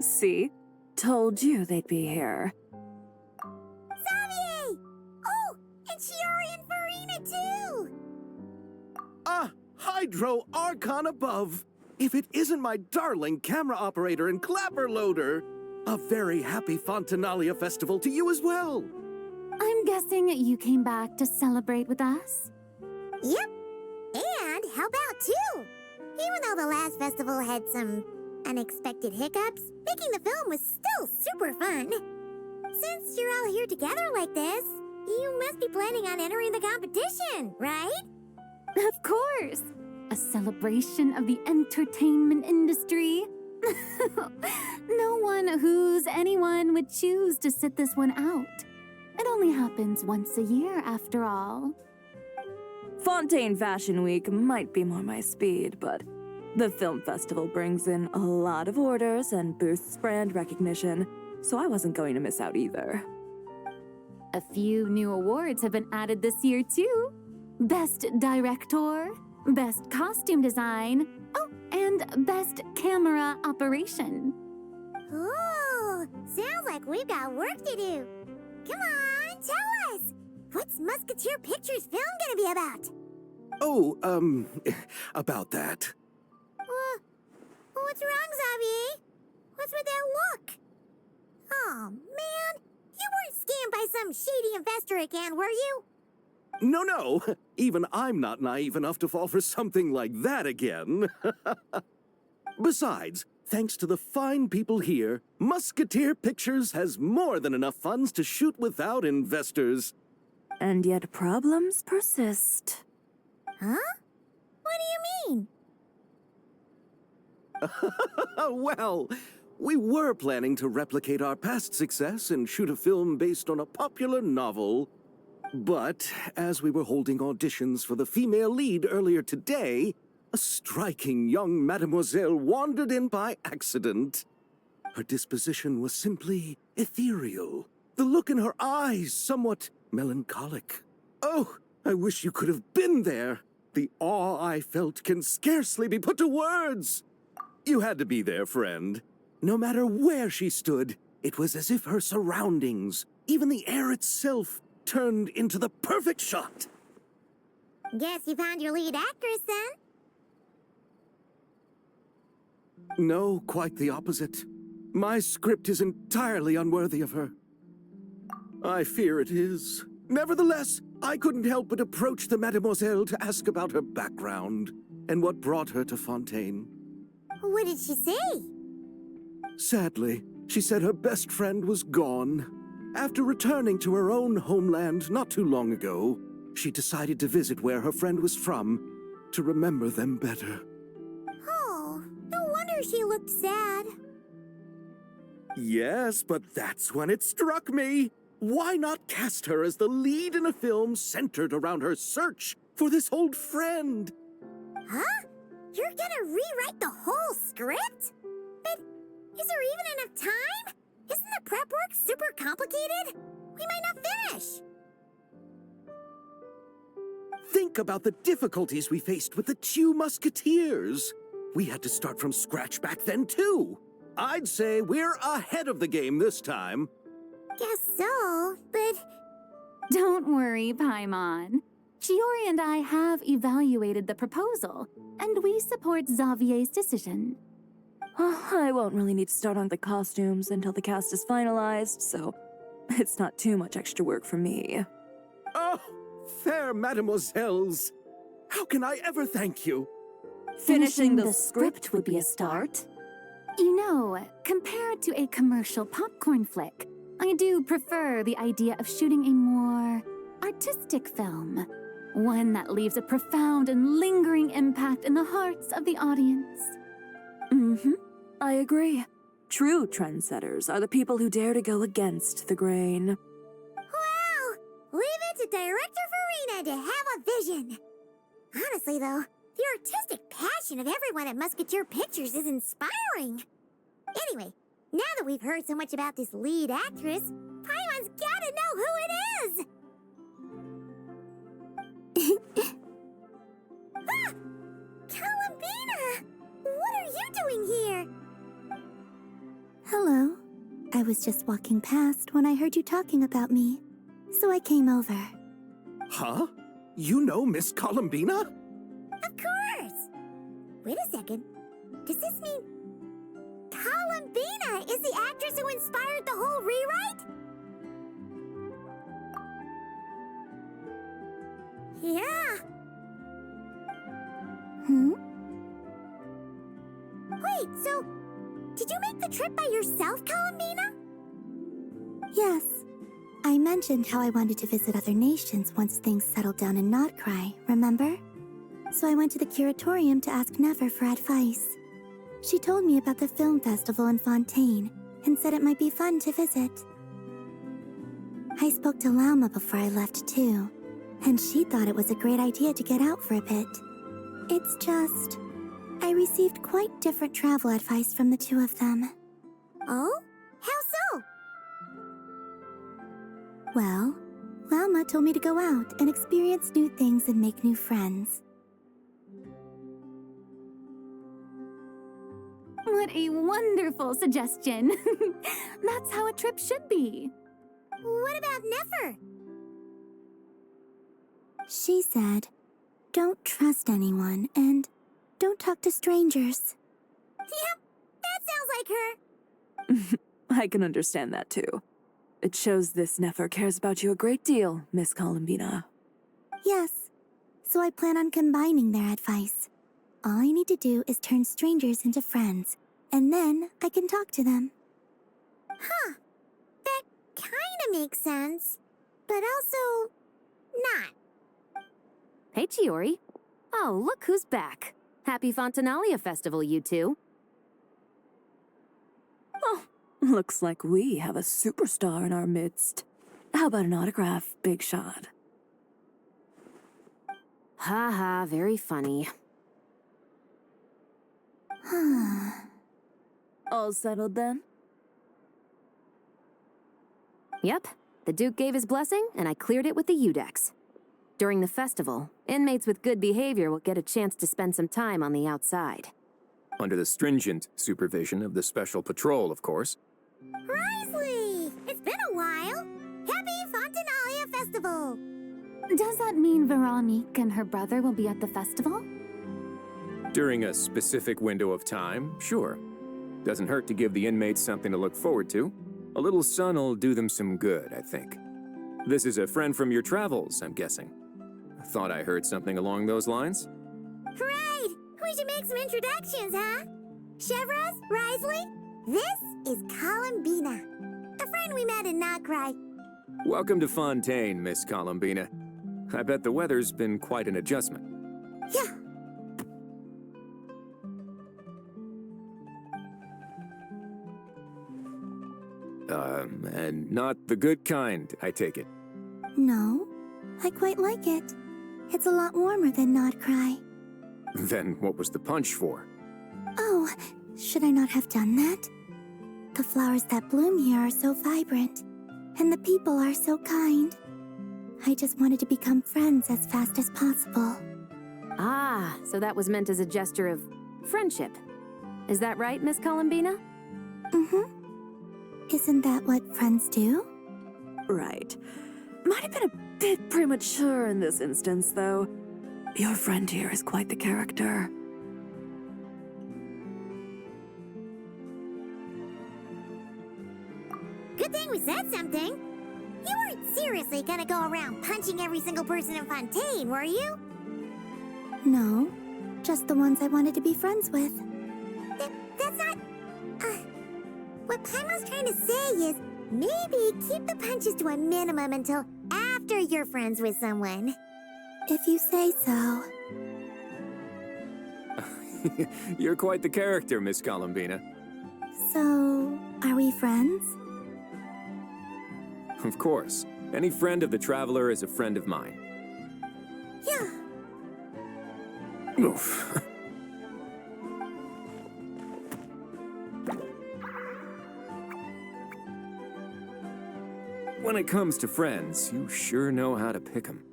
See? Told you they'd be here. Xavier! Oh, and Shiori and Farina too! Hydro Archon above! If it isn't my darling camera operator and clapper loader! A very happy Fontinalia festival to you as well! I'm guessing you came back to celebrate with us? Yep. And how about two? Even though the last festival had some unexpected hiccups, making the film was still super fun. Since you're all here together like this, you must be planning on entering the competition, right? Of course! A celebration of the entertainment industry. No one who's anyone would choose to sit this one out. It only happens once a year, after all. Fontaine Fashion Week might be more my speed, but the film festival brings in a lot of orders and boosts brand recognition, so I wasn't going to miss out either. A few new awards have been added this year, too. Best Director, Best Costume Design, oh, and Best Camera Operation. Ooh, sounds like we've got work to do. Come on, tell us! What's Musketeer Pictures film gonna be about? Oh, about that. What's wrong, Xavier? What's with that look? Oh, man. You weren't scammed by some shady investor again, were you? No. Even I'm not naive enough to fall for something like that again. Besides, thanks to the fine people here, Musketeer Pictures has more than enough funds to shoot without investors. And yet problems persist. Huh? What do you mean? Well, we were planning to replicate our past success and shoot a film based on a popular novel. But as we were holding auditions for the female lead earlier today, a striking young mademoiselle wandered in by accident. Her disposition was simply ethereal, the look in her eyes somewhat melancholic. Oh, I wish you could have been there. The awe I felt can scarcely be put to words. You had to be there, friend. No matter where she stood, it was as if her surroundings, even the air itself, turned into the perfect shot. Guess you found your lead actress, then? No, quite the opposite. My script is entirely unworthy of her. I fear it is. Nevertheless, I couldn't help but approach the mademoiselle to ask about her background and what brought her to Fontaine. What did she say? Sadly, she said her best friend was gone. After returning to her own homeland not too long ago, she decided to visit where her friend was from to remember them better. Oh, no wonder she looked sad. Yes, but that's when it struck me. Why not cast her as the lead in a film centered around her search for this old friend? Huh? You're gonna rewrite the whole script? But is there even enough time? Isn't the prep work super complicated? We might not finish. Think about the difficulties we faced with the two Musketeers. We had to start from scratch back then, too. I'd say we're ahead of the game this time. Guess so, but... Don't worry, Paimon. Shiori and I have evaluated the proposal, and we support Xavier's decision. I won't really need to start on the costumes until the cast is finalized, so it's not too much extra work for me. Oh, fair mademoiselles. How can I ever thank you? Finishing the script would be a start. You know, compared to a commercial popcorn flick, I do prefer the idea of shooting a more artistic film. One that leaves a profound and lingering impact in the hearts of the audience. I agree. True trendsetters are the people who dare to go against the grain. Wow! Leave it to Director Farina to have a vision. Honestly, though, the artistic passion of everyone at Musketeer Pictures is inspiring. Anyway, now that we've heard so much about this lead actress, Paimon's gotta know who it is! Ah! Columbina! What are you doing here? Hello. I was just walking past when I heard you talking about me, so I came over. Huh? You know Miss Columbina? Of course! Wait a second. Does this mean Columbina is the actress who inspired the whole rewrite? Yeah. Wait, so did you make the trip by yourself, Columbina? Yes. I mentioned how I wanted to visit other nations once things settled down in Notcry, remember? So I went to the curatorium to ask Never for advice. She told me about the film festival in Fontaine and said it might be fun to visit. I spoke to Lauma before I left too, and she thought it was a great idea to get out for a bit. It's just, I received quite different travel advice from the two of them. Oh? How so? Well, Lauma told me to go out and experience new things and make new friends. What a wonderful suggestion. That's how a trip should be. What about Nefer? She said, don't trust anyone and don't talk to strangers. Yep, that sounds like her. I can understand that too. It shows this Nefer cares about you a great deal, Miss Columbina. Yes, so I plan on combining their advice. All I need to do is turn strangers into friends, and then I can talk to them. Huh. That kinda makes sense, but also not. Hey, Chiori. Oh, look who's back. Happy Fontinalia Festival, you two. Oh, looks like we have a superstar in our midst. How about an autograph, Big Shot? Ha ha, very funny. All settled then? Yep, the Duke gave his blessing, and I cleared it with the Udex. During the festival, inmates with good behavior will get a chance to spend some time on the outside. Under the stringent supervision of the Special Patrol, of course. Risley! It's been a while. Happy Fontinalia Festival! Does that mean Veronique and her brother will be at the festival? During a specific window of time, sure. Doesn't hurt to give the inmates something to look forward to. A little sun'll do them some good, I think. This is a friend from your travels, I'm guessing. Thought I heard something along those lines. Right! We should make some introductions, huh? Chevros, Risley, this is Columbina, a friend we met in Notcry. Welcome to Fontaine, Miss Columbina. I bet the weather's been quite an adjustment. Yeah. And not the good kind, I take it. No, I quite like it. It's a lot warmer than Notcry. Then what was the punch for? Oh, should I not have done that? The flowers that bloom here are so vibrant, and the people are so kind. I just wanted to become friends as fast as possible. Ah, so that was meant as a gesture of friendship. Is that right, Miss Columbina? Mm-hmm. Isn't that what friends do? Right. Might have been a bit premature in this instance, though. Your friend here is quite the character. Good thing we said something. You weren't seriously gonna go around punching every single person in Fontaine, were you? No, just the ones I wanted to be friends with. That's not... what Paimon's trying to say is maybe keep the punches to a minimum until after you're friends with someone. If you say so. You're quite the character, Miss Columbina. So, are we friends? Of course. Any friend of the Traveler is a friend of mine. Yeah. Oof. When it comes to friends, you sure know how to pick 'em.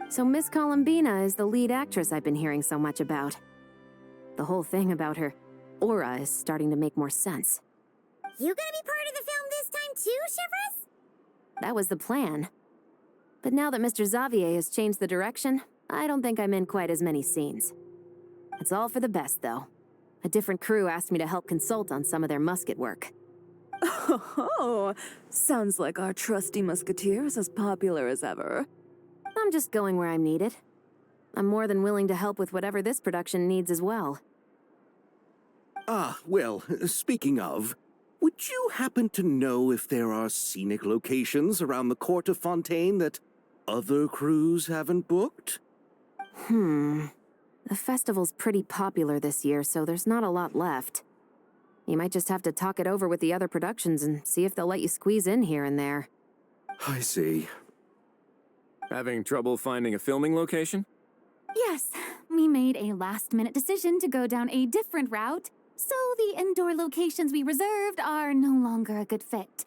So Miss Columbina is the lead actress I've been hearing so much about. The whole thing about her aura is starting to make more sense. You gonna be part of the film this time too, Shivers? That was the plan. But now that Mr. Xavier has changed the direction, I don't think I'm in quite as many scenes. It's all for the best, though. A different crew asked me to help consult on some of their musket work. Oh, sounds like our trusty musketeer is as popular as ever. I'm just going where I'm needed. I'm more than willing to help with whatever this production needs as well. Ah, well, speaking of, would you happen to know if there are scenic locations around the court of Fontaine that other crews haven't booked? The festival's pretty popular this year, so there's not a lot left. You might just have to talk it over with the other productions and see if they'll let you squeeze in here and there. I see. Having trouble finding a filming location? Yes, we made a last-minute decision to go down a different route, so the indoor locations we reserved are no longer a good fit.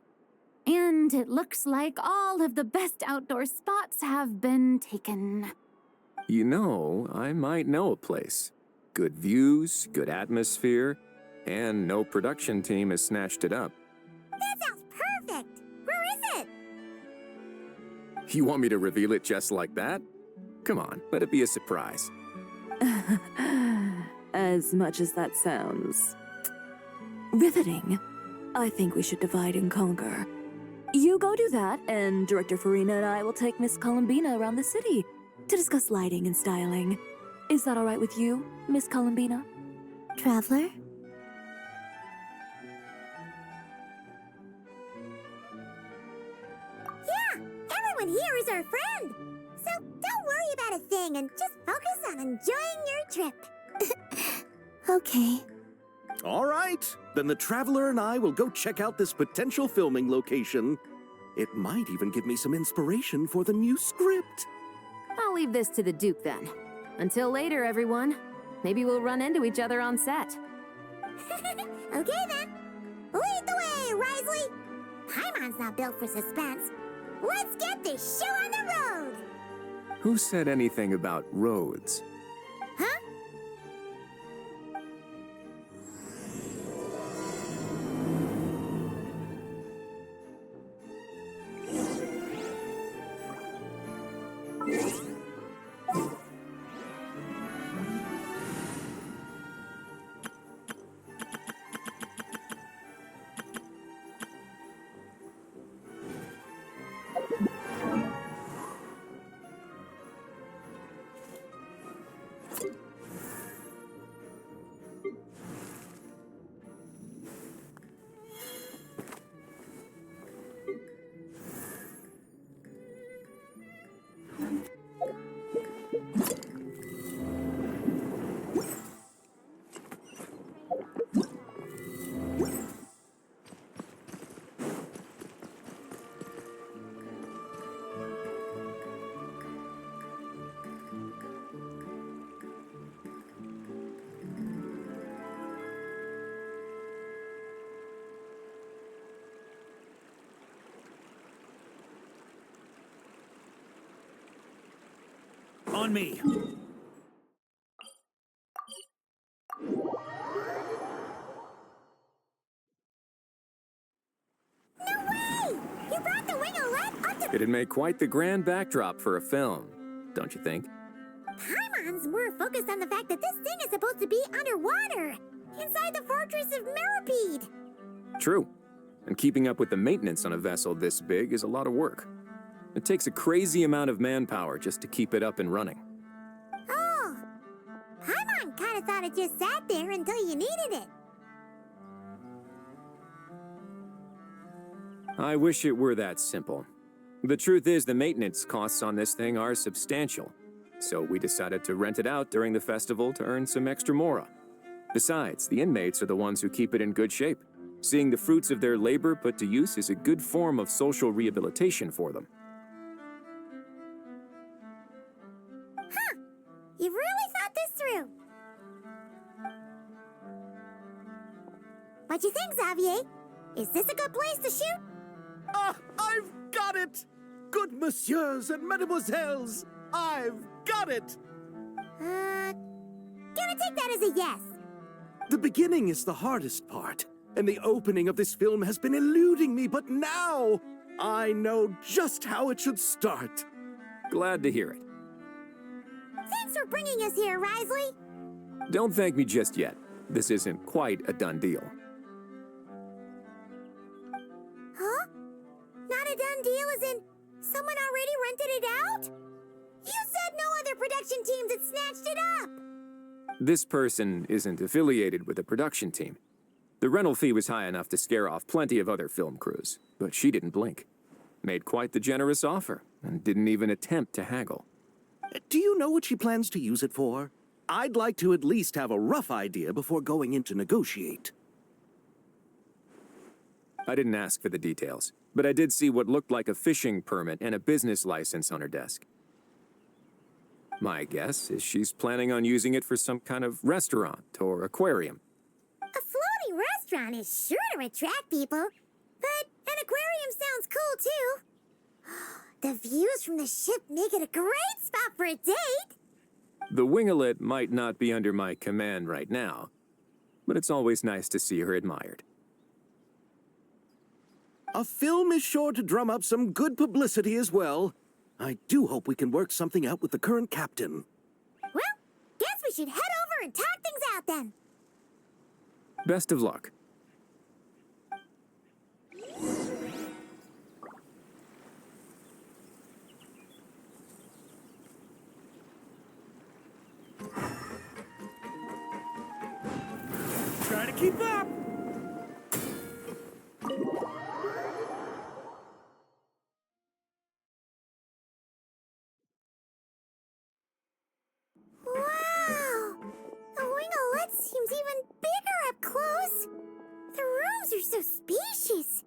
And it looks like all of the best outdoor spots have been taken. You know, I might know a place. Good views, good atmosphere, and no production team has snatched it up. That sounds perfect! Where is it? You want me to reveal it just like that? Come on, let it be a surprise. As much as that sounds riveting, I think we should divide and conquer. You go do that, and Director Farina and I will take Miss Columbina around the city to discuss lighting and styling. Is that all right with you, Miss Columbina? Traveler? Yeah, everyone here is our friend. So don't worry about a thing and just focus on enjoying your trip. Okay. All right, then the Traveler and I will go check out this potential filming location. It might even give me some inspiration for the new script. I'll leave this to the Duke then. Until later, everyone. Maybe we'll run into each other on set. Okay then. Lead the way, Risley. Paimon's not built for suspense. Let's get this show on the road. Who said anything about roads? Huh? On me. You brought the winglet up to It'd make quite the grand backdrop for a film, don't you think? Paimon's more focused on the fact that this thing is supposed to be underwater, inside the fortress of Meripede. True. And keeping up with the maintenance on a vessel this big is a lot of work. It takes a crazy amount of manpower just to keep it up and running. Oh, Paimon kind of thought it just sat there until you needed it. I wish it were that simple. The truth is the maintenance costs on this thing are substantial. So we decided to rent it out during the festival to earn some extra mora. Besides, the inmates are the ones who keep it in good shape. Seeing the fruits of their labor put to use is a good form of social rehabilitation for them. You've really thought this through. What you think, Xavier? Is this a good place to shoot? Ah, I've got it! Good messieurs and mesdemoiselles, I've got it! Gonna take that as a yes. The beginning is the hardest part, and the opening of this film has been eluding me, but now I know just how it should start. Glad to hear it. Thanks for bringing us here, Risley. Don't thank me just yet. This isn't quite a done deal. Huh? Not a done deal as in someone already rented it out? You said no other production teams had snatched it up! This person isn't affiliated with a production team. The rental fee was high enough to scare off plenty of other film crews, but she didn't blink. Made quite the generous offer, and didn't even attempt to haggle. Do you know what she plans to use it for? I'd like to at least have a rough idea before going in to negotiate. I didn't ask for the details, but I did see what looked like a fishing permit and a business license on her desk. My guess is she's planning on using it for some kind of restaurant or aquarium. A floating restaurant is sure to attract people, but an aquarium sounds cool too. The views from the ship make it a great spot for a date. The winglet might not be under my command right now, but it's always nice to see her admired. A film is sure to drum up some good publicity as well. I do hope we can work something out with the current captain. Well, guess we should head over and talk things out then. Best of luck. Try to keep up! Wow! The winglet seems even bigger up close. The rooms are so spacious.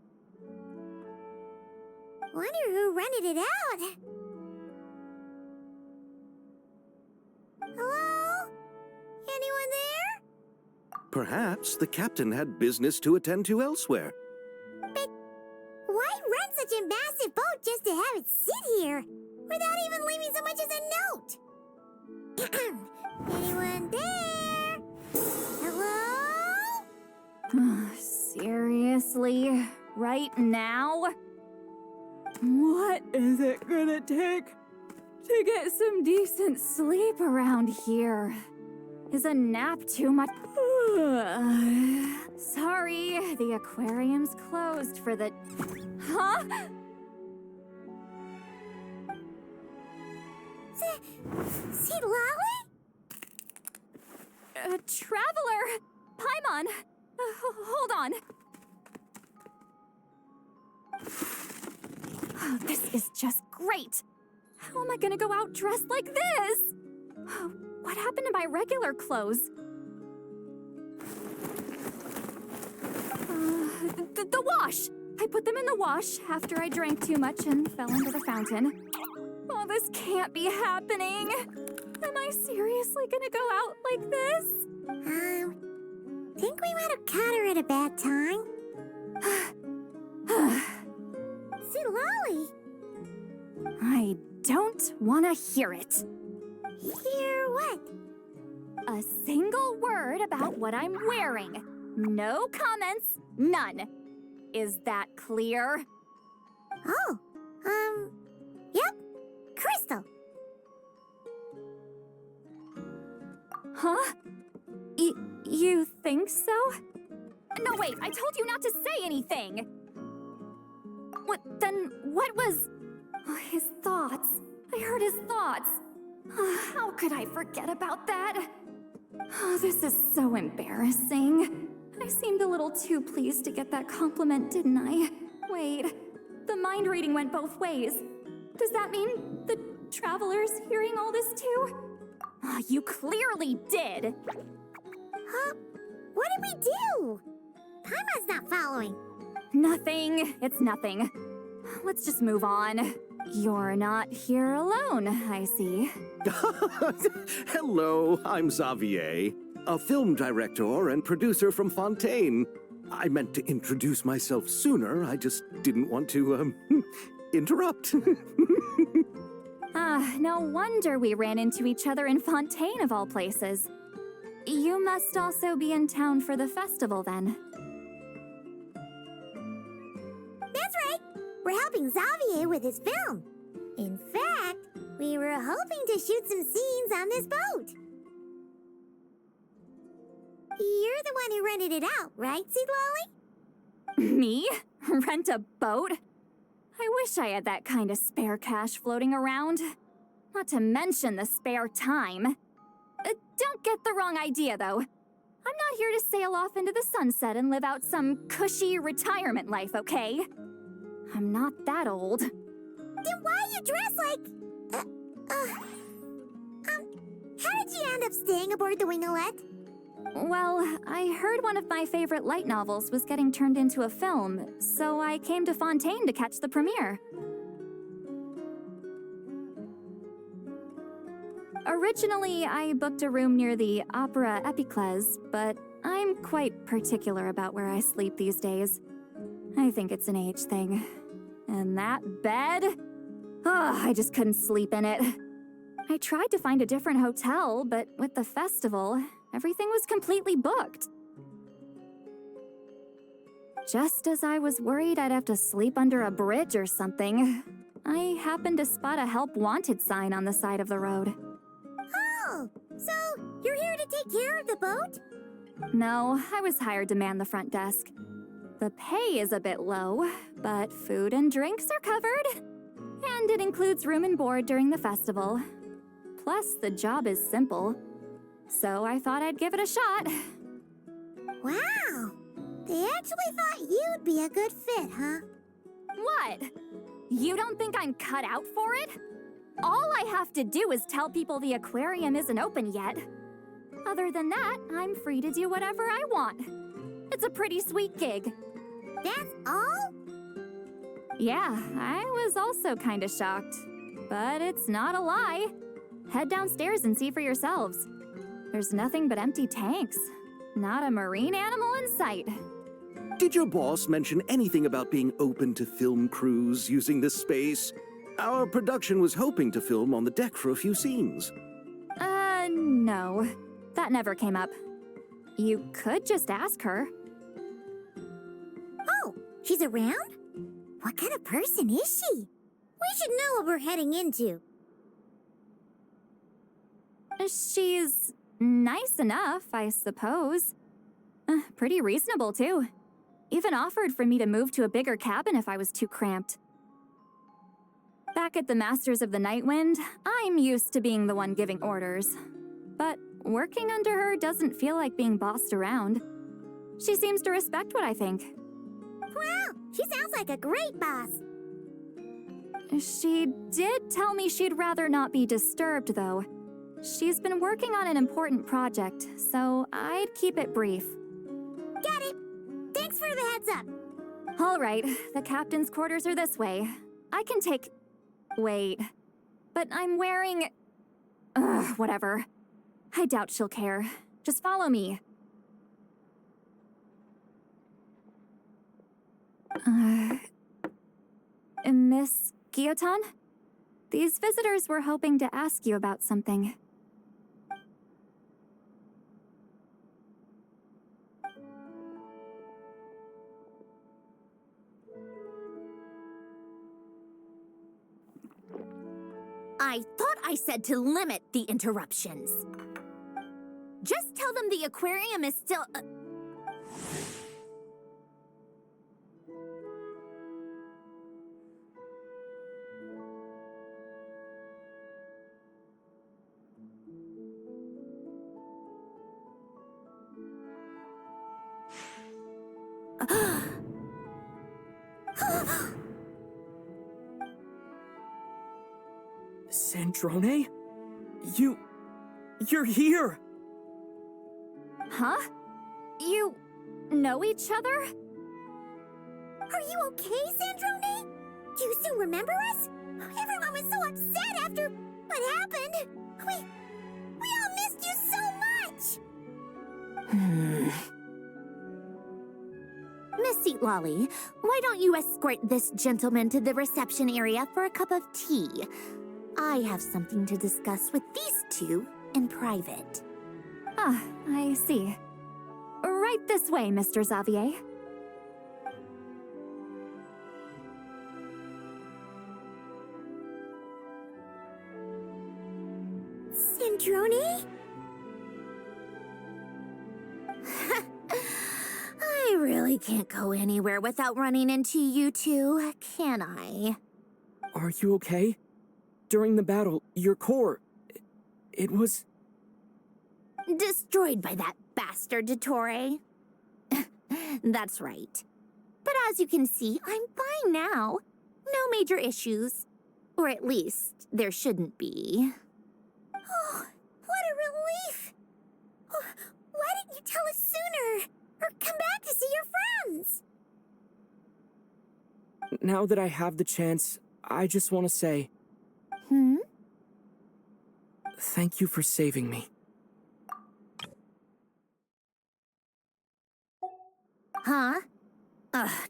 Wonder who rented it out. Hello? Anyone there? Perhaps the captain had business to attend to elsewhere. But why rent such a massive boat just to have it sit here, without even leaving so much as a note? Anyone there? Hello? Seriously? Right now? What is it gonna take to get some decent Sleep around here. Is a nap too much? Sorry, the aquarium's closed for the... Huh? See Lolly? Traveler! Paimon! Hold on. Oh, this is just great. How am I gonna go out dressed like this? What happened to my regular clothes? The wash! I put them in the wash after I drank too much and fell into the fountain. Oh, this can't be happening. Am I seriously gonna go out like this? Think we might have caught her at a bad time. See Lolly? I don't want to hear it. Hear what? A single word about what I'm wearing. No comments, none. Is that clear? Oh, yep. Crystal. Huh? You think so? No, wait, I told you not to say anything! What was... Oh, his thoughts. I heard his thoughts. How could I forget about that? Oh, this is so embarrassing. I seemed a little too pleased to get that compliment, didn't I? Wait, the mind reading went both ways. Does that mean the traveler's hearing all this too? Oh, you clearly did! Huh? What did we do? Paimon's not following. Nothing. It's nothing. Let's just move on. You're not here alone, I see. Hello, I'm Xavier, a film director and producer from Fontaine. I meant to introduce myself sooner. I just didn't want to, interrupt. No wonder we ran into each other in Fontaine of all places. You must also be in town for the festival then. That's right. We're helping Xavier with his film. In fact, we were hoping to shoot some scenes on this boat. You're the one who rented it out, right, Seed Lolly? Me? Rent a boat? I wish I had that kind of spare cash floating around. Not to mention the spare time. Don't get the wrong idea, though. I'm not here to sail off into the sunset and live out some cushy retirement life, okay? I'm not that old. Then why you dress like... how did you end up staying aboard the Wingolette? Well, I heard one of my favorite light novels was getting turned into a film, so I came to Fontaine to catch the premiere. Originally, I booked a room near the Opera Epiclese, but I'm quite particular about where I sleep these days. I think it's an age thing. And that bed? Oh, I just couldn't sleep in it. I tried to find a different hotel, but with the festival, everything was completely booked. Just as I was worried I'd have to sleep under a bridge or something, I happened to spot a help wanted sign on the side of the road. Oh, so you're here to take care of the boat? No, I was hired to man the front desk. The pay is a bit low, but food and drinks are covered. And it includes room and board during the festival. Plus, the job is simple. So I thought I'd give it a shot. Wow, they actually thought you'd be a good fit, huh? What? You don't think I'm cut out for it? All I have to do is tell people the aquarium isn't open yet. Other than that, I'm free to do whatever I want. It's a pretty sweet gig. That's all? Yeah, I was also kinda shocked. But it's not a lie. Head downstairs and see for yourselves. There's nothing but empty tanks. Not a marine animal in sight. Did your boss mention anything about being open to film crews using this space? Our production was hoping to film on the deck for a few scenes. No. That never came up. You could just ask her. Oh, she's around? What kind of person is she? We should know what we're heading into. She's nice enough, I suppose. Pretty reasonable, too. Even offered for me to move to a bigger cabin if I was too cramped. Back at the Masters of the Nightwind, I'm used to being the one giving orders. But working under her doesn't feel like being bossed around. She seems to respect what I think. Wow, she sounds like a great boss. She did tell me she'd rather not be disturbed, though. She's been working on an important project, so I'd keep it brief. Got it. Thanks for the heads up. All right, the captain's quarters are this way. I can take... Wait. But I'm wearing... Ugh, whatever. I doubt she'll care. Just follow me. Miss Guillotin? These visitors were hoping to ask you about something. I thought I said to limit the interruptions. Just tell them the aquarium is still... Sandrone? You're here! Huh? You know each other? Are you okay, Sandrone? Do you still remember us? Everyone was so upset after what happened. We all missed you so much. Sweet Lolly, why don't you escort this gentleman to the reception area for a cup of tea? I have something to discuss with these two in private. Ah, I see. Right this way, Mr. Xavier. Sandrone? I really can't go anywhere without running into you two, can I? Are you okay? During the battle, your core... it was... Destroyed by that bastard Dottore. That's right. But as you can see, I'm fine now. No major issues. Or at least, there shouldn't be. Oh, what a relief! Oh, why didn't you tell us sooner? Or come back to see your friends? Now that I have the chance, I just want to say... Thank you for saving me. Huh?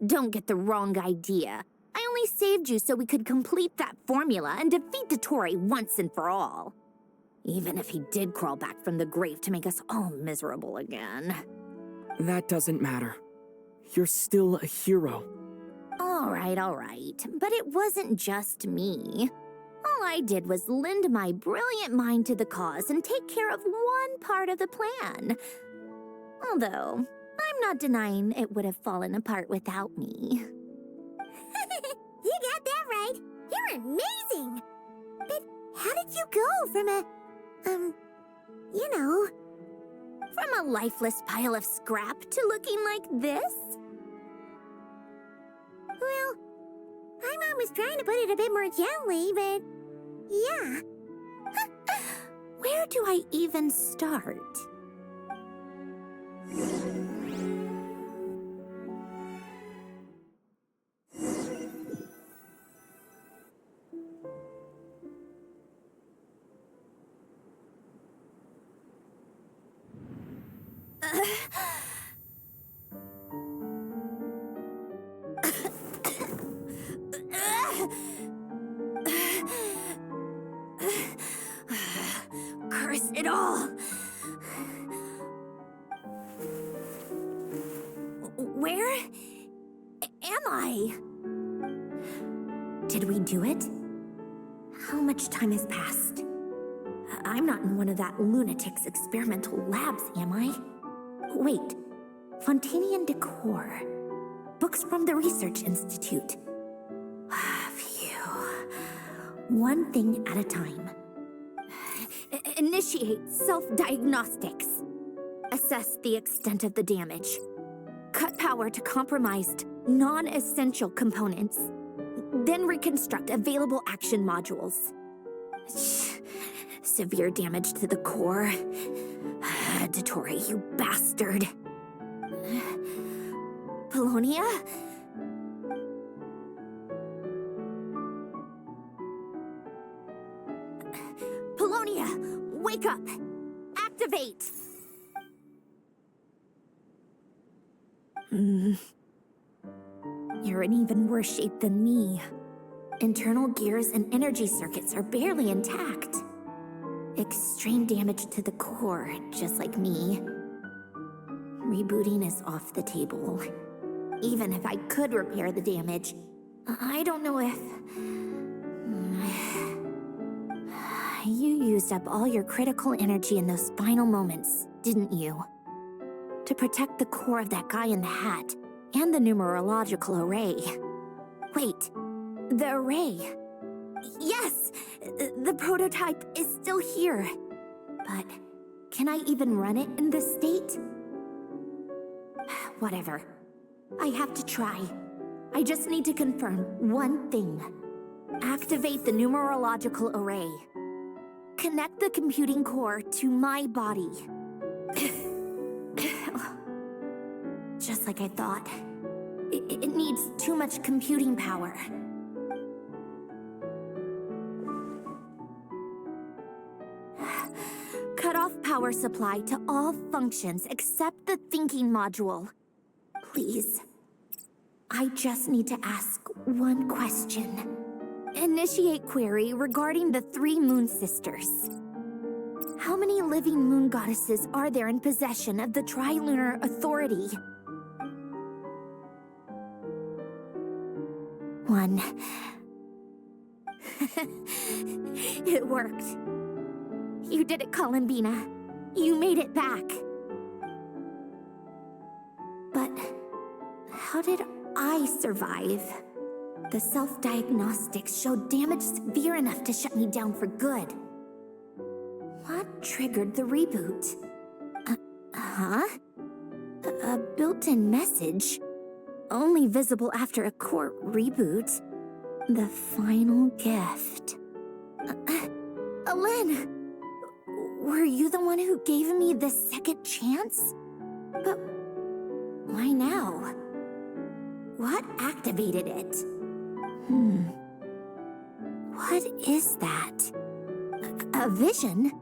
Don't get the wrong idea. I only saved you so we could complete that formula and defeat Dottore once and for all. Even if he did crawl back from the grave to make us all miserable again. That doesn't matter. You're still a hero. All right. But it wasn't just me. All I did was lend my brilliant mind to the cause and take care of one part of the plan. Although, I'm not denying it would have fallen apart without me. You got that right. You're amazing. But how did you go from a... From a lifeless pile of scrap to looking like this? Well, my mom was trying to put it a bit more gently, but... yeah. Where do I even start? Curse it all! Where am I? Did we do it? How much time has passed? I'm not in one of that lunatic's experimental labs, am I? Wait, Fontanian decor. Books from the Research Institute. Phew. One thing at a time. Initiate self-diagnostics. Assess the extent of the damage. Cut power to compromised, non-essential components. Then reconstruct available action modules. Severe damage to the core. Dottore, you bastard. Polonia? Polonia, wake up! Activate! You're in even worse shape than me. Internal gears and energy circuits are barely intact. Extreme damage to the core, just like me. Rebooting is off the table. Even if I could repair the damage, I don't know if... You used up all your critical energy in those final moments, didn't you? To protect the core of that guy in the hat, and the numerological array. Wait, the array. Yes! The prototype is still here. But can I even run it in this state? Whatever. I have to try. I just need to confirm one thing. Activate the numerological array. Connect the computing core to my body. Just like I thought. It needs too much computing power. Cut off power supply to all functions except the thinking module. Please. I just need to ask one question. Initiate query regarding the 3 moon sisters. How many living moon goddesses are there in possession of the Trilunar Authority? 1. It worked. You did it, Columbina. You made it back. But how did I survive? The self-diagnostics showed damage severe enough to shut me down for good. What triggered the reboot? A built-in message? Only visible after a core reboot. The final gift. Alen! Were you the one who gave me the second chance? But why now? What activated it? What is that? A vision?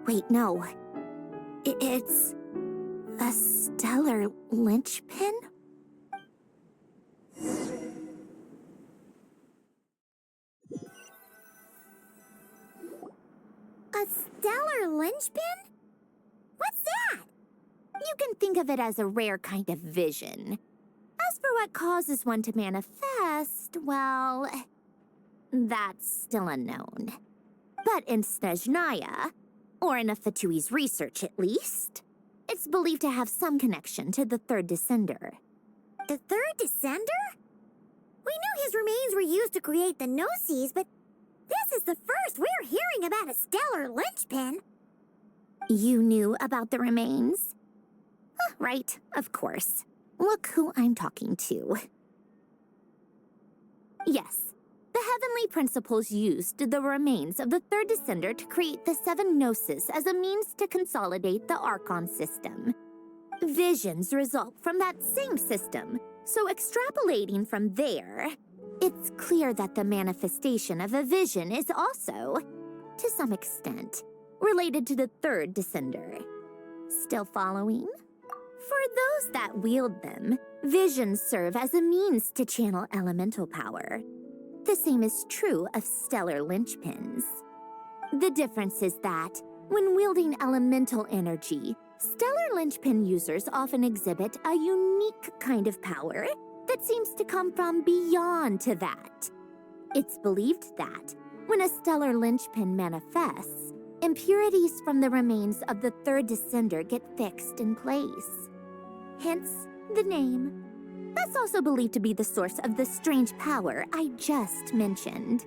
Wait, no. It's a stellar linchpin? A stellar linchpin? What's that? You can think of it as a rare kind of vision. As for what causes one to manifest, well, that's still unknown. But in Snezhnaya, or in Afatui's research at least, it's believed to have some connection to the third descender. The third descender? We knew his remains were used to create the Gnosis, but this is the first we're hearing about a stellar linchpin. You knew about the remains? Right, of course. Look who I'm talking to. Yes, the Heavenly Principles used the remains of the third descender to create the 7 Gnosis as a means to consolidate the Archon system. Visions result from that same system, so extrapolating from there, it's clear that the manifestation of a vision is also, to some extent, related to the third descender. Still following? For those that wield them, visions serve as a means to channel elemental power. The same is true of stellar linchpins. The difference is that, when wielding elemental energy, stellar linchpin users often exhibit a unique kind of power that seems to come from beyond to that. It's believed that, when a stellar linchpin manifests, impurities from the remains of the third descender get fixed in place. Hence, the name. That's also believed to be the source of the strange power I just mentioned.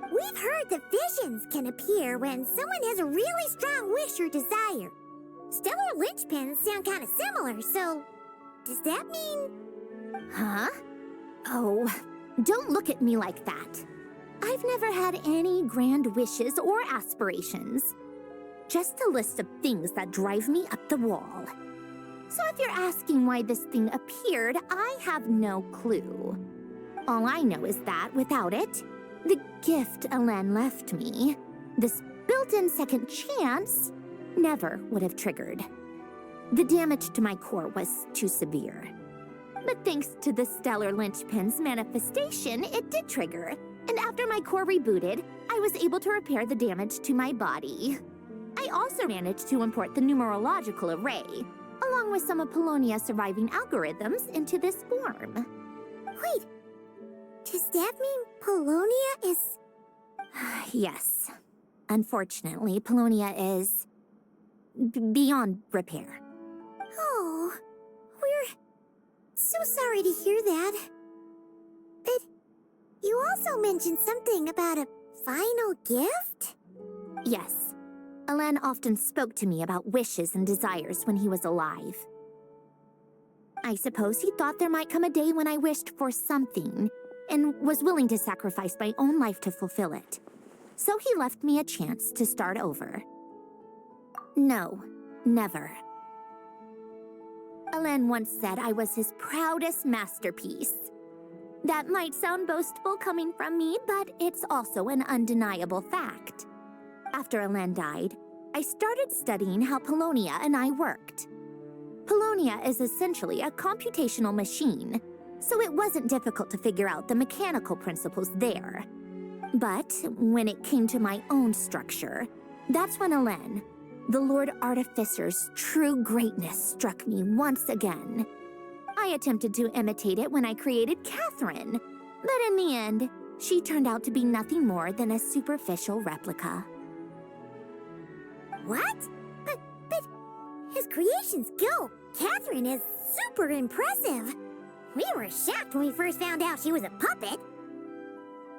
We've heard that visions can appear when someone has a really strong wish or desire. Stellar linchpins sound kind of similar, so does that mean... Huh? Oh, don't look at me like that. I've never had any grand wishes or aspirations. Just a list of things that drive me up the wall. So if you're asking why this thing appeared, I have no clue. All I know is that without it, the gift Alen left me, this built-in second chance, never would have triggered. The damage to my core was too severe. But thanks to the stellar linchpin's manifestation, it did trigger. And after my core rebooted, I was able to repair the damage to my body. I also managed to import the numerological array, along with some of Polonia's surviving algorithms, into this form. Wait, does that mean Polonia is... Yes. Unfortunately, Polonia is... beyond repair. Oh, we're so sorry to hear that. But you also mentioned something about a final gift? Yes. Alen often spoke to me about wishes and desires when he was alive. I suppose he thought there might come a day when I wished for something, and was willing to sacrifice my own life to fulfill it. So he left me a chance to start over. No, never. Alen once said I was his proudest masterpiece. That might sound boastful coming from me, but it's also an undeniable fact. After Alen died, I started studying how Polonia and I worked. Polonia is essentially a computational machine, so it wasn't difficult to figure out the mechanical principles there. But when it came to my own structure, that's when Elen, the Lord Artificer's true greatness, struck me once again. I attempted to imitate it when I created Catherine, but in the end, she turned out to be nothing more than a superficial replica. What? But his creations go. Catherine is super impressive. We were shocked when we first found out she was a puppet.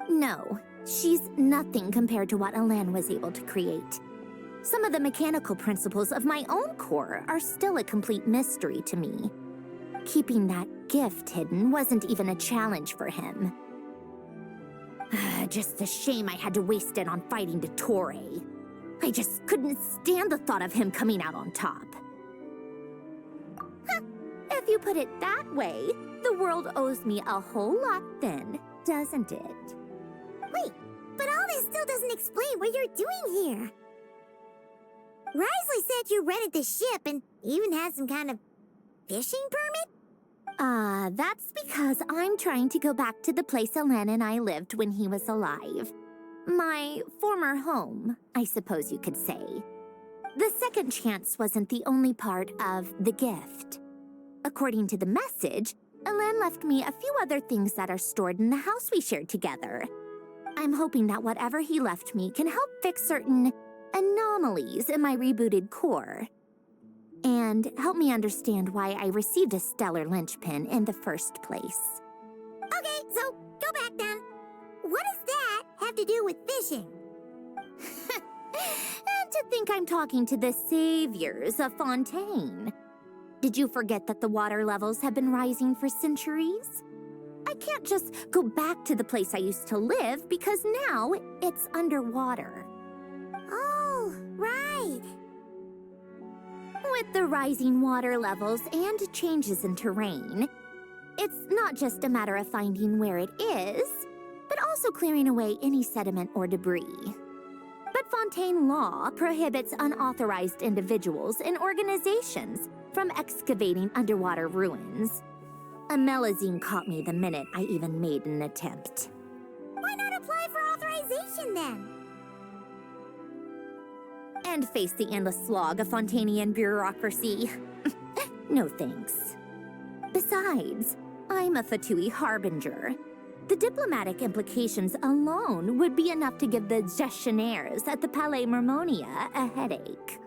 No, she's nothing compared to what Elen was able to create. Some of the mechanical principles of my own core are still a complete mystery to me. Keeping that gift hidden wasn't even a challenge for him. Just a shame I had to waste it on fighting Dottore. I just couldn't stand the thought of him coming out on top. If you put it that way, the world owes me a whole lot then, doesn't it? Wait, but all this still doesn't explain what you're doing here. Risley said you rented the ship and even had some kind of fishing permit? That's because I'm trying to go back to the place Elen and I lived when he was alive. My former home, I suppose you could say. The second chance wasn't the only part of the gift. According to the message, Elen left me a few other things that are stored in the house we shared together. I'm hoping that whatever he left me can help fix certain anomalies in my rebooted core. And help me understand why I received a stellar linchpin in the first place. Okay, so go back then. What does that have to do with fishing? And to think I'm talking to the saviors of Fontaine. Did you forget that the water levels have been rising for centuries? I can't just go back to the place I used to live because now it's underwater. Oh, right. With the rising water levels and changes in terrain, it's not just a matter of finding where it is, but also clearing away any sediment or debris. But Fontaine law prohibits unauthorized individuals and organizations from excavating underwater ruins. A Melazine caught me the minute I even made an attempt. Why not apply for authorization then? And face the endless slog of Fontainian bureaucracy. No thanks. Besides, I'm a Fatui harbinger. The diplomatic implications alone would be enough to give the gestionnaires at the Palais Mermonia a headache.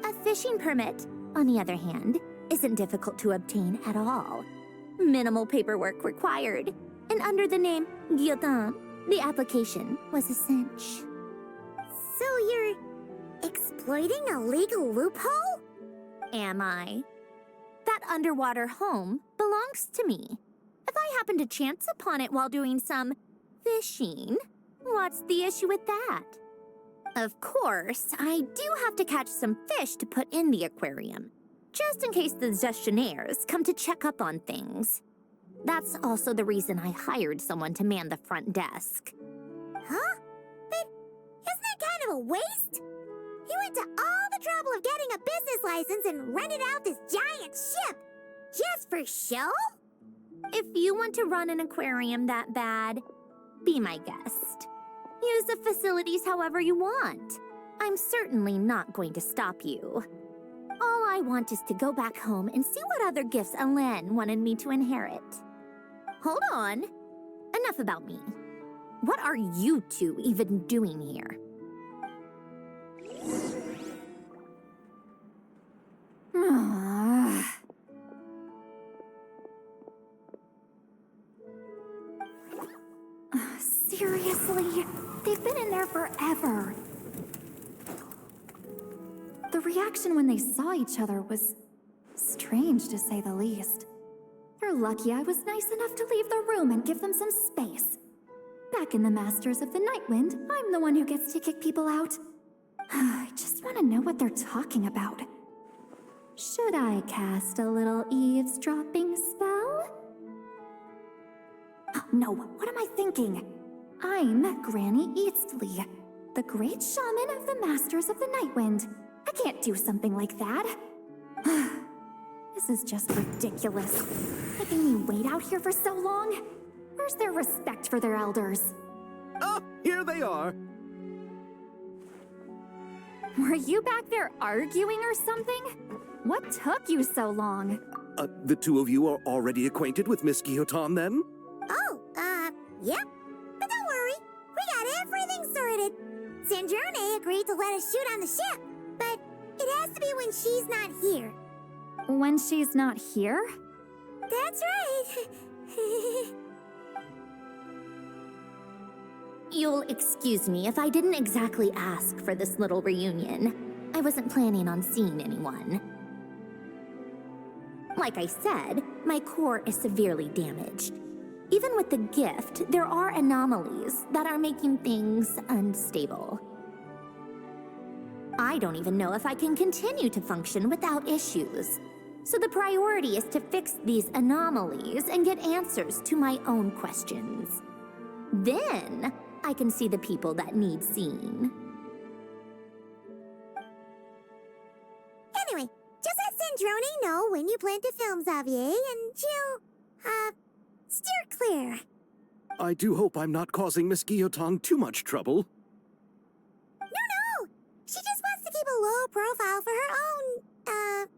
A fishing permit, on the other hand, isn't difficult to obtain at all. Minimal paperwork required, and under the name Guillotin, the application was a cinch. So you're exploiting a legal loophole? Am I? That underwater home belongs to me. If I happen to chance upon it while doing some fishing, what's the issue with that? Of course, I do have to catch some fish to put in the aquarium, just in case the gestionnaires come to check up on things. That's also the reason I hired someone to man the front desk. Huh? But isn't that kind of a waste? You went to all the trouble of getting a business license and rented out this giant ship, just for show? If you want to run an aquarium that bad, be my guest. Use the facilities however you want. I'm certainly not going to stop you. All I want is to go back home and see what other gifts Elen wanted me to inherit. Hold on. Enough about me. What are you two even doing here? Seriously? They've been in there forever. The reaction when they saw each other was strange, to say the least. They're lucky I was nice enough to leave the room and give them some space. Back in the Masters of the Nightwind, I'm the one who gets to kick people out. I just want to know what they're talking about. Should I cast a little eavesdropping spell? Oh, no, what am I thinking? I'm Granny Eastley, the great shaman of the Masters of the Nightwind. I can't do something like that. This is just ridiculous. Making me wait out here for so long? Where's their respect for their elders? Oh, here they are. Were you back there arguing or something? What took you so long? The two of you are already acquainted with Miss Guillotin, then? Oh, yep. But don't worry, we got everything sorted. Sandrone agreed to let us shoot on the ship, but it has to be when she's not here. When she's not here? That's right. You'll excuse me if I didn't exactly ask for this little reunion. I wasn't planning on seeing anyone. Like I said, my core is severely damaged. Even with the gift, there are anomalies that are making things unstable. I don't even know if I can continue to function without issues. So the priority is to fix these anomalies and get answers to my own questions. Then, I can see the people that need seeing. Anyway, just let Sandrone know when you plan to film Xavier, and she'll, steer clear. I do hope I'm not causing Miss Guillotin too much trouble. No! She just wants to keep a low profile for her own,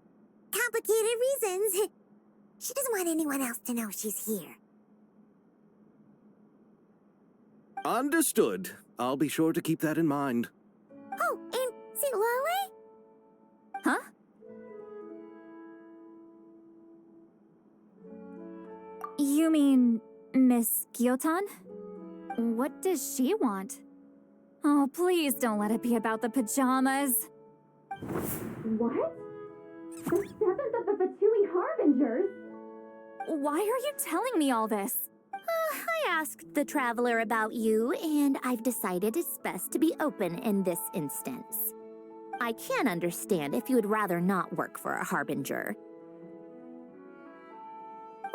complicated reasons. She doesn't want anyone else to know she's here. Understood. I'll be sure to keep that in mind. Oh, and see Lale? Huh? You mean Miss Guillotin? What does she want? Oh, please don't let it be about the pajamas. What? The 7th of the Fatui Harbingers? Why are you telling me all this? I asked the Traveler about you, and I've decided it's best to be open in this instance. I can understand if you would rather not work for a Harbinger.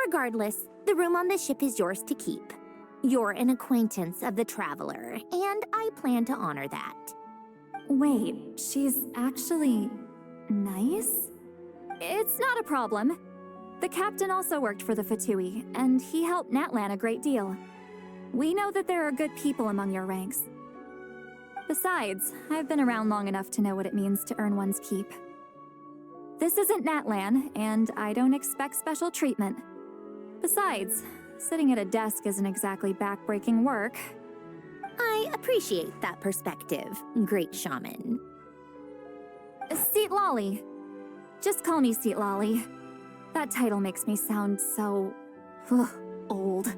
Regardless, the room on the ship is yours to keep. You're an acquaintance of the Traveler, and I plan to honor that. Wait, she's actually nice? It's not a problem. The captain also worked for the Fatui, and he helped Natlan a great deal. We know that there are good people among your ranks. Besides, I've been around long enough to know what it means to earn one's keep. This isn't Natlan, and I don't expect special treatment. Besides, sitting at a desk isn't exactly backbreaking work. I appreciate that perspective, great shaman. Seat Lolly. Just call me Seat Lolly. That title makes me sound so... old.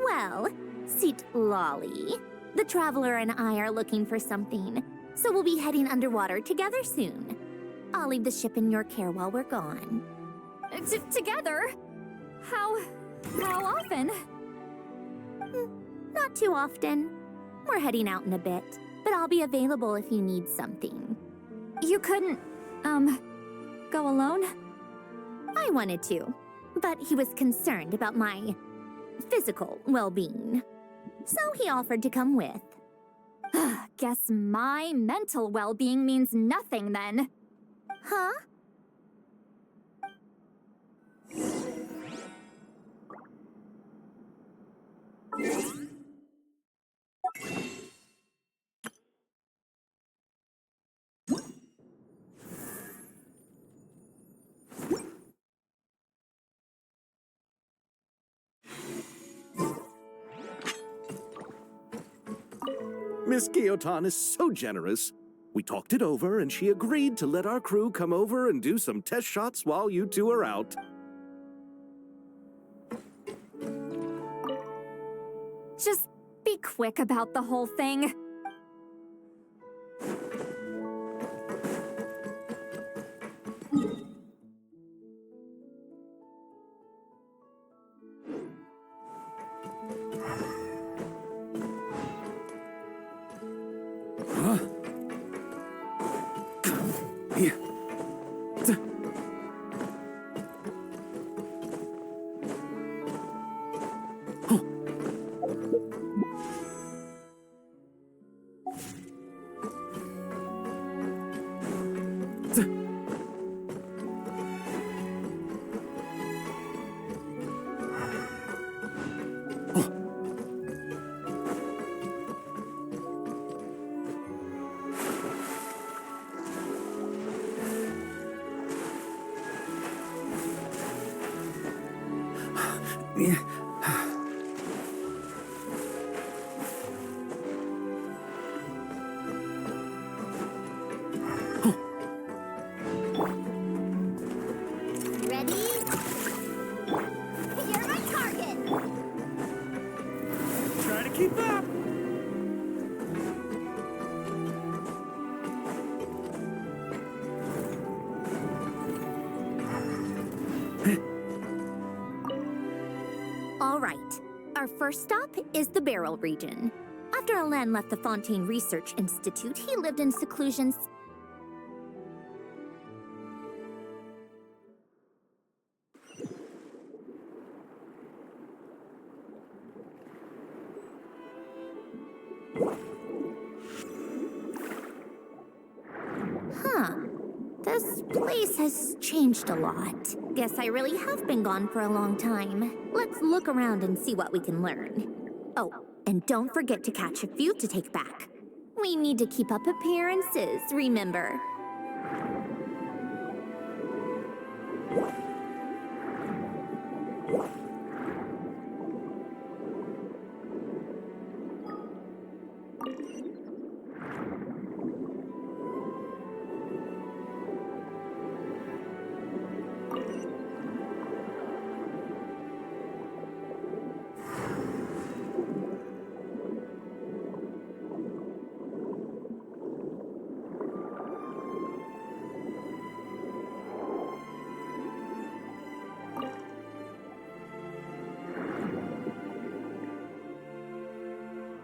Well, Seat Lolly, the Traveler and I are looking for something, so we'll be heading underwater together soon. I'll leave the ship in your care while we're gone. Together? How often? Not too often. We're heading out in a bit, but I'll be available if you need something. You couldn't, go alone? I wanted to, but he was concerned about my physical well-being. So he offered to come with. Guess my mental well-being means nothing then. Huh? Miss Guillotin is so generous. We talked it over, and she agreed to let our crew come over and do some test shots while you two are out. Just be quick about the whole thing. Here. Ready? You're my target! Try to keep up! All right. Our first stop is the Barrel region. After Alain left the Fontaine Research Institute, he lived in seclusion. Huh. This place has changed a lot. Guess I really have been gone for a long time. Let's look around and see what we can learn. Oh, and don't forget to catch a few to take back. We need to keep up appearances, remember?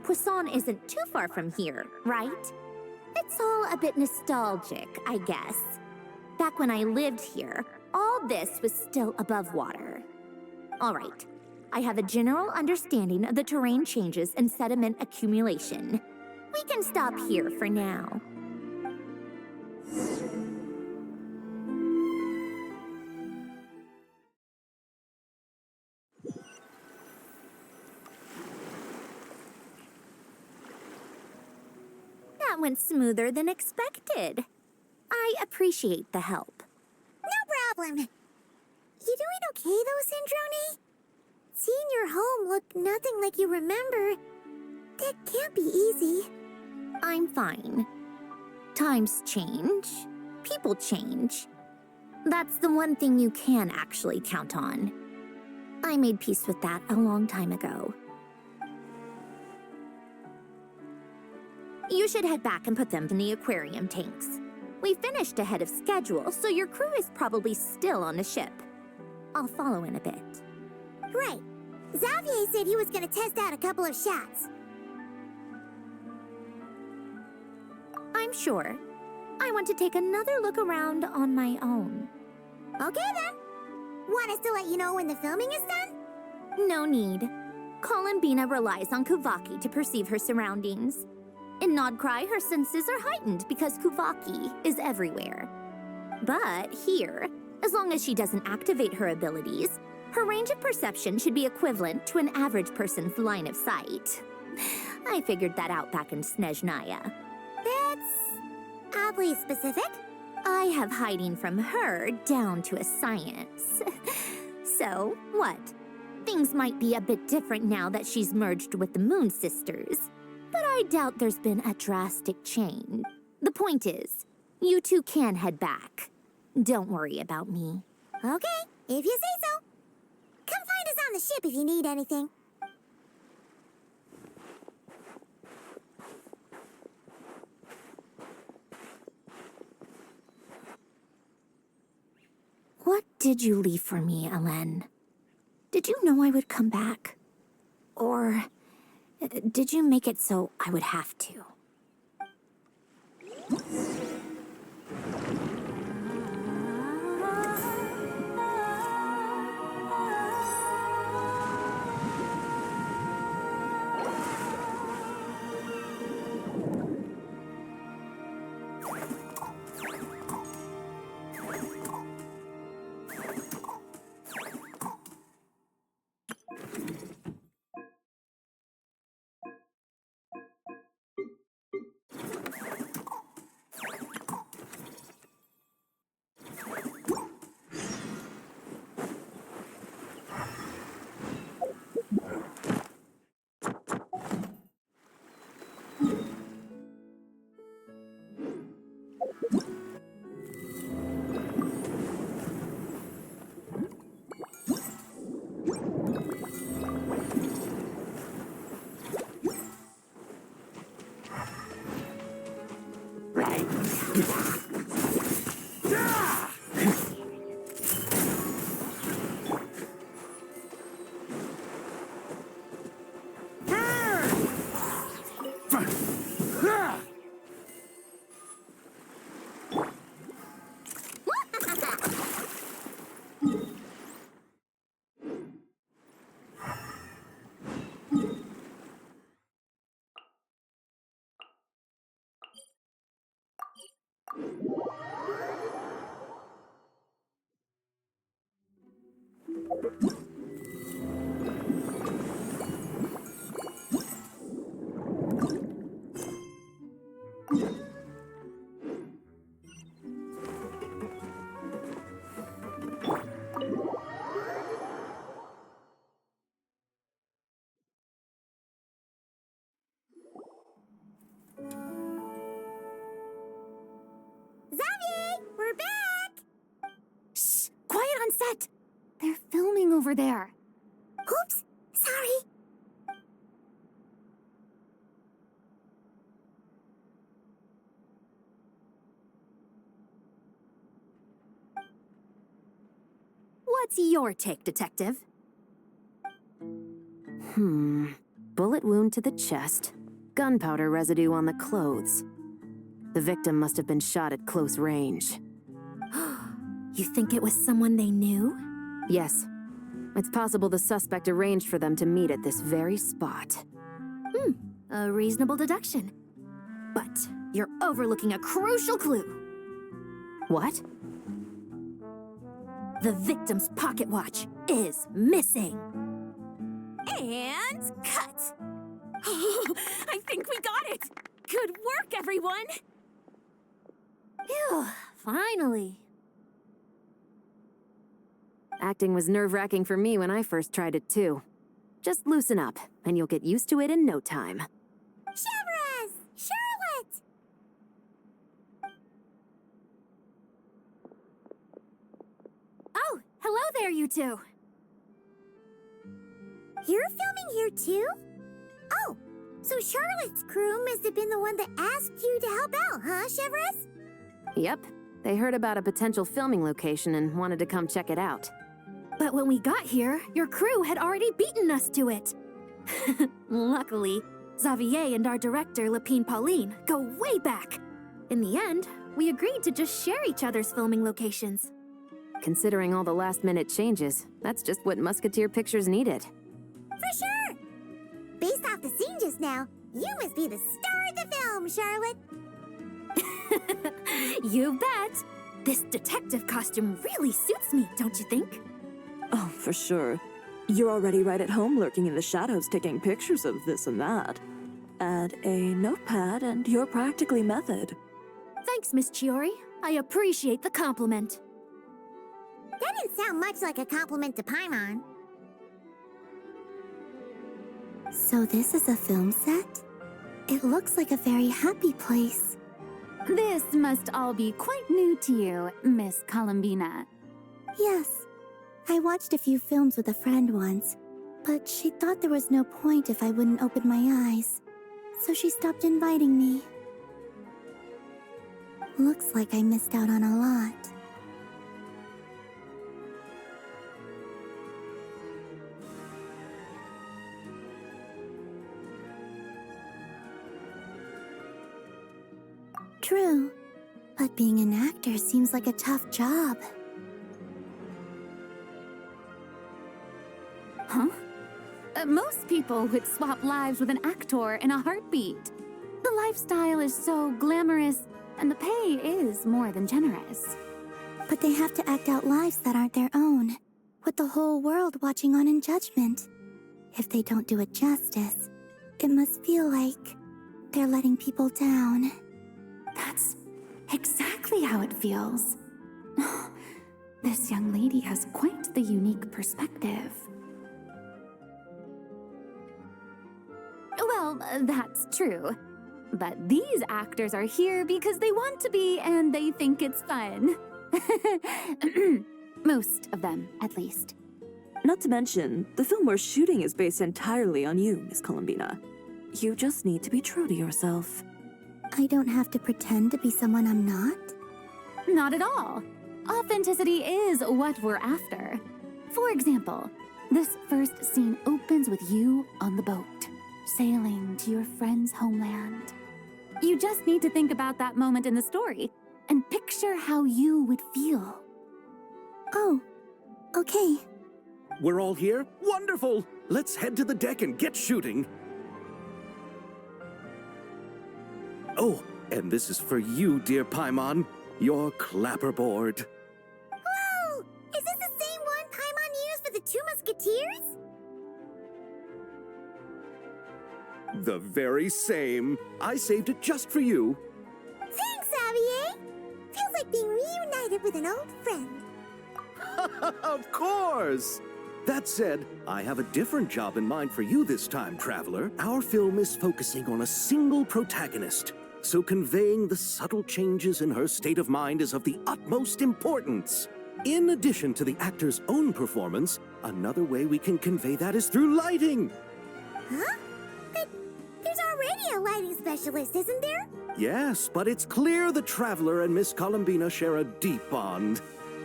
Poisson isn't too far from here, right? It's all a bit nostalgic, I guess. Back when I lived here, all this was still above water. All right, I have a general understanding of the terrain changes and sediment accumulation. We can stop here for now. That went smoother than expected. I appreciate the help. No problem. You doing okay though, Syndrome? Seeing your home look nothing like you remember, that can't be easy. I'm fine. Times change. People change. That's the one thing you can actually count on. I made peace with that a long time ago. You should head back and put them in the aquarium tanks. We finished ahead of schedule, so your crew is probably still on the ship. I'll follow in a bit. Right. Xavier said he was gonna test out a couple of shots. I'm sure. I want to take another look around on my own. Okay then. Want us to let you know when the filming is done? No need. Columbina relies on Kuvaki to perceive her surroundings. In Nodcry, her senses are heightened because Kuvaki is everywhere. But here, as long as she doesn't activate her abilities, her range of perception should be equivalent to an average person's line of sight. I figured that out back in Snezhnaya. That's oddly specific. I have hiding from her down to a science. So, what? Things might be a bit different now that she's merged with the Moon Sisters. But I doubt there's been a drastic change. The point is, you two can head back. Don't worry about me. Okay, if you say so. Come find us on the ship if you need anything. What did you leave for me, Alain? Did you know I would come back? Or did you make it so I would have to? Xavier, we're back! Shh! Quiet on set! They're filming over there. Oops, sorry. What's your take, Detective? Bullet wound to the chest. Gunpowder residue on the clothes. The victim must have been shot at close range. You think it was someone they knew? Yes. It's possible the suspect arranged for them to meet at this very spot. A reasonable deduction. But you're overlooking a crucial clue. What? The victim's pocket watch is missing. And cut! I think we got it! Good work, everyone! Phew, finally. Acting was nerve-wracking for me when I first tried it too. Just loosen up, and you'll get used to it in no time. Severus! Charlotte! Oh, hello there, you two! You're filming here too? Oh, so Charlotte's crew must have been the one that asked you to help out, huh, Severus? Yep. They heard about a potential filming location and wanted to come check it out. But when we got here, your crew had already beaten us to it. Luckily, Xavier and our director, Lapine Pauline, go way back. In the end, we agreed to just share each other's filming locations. Considering all the last-minute changes, that's just what Musketeer Pictures needed. For sure! Based off the scene just now, you must be the star of the film, Charlotte! You bet! This detective costume really suits me, don't you think? Oh, for sure. You're already right at home lurking in the shadows taking pictures of this and that. Add a notepad and you're practically method. Thanks, Miss Chiori. I appreciate the compliment. That didn't sound much like a compliment to Paimon. So this is a film set? It looks like a very happy place. This must all be quite new to you, Miss Columbina. Yes. I watched a few films with a friend once, but she thought there was no point if I wouldn't open my eyes. So she stopped inviting me. Looks like I missed out on a lot. True, but being an actor seems like a tough job. Huh? Most people would swap lives with an actor in a heartbeat. The lifestyle is so glamorous, and the pay is more than generous. But they have to act out lives that aren't their own, with the whole world watching on in judgment. If they don't do it justice, it must feel like they're letting people down. That's exactly how it feels. This young lady has quite the unique perspective. Well, that's true. But these actors are here because they want to be and they think it's fun. Most of them, at least. Not to mention, the film we're shooting is based entirely on you, Miss Columbina. You just need to be true to yourself. I don't have to pretend to be someone I'm not? Not at all. Authenticity is what we're after. For example, this first scene opens with you on the boat, sailing to your friend's homeland. You just need to think about that moment in the story and picture how you would feel. Oh, okay. We're all here? Wonderful! Let's head to the deck and get shooting. Oh, and this is for you, dear Paimon. Your clapperboard. Whoa! Is this the same one Paimon used for the The very same. I saved it just for you. Thanks, Xavier. Feels like being reunited with an old friend. Of course! That said, I have a different job in mind for you this time, Traveler. Our film is focusing on a single protagonist, so conveying the subtle changes in her state of mind is of the utmost importance. In addition to the actor's own performance, another way we can convey that is through lighting. Huh? But there's already a lighting specialist, isn't there? Yes, but it's clear the Traveler and Miss Columbina share a deep bond.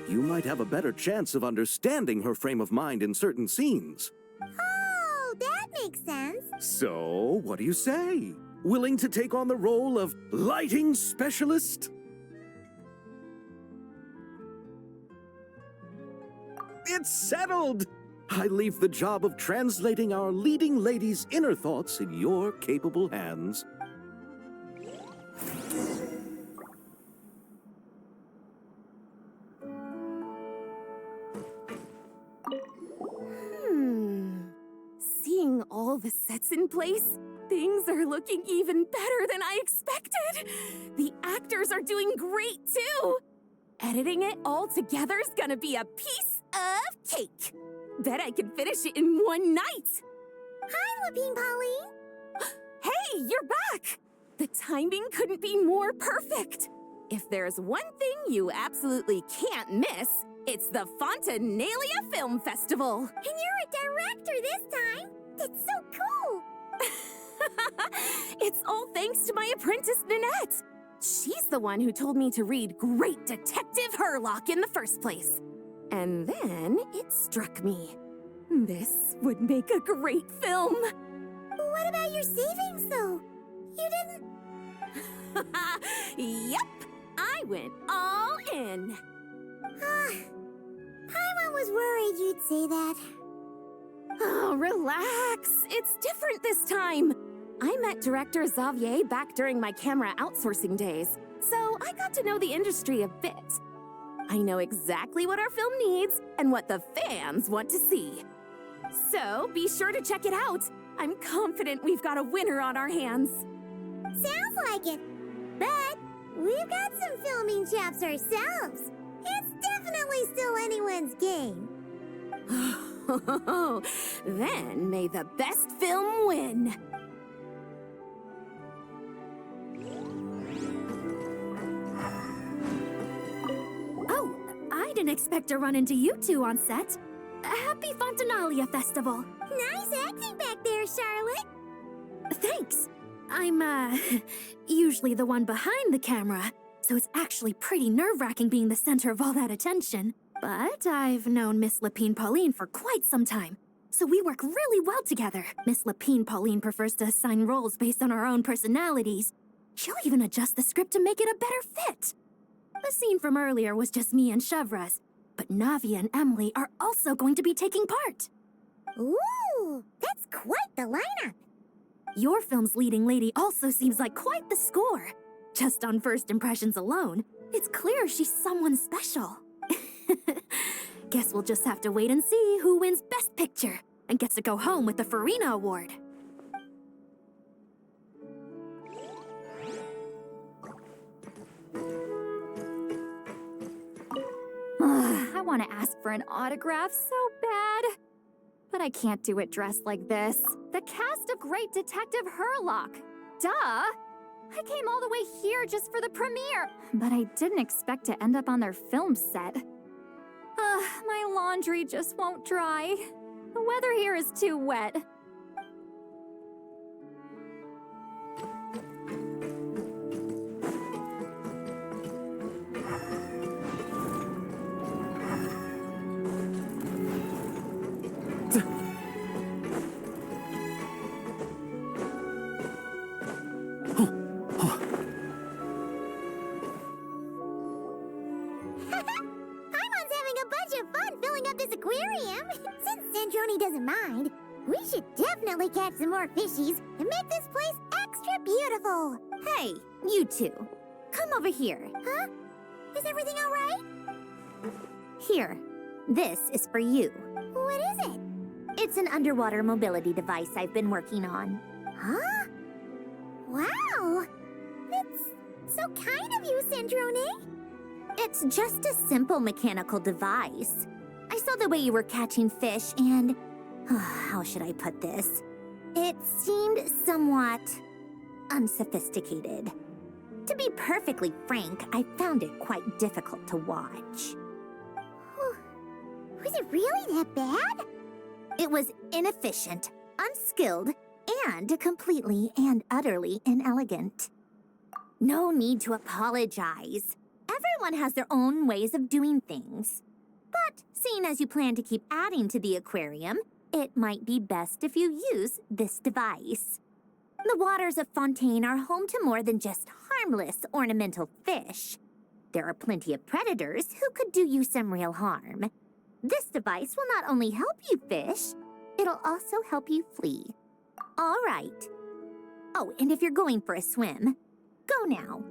You might have a better chance of understanding her frame of mind in certain scenes. Oh, that makes sense. So, what do you say? Willing to take on the role of lighting specialist? It's settled! I leave the job of translating our leading lady's inner thoughts in your capable hands. Seeing all the sets in place, things are looking even better than I expected. The actors are doing great too. Editing it all together is gonna be a piece of cake. Bet I can finish it in one night. Hi, Lapine Pauline. Hey, you're back! The timing couldn't be more perfect. If there's one thing you absolutely can't miss, it's the Fontinalia Film Festival. And you're a director this time. That's so cool. It's all thanks to my apprentice, Ninette. She's the one who told me to read Great Detective Herlock in the first place. And then it struck me. This would make a great film. What about your savings, though? You didn't... Yep, I went all in. Paimon was worried you'd say that. Oh, relax. It's different this time. I met director Xavier back during my camera outsourcing days, so I got to know the industry a bit. I know exactly what our film needs and what the fans want to see. So be sure to check it out. I'm confident we've got a winner on our hands. Sounds like it. But we've got some filming chops ourselves. It's definitely still anyone's game. Then may the best film win. Oh, I didn't expect to run into you two on set. Happy Fontinalia Festival. Nice acting back there, Charlotte. Thanks. I'm, usually the one behind the camera, so it's actually pretty nerve-wracking being the center of all that attention. But I've known Miss Lapine Pauline for quite some time, so we work really well together. Miss Lapine Pauline prefers to assign roles based on our own personalities. She'll even adjust the script to make it a better fit. The scene from earlier was just me and Chevraz, but Navi and Emily are also going to be taking part. Ooh, that's quite the lineup. Your film's leading lady also seems like quite the score. Just on first impressions alone, it's clear she's someone special. Guess we'll just have to wait and see who wins Best Picture and gets to go home with the Farina Award. I want to ask for an autograph so bad. But I can't do it dressed like this. The cast of Great Detective Herlock. Duh! I came all the way here just for the premiere. But I didn't expect to end up on their film set. My laundry just won't dry. The weather here is too wet. Paimon's having a bunch of fun filling up this aquarium. Since Sandroni doesn't mind, we should definitely catch some more fishies and make this place extra beautiful. Hey, you two. Come over here. Huh? Is everything all right? Here. This is for you. What is it? It's an underwater mobility device I've been working on. Huh? Wow! It's so kind of you, Cendrone. It's just a simple mechanical device. I saw the way you were catching fish and... how should I put this? It seemed somewhat unsophisticated. To be perfectly frank, I found it quite difficult to watch. Was it really that bad? It was inefficient, unskilled, and completely and utterly inelegant. No need to apologize. Everyone has their own ways of doing things. But seeing as you plan to keep adding to the aquarium, it might be best if you use this device. The waters of Fontaine are home to more than just harmless ornamental fish. There are plenty of predators who could do you some real harm. This device will not only help you fish, it'll also help you flee. All right. Oh, and if you're going for a swim, go now.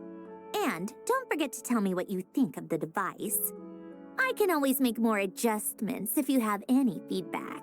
And don't forget to tell me what you think of the device. I can always make more adjustments if you have any feedback.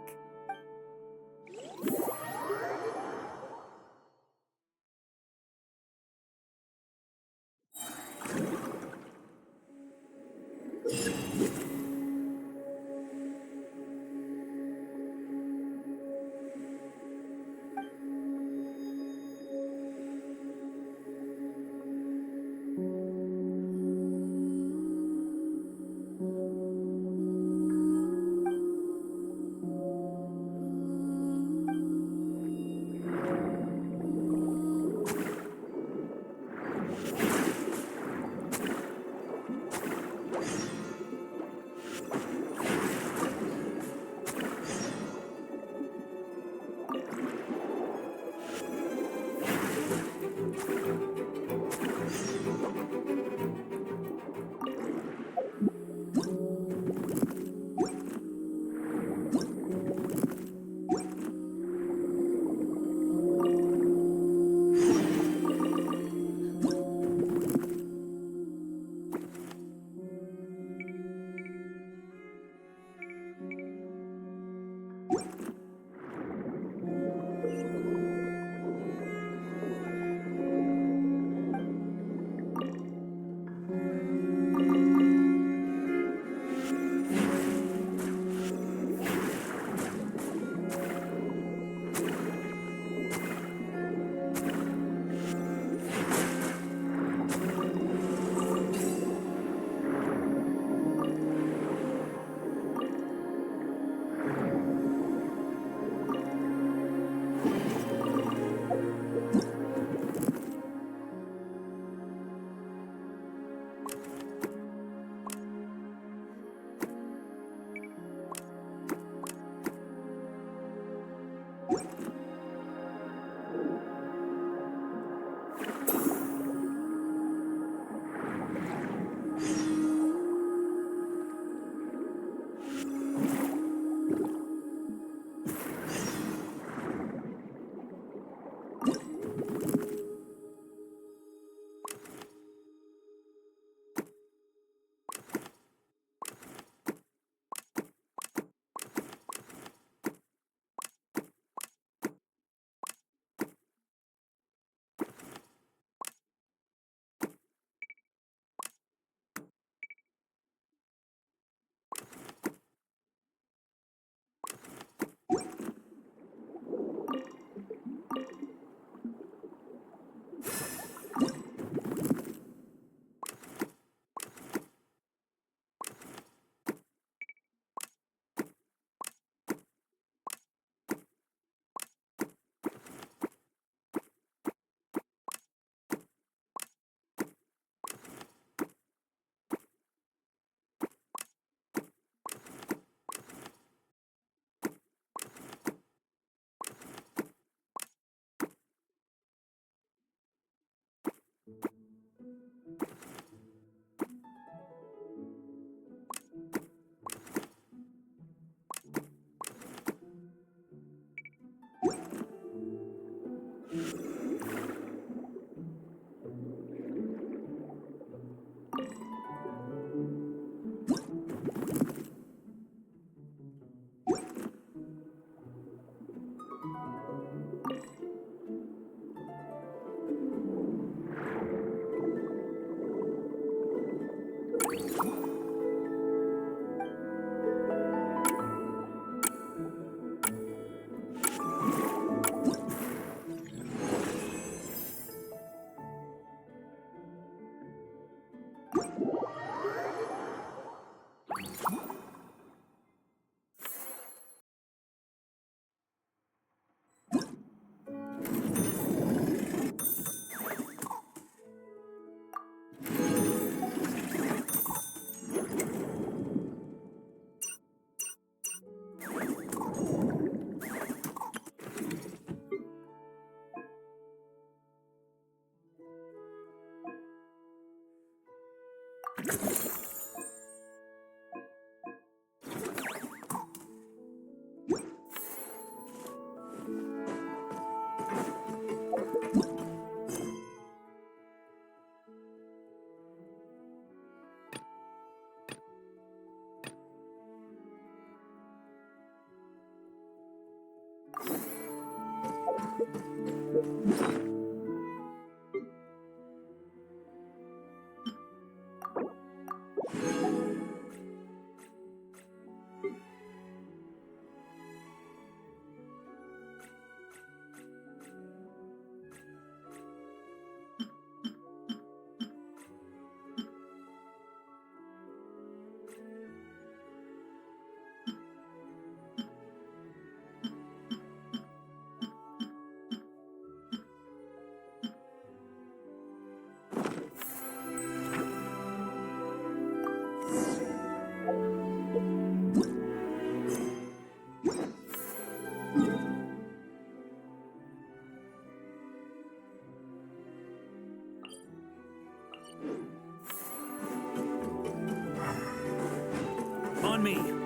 On me.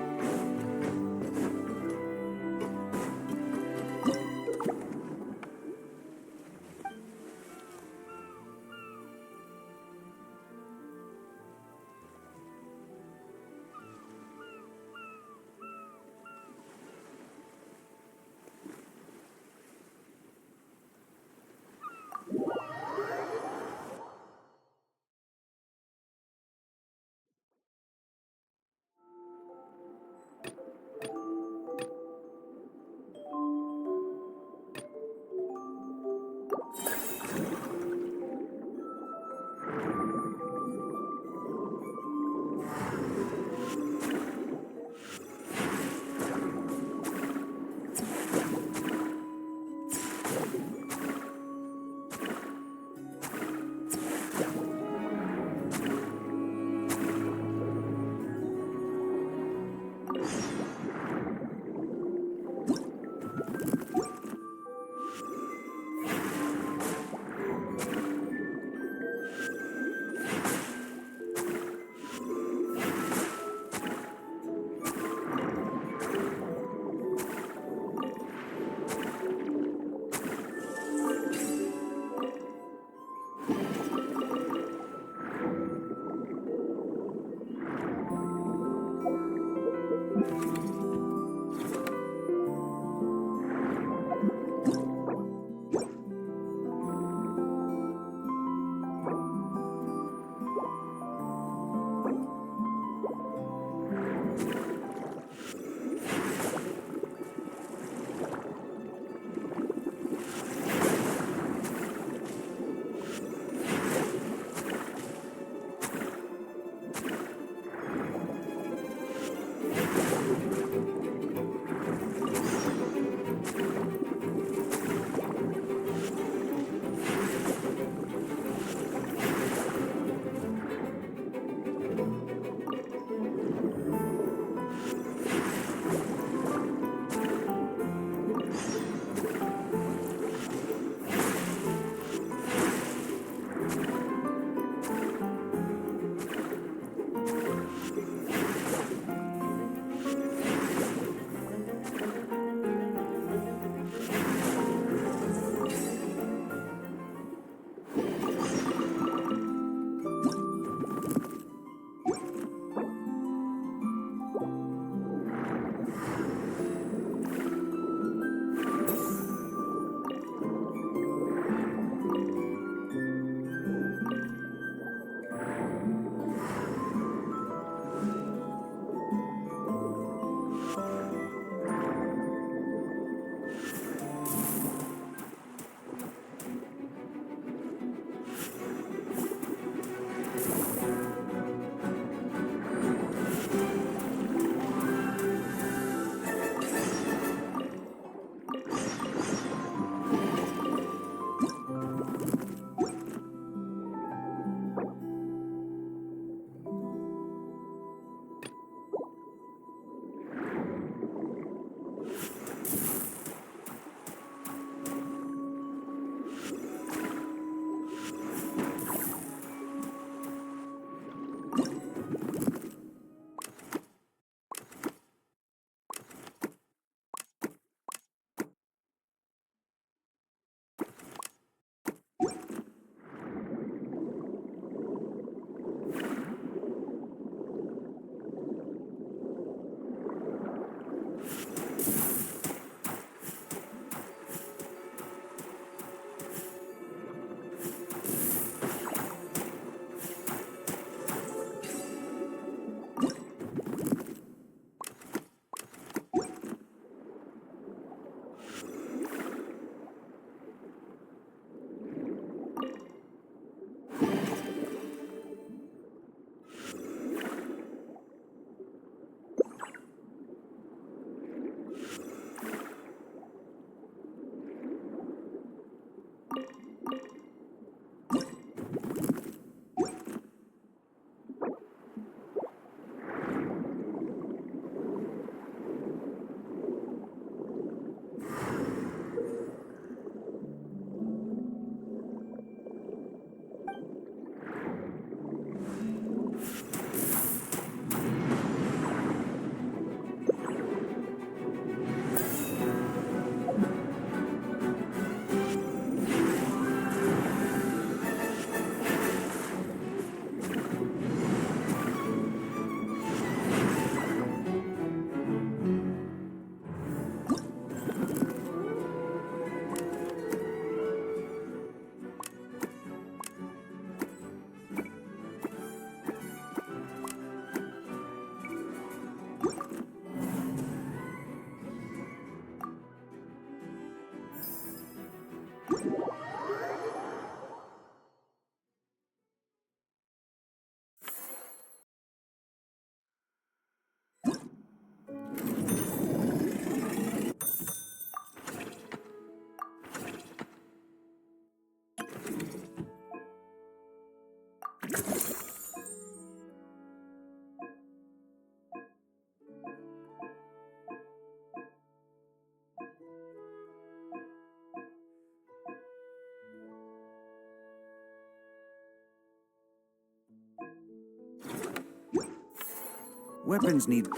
Weapons need...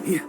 Here.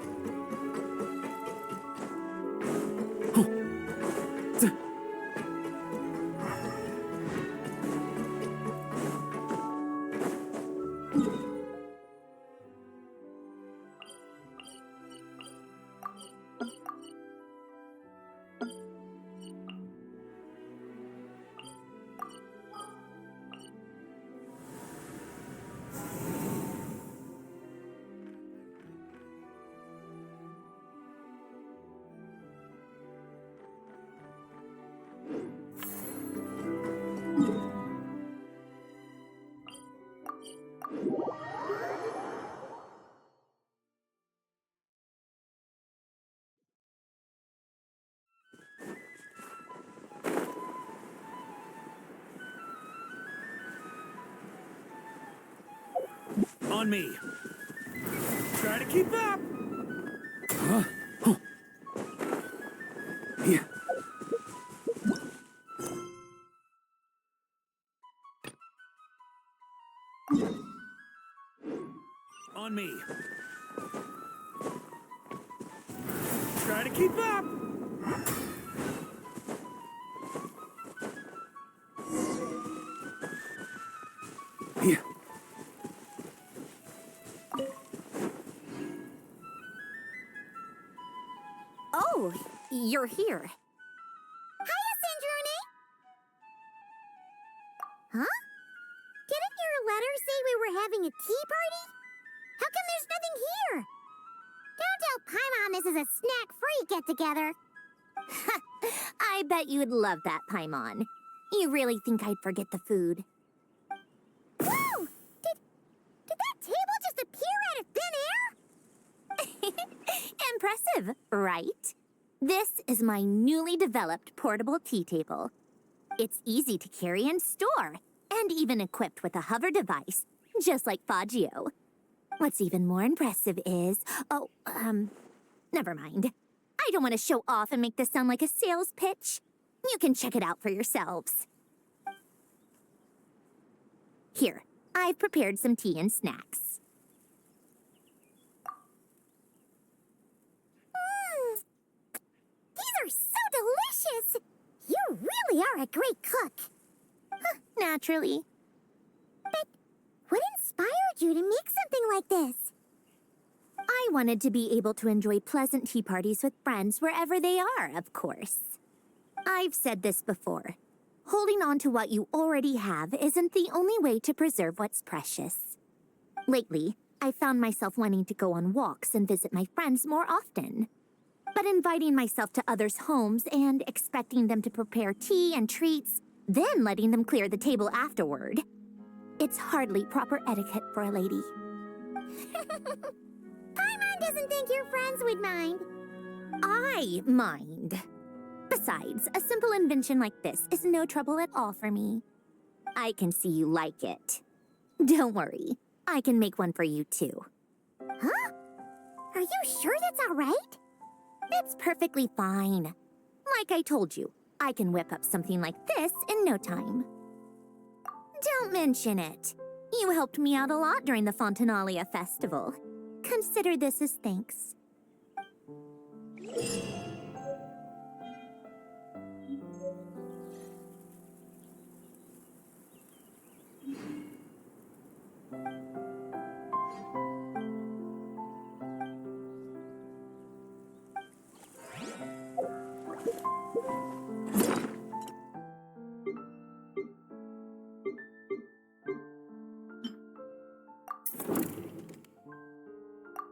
On me. Try to keep up. Here. On me. Try to keep up. Here. Oh, you're here. Hiya, Sandrone! Huh? Didn't your letter say we were having a tea party? How come there's nothing here? Don't tell Paimon this is a snack-free get-together. I bet you'd love that, Paimon. You really think I'd forget the food? Whoa! Did that table just appear out of thin air? Impressive, right? This is my newly developed portable tea table. It's easy to carry and store, and even equipped with a hover device, just like Faggio. What's even more impressive is... never mind. I don't want to show off and make this sound like a sales pitch. You can check it out for yourselves. Here, I've prepared some tea and snacks. These are so delicious! You really are a great cook. Naturally. But what inspired you to make something like this? I wanted to be able to enjoy pleasant tea parties with friends wherever they are, of course. I've said this before. Holding on to what you already have isn't the only way to preserve what's precious. Lately, I found myself wanting to go on walks and visit my friends more often. But inviting myself to others' homes and expecting them to prepare tea and treats, then letting them clear the table afterward. It's hardly proper etiquette for a lady. Paimon doesn't think your friends would mind. I mind. Besides, a simple invention like this is no trouble at all for me. I can see you like it. Don't worry, I can make one for you too. Huh? Are you sure that's all right? It's perfectly fine. Like I told you, I can whip up something like this in no time. Don't mention it. You helped me out a lot during the Fontinalia festival. Consider this as thanks.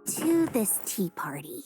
To this tea party.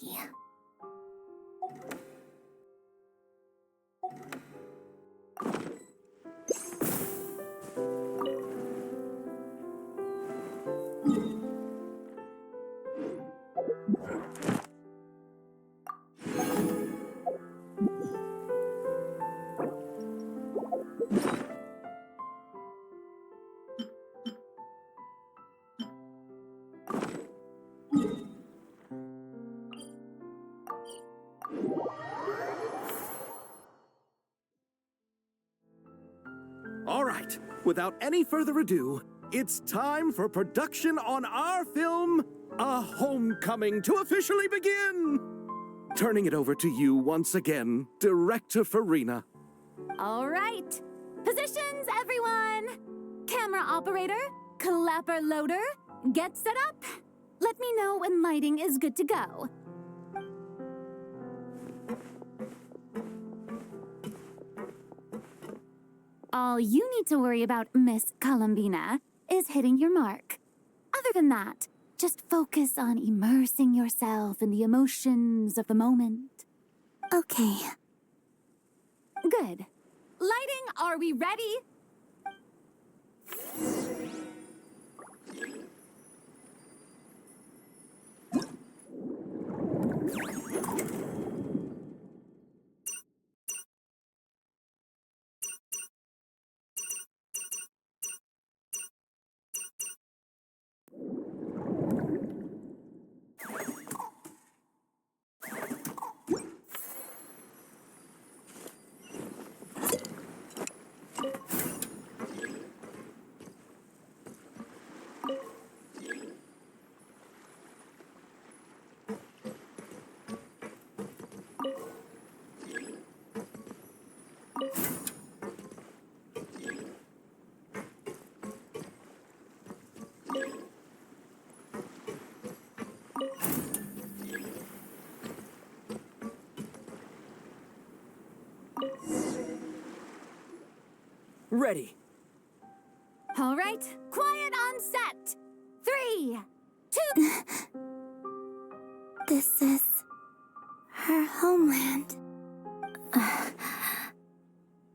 All right, without any further ado, it's time for production on our film, A Homecoming, to officially begin! Turning it over to you once again, Director Farina. All right. Positions, everyone. Camera operator, clapper loader, get set up. Let me know when lighting is good to go. All you need to worry about, Miss Columbina, is hitting your mark. Other than that, just focus on immersing yourself in the emotions of the moment. Okay. Good. Lighting, are we ready? Ready. All right, quiet on set. 3, 2... This is her homeland.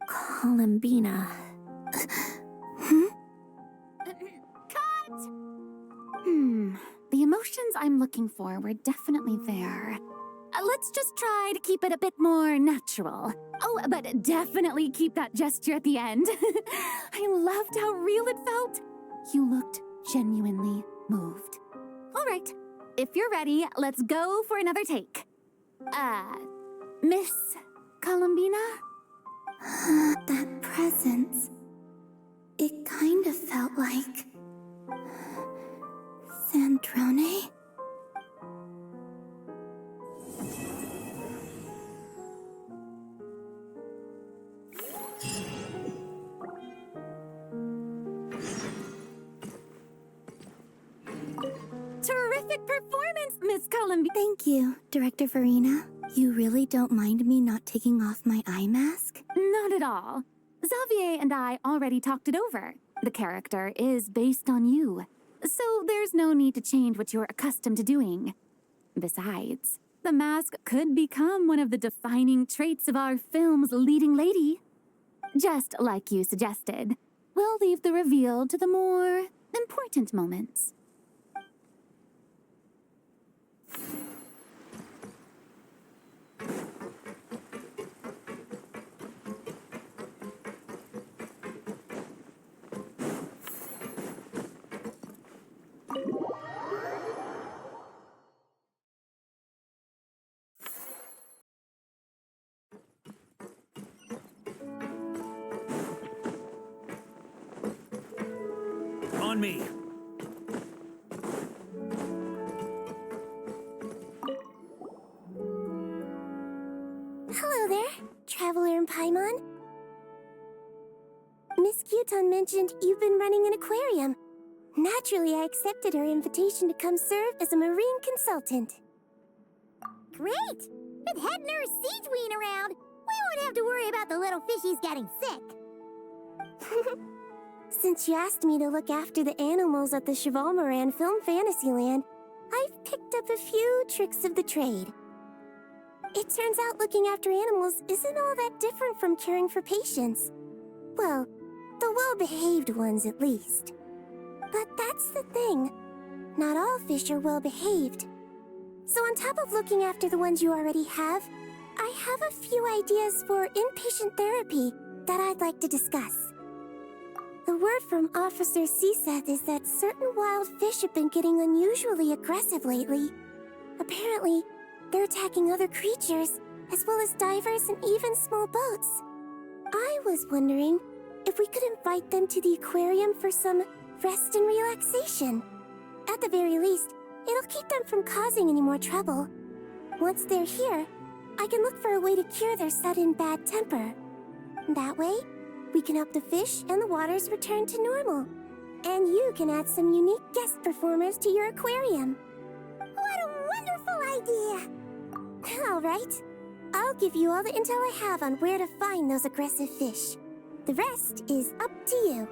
Columbina. Cut! The emotions I'm looking for were definitely there. Let's just try to keep it a bit more natural. Oh, but definitely keep that gesture at the end. I loved how real it felt. You looked genuinely moved. All right, if you're ready, let's go for another take. Miss Columbina? That presence. It kind of felt like... Sandrone? Terrific performance, Miss Columbina. Thank you, Director Farina. You really don't mind me not taking off my eye mask? Not at all. Xavier and I already talked it over. The character is based on you, so there's no need to change what you're accustomed to doing. Besides, the mask could become one of the defining traits of our film's leading lady. Just like you suggested, we'll leave the reveal to the more important moments. on me. Hello there, Traveler in Paimon. Miss Kyuton mentioned you've been running an aquarium. Naturally, I accepted her invitation to come serve as a marine consultant. Great! With head nurse Siegeween around, we won't have to worry about the little fishies getting sick. Since you asked me to look after the animals at the Chevalmoran Film Fantasyland, I've picked up a few tricks of the trade. It turns out looking after animals isn't all that different from caring for patients. Well, the well-behaved ones at least. But that's the thing. Not all fish are well-behaved. So on top of looking after the ones you already have, I have a few ideas for inpatient therapy that I'd like to discuss. The word from Officer Seaseth is that certain wild fish have been getting unusually aggressive lately. Apparently, they're attacking other creatures, as well as divers and even small boats. I was wondering if we could invite them to the aquarium for some rest and relaxation. At the very least, it'll keep them from causing any more trouble. Once they're here, I can look for a way to cure their sudden bad temper. That way, we can help the fish and the waters return to normal. And you can add some unique guest performers to your aquarium. What a wonderful idea! All right. I'll give you all the intel I have on where to find those aggressive fish. The rest is up to you.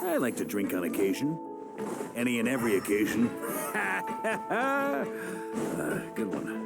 I like to drink on occasion. Any and every occasion. Good one.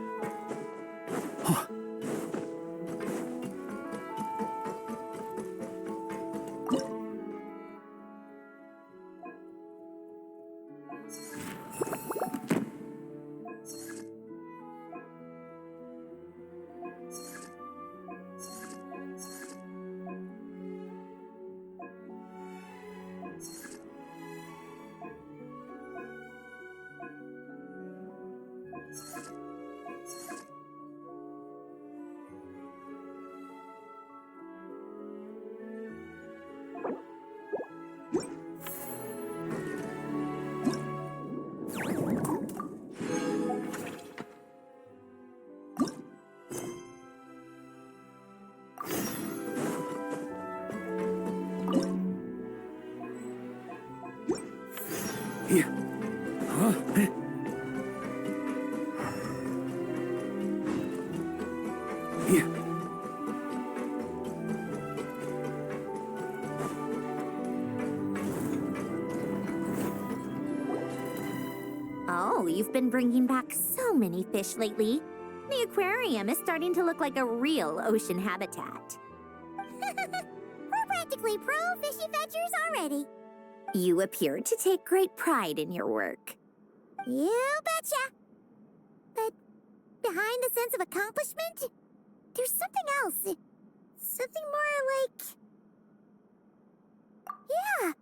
Oh, you've been bringing back so many fish lately. The aquarium is starting to look like a real ocean habitat. We're practically pro fishy fetchers already. You appear to take great pride in your work. You betcha. But behind the sense of accomplishment, there's something else. Something more like... Yeah,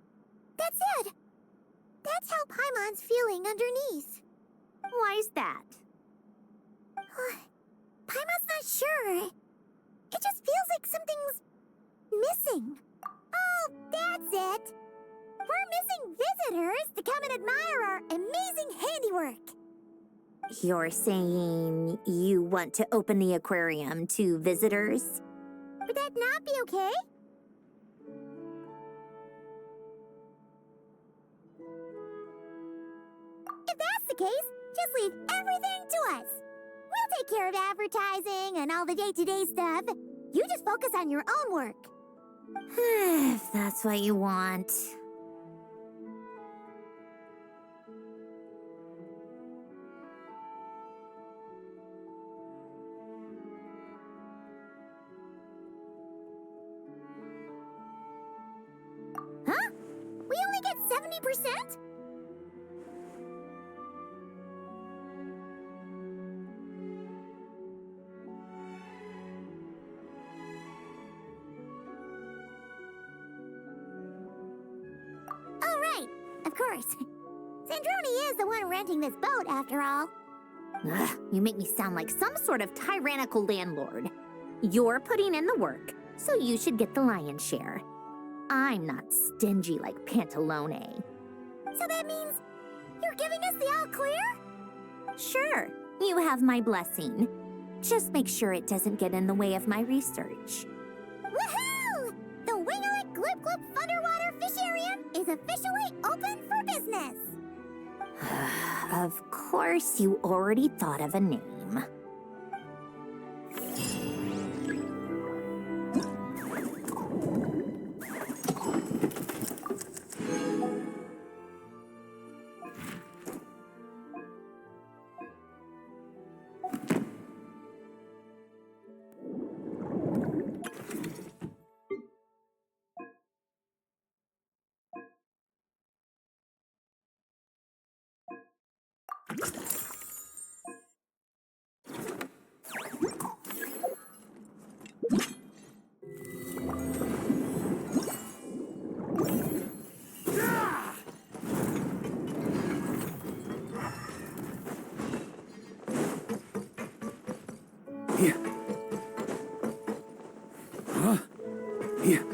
that's it. That's how Paimon's feeling underneath. Why's that? Paimon's not sure. It just feels like something's missing. Oh, that's it. We're missing visitors to come and admire our amazing handiwork. You're saying you want to open the aquarium to visitors? Would that not be okay? If that's the case, just leave everything to us. We'll take care of advertising and all the day-to-day stuff. You just focus on your own work. If that's what you want. Huh? We only get 70%? Oh, right. Of course. Sandroni is the one renting this boat, after all. Ugh, you make me sound like some sort of tyrannical landlord. You're putting in the work, so you should get the lion's share. I'm not stingy like Pantalone. So that means you're giving us the all clear? Sure, you have my blessing. Just make sure it doesn't get in the way of my research. Woohoo! The Wingalik Gloop Gloop Underwater Fisharium is officially open for business. Of course, you already thought of a name. Here. Huh? Here.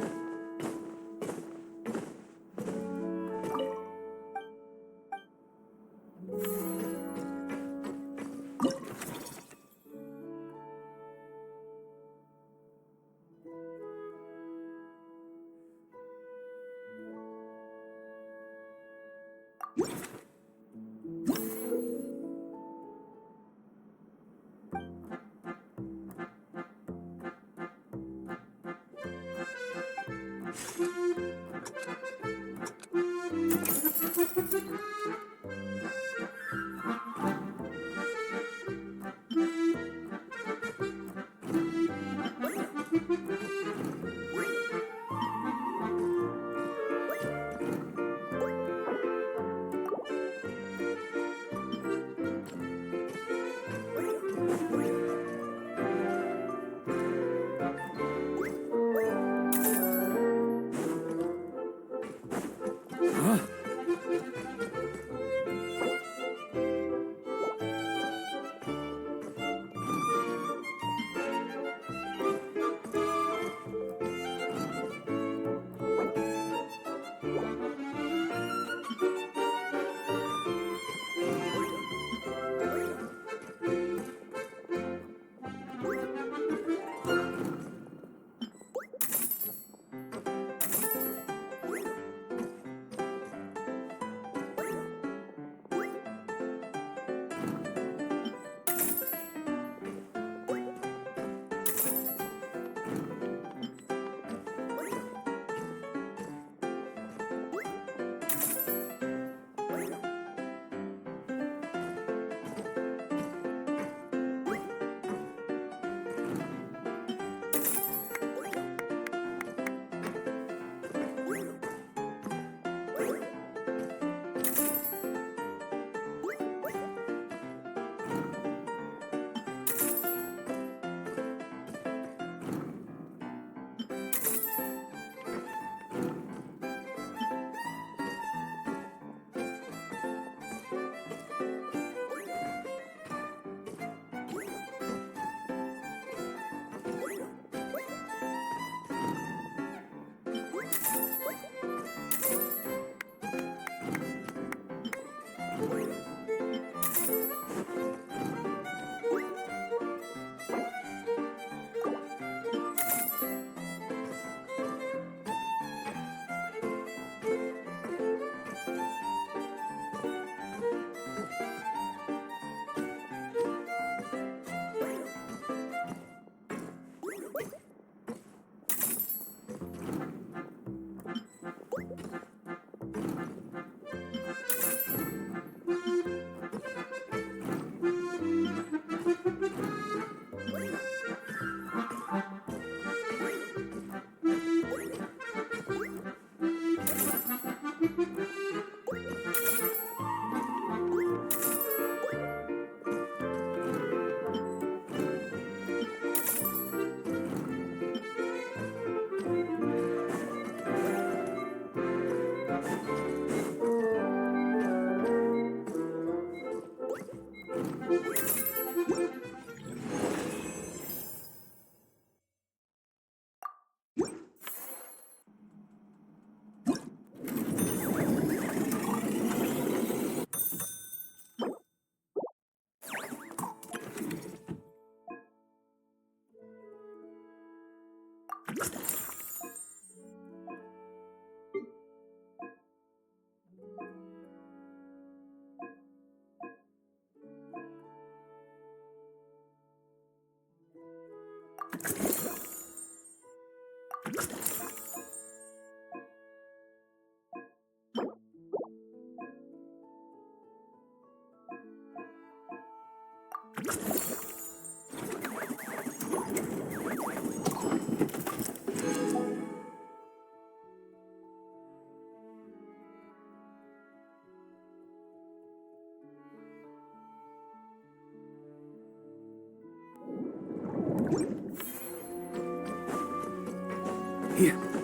Yeah.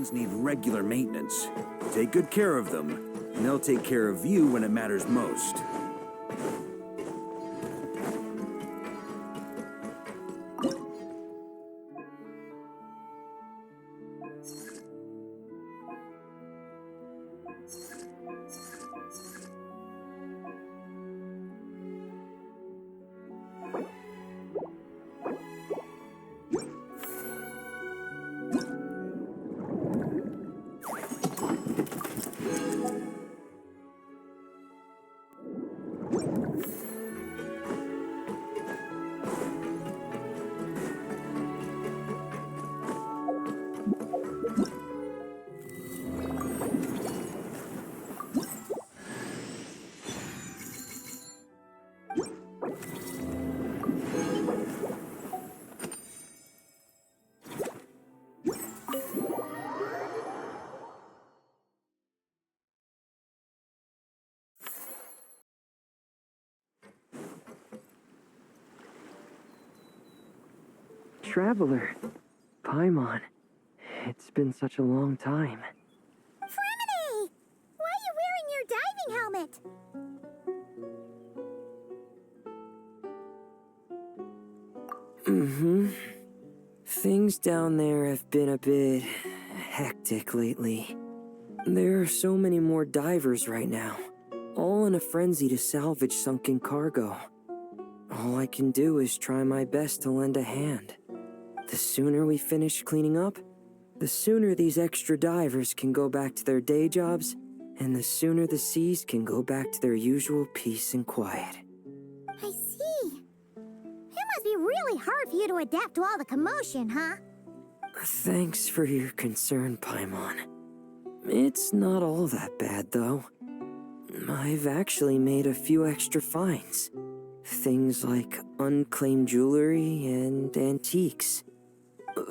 Friends need regular maintenance. Take good care of them, and they'll take care of you when it matters most. Traveler, Paimon, it's been such a long time. Fremini! Why are you wearing your diving helmet? Things down there have been a bit hectic lately. There are so many more divers right now, all in a frenzy to salvage sunken cargo. All I can do is try my best to lend a hand. The sooner we finish cleaning up, the sooner these extra divers can go back to their day jobs, and the sooner the seas can go back to their usual peace and quiet. I see. It must be really hard for you to adapt to all the commotion, huh? Thanks for your concern, Paimon. It's not all that bad, though. I've actually made a few extra finds. Things like unclaimed jewelry and antiques.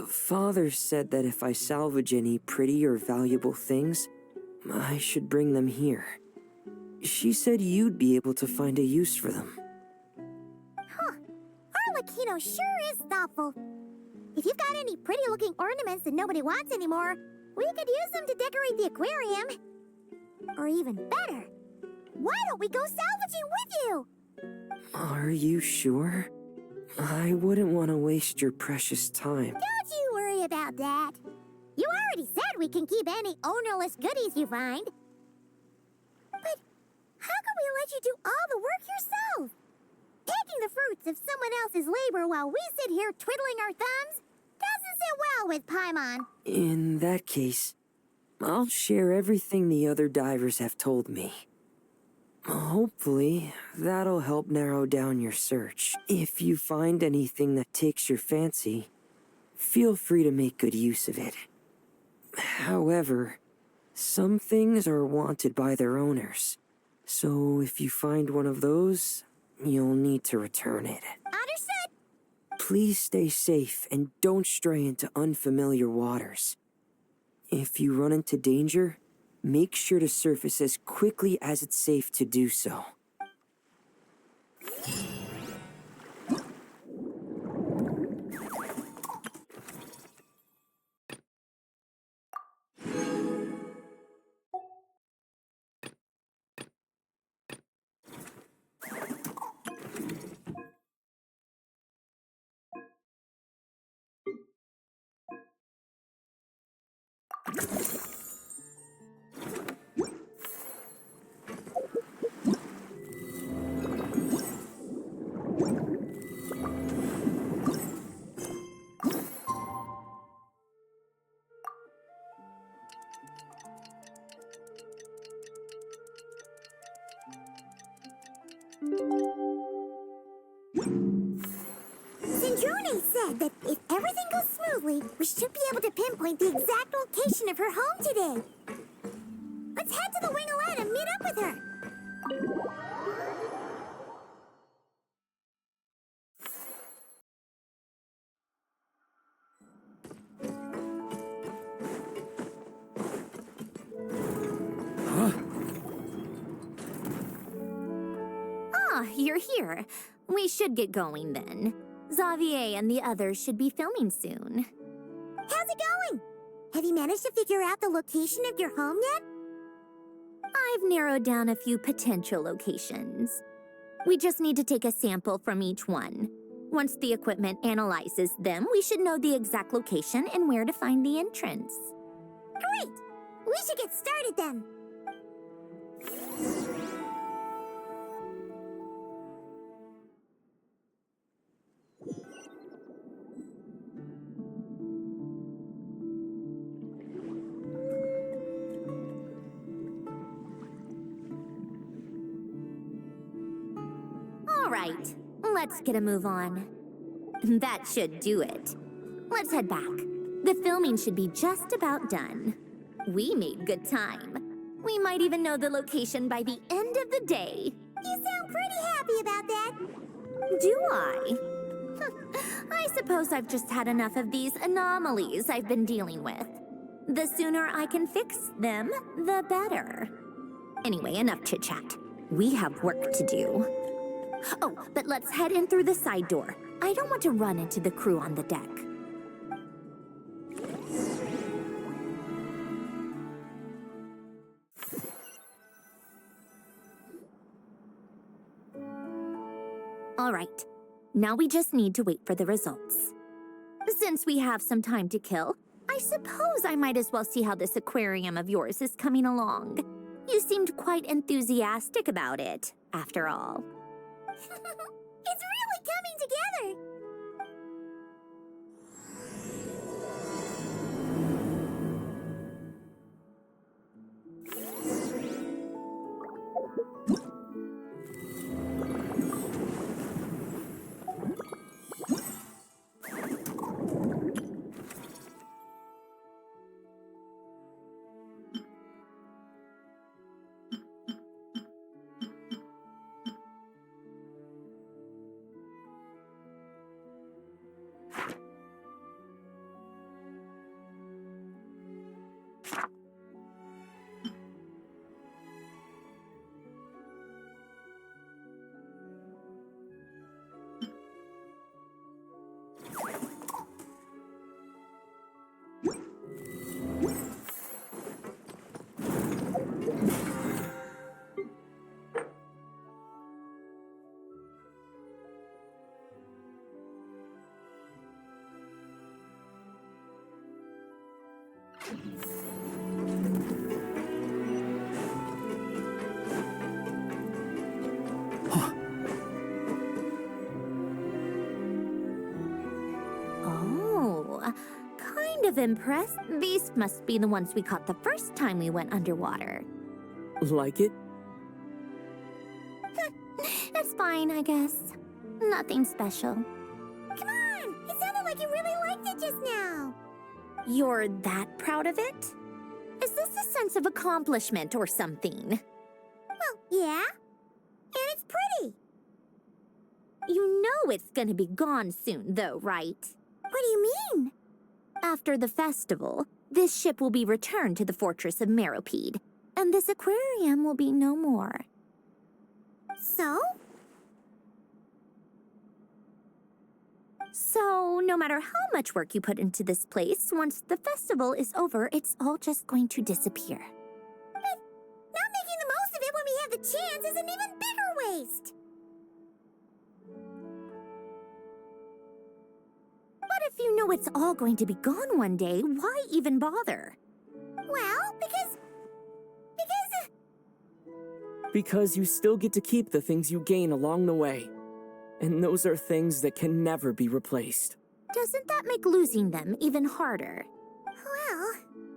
Father said that if I salvage any pretty or valuable things, I should bring them here. She said you'd be able to find a use for them. Huh. Arlecchino sure is thoughtful. If you've got any pretty-looking ornaments that nobody wants anymore, we could use them to decorate the aquarium. Or even better, why don't we go salvaging with you? Are you sure? I wouldn't want to waste your precious time. Don't you worry about that. You already said we can keep any ownerless goodies you find. But how can we let you do all the work yourself? Taking the fruits of someone else's labor while we sit here twiddling our thumbs doesn't sit well with Paimon. In that case, I'll share everything the other divers have told me. Hopefully, that'll help narrow down your search. If you find anything that takes your fancy, feel free to make good use of it. However, some things are wanted by their owners, so if you find one of those, you'll need to return it. Understood. Please stay safe and don't stray into unfamiliar waters. If you run into danger, make sure to surface as quickly as it's safe to do so. Sindrone said that if everything goes smoothly, we should be able to pinpoint the exact location of her home today. Let's head to the Winglet and meet up with her. Ah, you're here. We should get going then. Xavier and the others should be filming soon. How's it going? Have you managed to figure out the location of your home yet? I've narrowed down a few potential locations. We just need to take a sample from each one. Once the equipment analyzes them, we should know the exact location and where to find the entrance. Great! We should get started then. All right, let's get a move on. That should do it. Let's head back. The filming should be just about done. We made good time. We might even know the location by the end of the day. You sound pretty happy about that. Do I? I suppose I've just had enough of these anomalies I've been dealing with. The sooner I can fix them, the better. Anyway, enough chit-chat. We have work to do. Oh, but let's head in through the side door. I don't want to run into the crew on the deck. All right, now we just need to wait for the results. Since we have some time to kill, I suppose I might as well see how this aquarium of yours is coming along. You seemed quite enthusiastic about it, after all. It's really coming together. Oh, kind of impressed. These must be the ones we caught the first time we went underwater. Like it? It's fine, I guess. Nothing special. Come on! It sounded like you really liked it just now. You're that proud of it? Is this a sense of accomplishment or something? Well, yeah. And it's pretty. You know it's gonna be gone soon, though, right? What do you mean? After the festival, this ship will be returned to the fortress of Meropide, and this aquarium will be no more. So? So, no matter how much work you put into this place, once the festival is over, it's all just going to disappear. But not making the most of it when we have the chance is an even bigger waste. But if you know it's all going to be gone one day, why even bother? Well, because... Because you still get to keep the things you gain along the way. And those are things that can never be replaced. Doesn't that make losing them even harder? Well,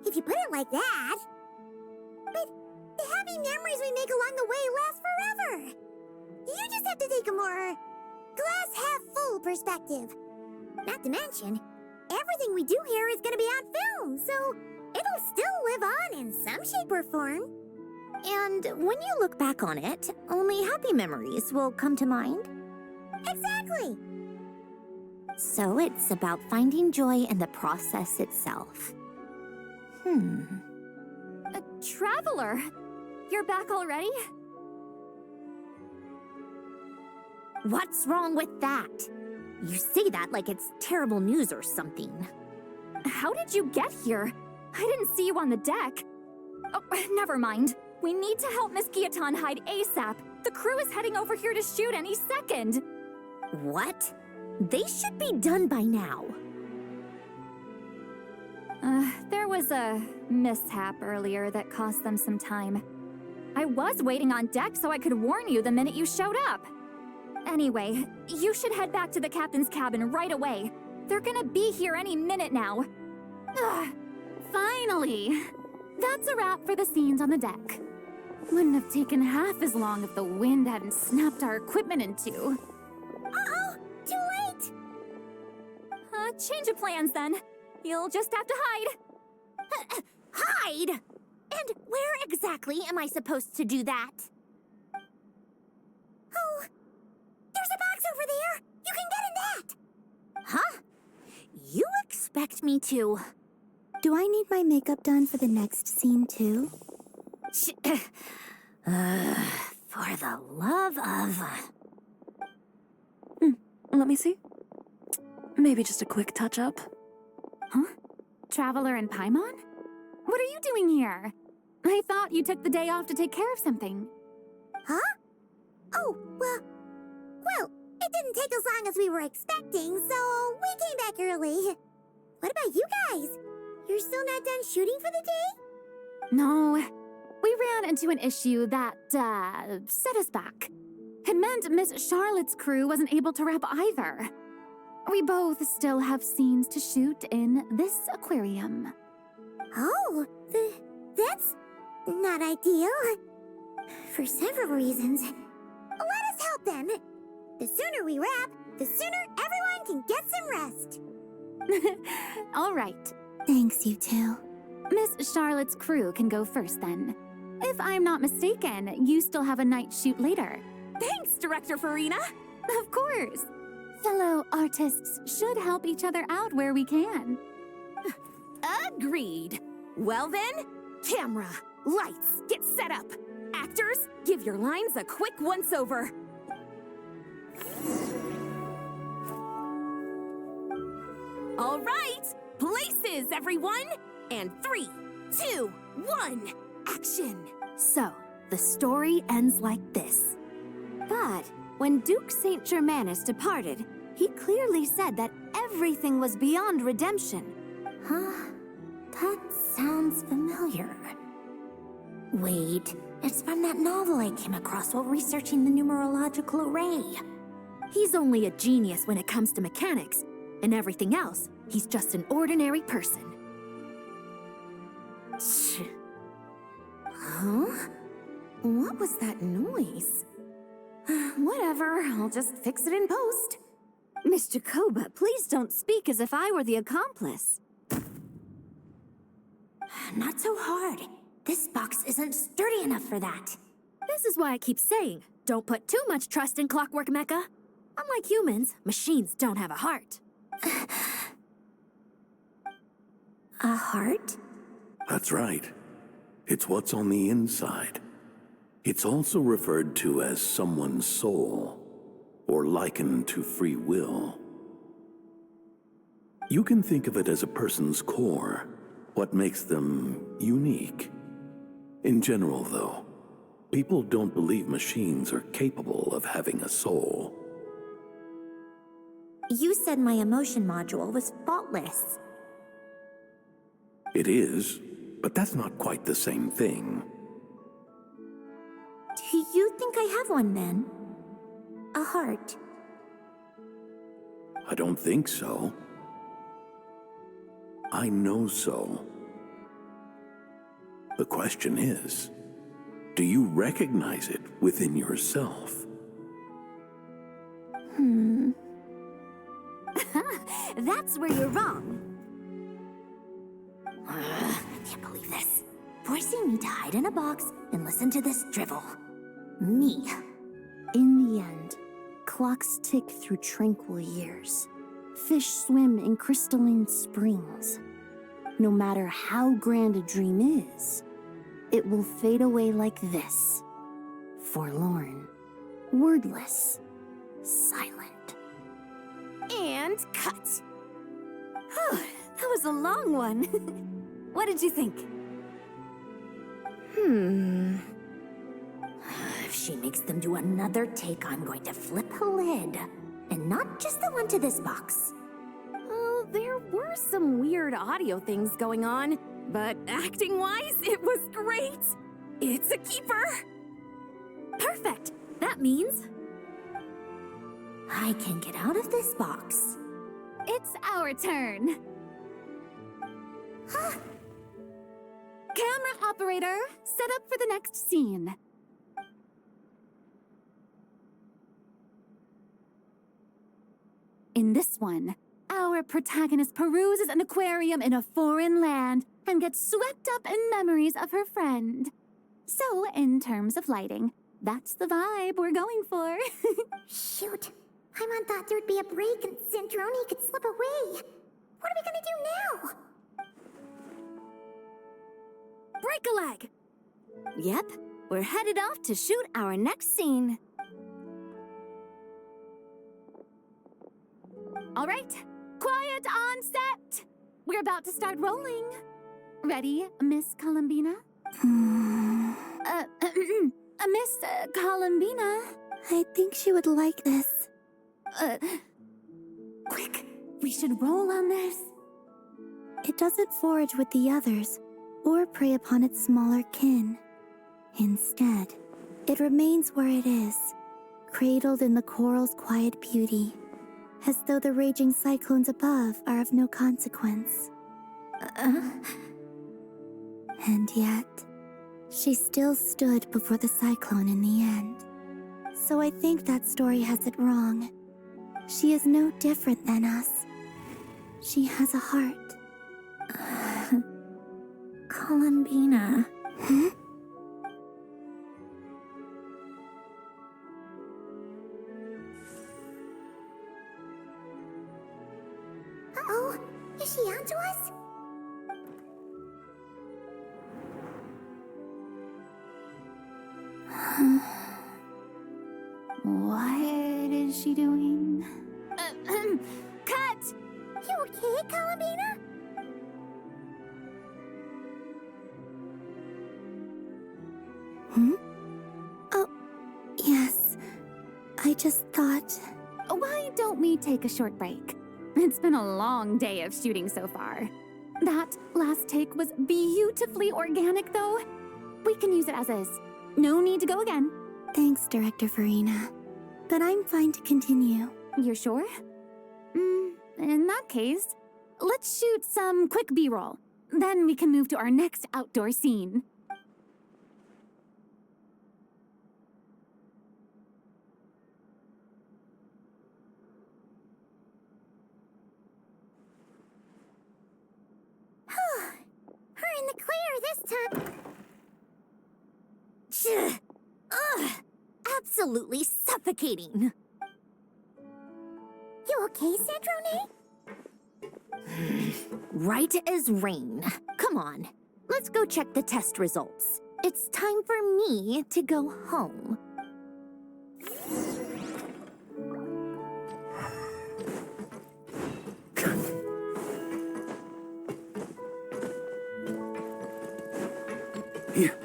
if you put it like that... But the happy memories we make along the way last forever. You just have to take a more glass-half-full perspective. Not to mention, everything we do here is going to be on film, so it'll still live on in some shape or form. And when you look back on it, only happy memories will come to mind? Exactly! So it's about finding joy in the process itself. Traveler! You're back already? What's wrong with that? You say that like it's terrible news or something. How did you get here? I didn't see you on the deck. Oh, never mind. We need to help Miss Guillotin hide ASAP. The crew is heading over here to shoot any second. What? They should be done by now. There was a mishap earlier that cost them some time. I was waiting on deck so I could warn you the minute you showed up. Anyway, you should head back to the captain's cabin right away. They're gonna be here any minute now. Finally! That's a wrap for the scenes on the deck. Wouldn't have taken half as long if the wind hadn't snapped our equipment in two. Uh-oh! Too late! Change of plans then. You'll just have to hide. Hide? And where exactly am I supposed to do that? Oh, there's a box over there. You can get in that. Huh? You expect me to... Do I need my makeup done for the next scene too? For the love of... Let me see. Maybe just a quick touch-up. Huh? Traveler and Paimon? What are you doing here? I thought you took the day off to take care of something. Huh? Oh, well, it didn't take as long as we were expecting, so we came back early. What about you guys? You're still not done shooting for the day? No, we ran into an issue that, set us back. It meant Miss Charlotte's crew wasn't able to wrap either. We both still have scenes to shoot in this aquarium. Oh, that's not ideal. For several reasons. Let us help then. The sooner we wrap, the sooner everyone can get some rest. All right. Thanks, you two. Miss Charlotte's crew can go first then. If I'm not mistaken, you still have a night shoot later. Thanks, Director Farina. Of course. Fellow artists should help each other out where we can. Agreed. Well then, camera, lights, get set up. Actors, give your lines a quick once-over. All right, places, everyone. And 3, 2, 1, action. So, the story ends like this. But when Duke Saint Germanus departed, he clearly said that everything was beyond redemption. Huh? That sounds familiar. Wait, it's from that novel I came across while researching the numerological array. He's only a genius when it comes to mechanics, and everything else, he's just an ordinary person. Huh? What was that noise? Whatever, I'll just fix it in post. Miss Jacoba, please don't speak as if I were the accomplice. Not so hard. This box isn't sturdy enough for that. This is why I keep saying, don't put too much trust in Clockwork Mecha. Unlike humans, machines don't have a heart. A heart? That's right. It's what's on the inside. It's also referred to as someone's soul, or likened to free will. You can think of it as a person's core, what makes them unique. In general, though, people don't believe machines are capable of having a soul. You said my emotion module was faultless. It is, but that's not quite the same thing. Do you think I have one then? A heart? I don't think so. I know so. The question is, do you recognize it within yourself? That's where you're wrong. I can't believe this. Forcing me to hide in a box and listen to this drivel. Me. In the end, clocks tick through tranquil years. Fish swim in crystalline springs. No matter how grand a dream is, it will fade away like this. Forlorn, wordless, silent. And cut. That was a long one. What did you think? If she makes them do another take, I'm going to flip a lid. And not just the one to this box. Oh, there were some weird audio things going on, but acting-wise, it was great. It's a keeper. Perfect. That means I can get out of this box. It's our turn. Camera operator, set up for the next scene. In this one, our protagonist peruses an aquarium in a foreign land and gets swept up in memories of her friend. So, in terms of lighting, that's the vibe we're going for. Shoot. Paimon thought there'd be a break and Zandroni could slip away. What are we gonna do now? Break a leg! Yep, we're headed off to shoot our next scene. All right, quiet on set. We're about to start rolling. Ready, Miss Columbina? Miss Columbina? I think she would like this. Quick, we should roll on this. It doesn't forage with the others or prey upon its smaller kin. Instead, it remains where it is, cradled in the coral's quiet beauty, as though the raging cyclones above are of no consequence. And yet, she still stood before the cyclone in the end. So I think that story has it wrong. She is no different than us. She has a heart. Columbina. Uh-oh. Is she onto us? What is she doing? Cut! You okay, Columbina? Oh, yes. I just thought... Why don't we take a short break? It's been a long day of shooting so far. That last take was beautifully organic, though. We can use it as is. No need to go again. Thanks, Director Farina. But I'm fine to continue. You're sure? In that case, let's shoot some quick B-roll. Then we can move to our next outdoor scene. We're in the clear this time. Ugh! Absolutely suffocating. You okay, Zandroni? Right as rain. Come on, let's go check the test results. It's time for me to go home. Here.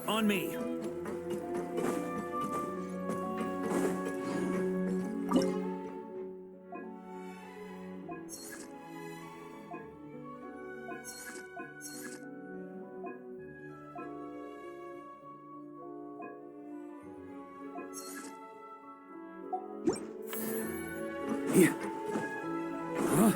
On me. Yeah. Huh?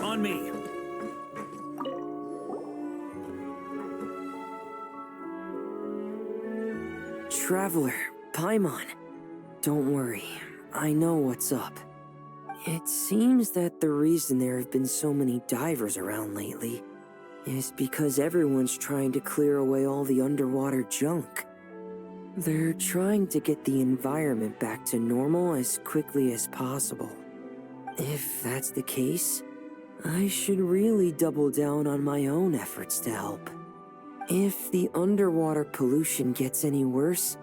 On me. Traveler, Paimon. Don't worry, I know what's up. It seems that the reason there have been so many divers around lately is because everyone's trying to clear away all the underwater junk. They're trying to get the environment back to normal as quickly as possible. If that's the case, I should really double down on my own efforts to help. If the underwater pollution gets any worse,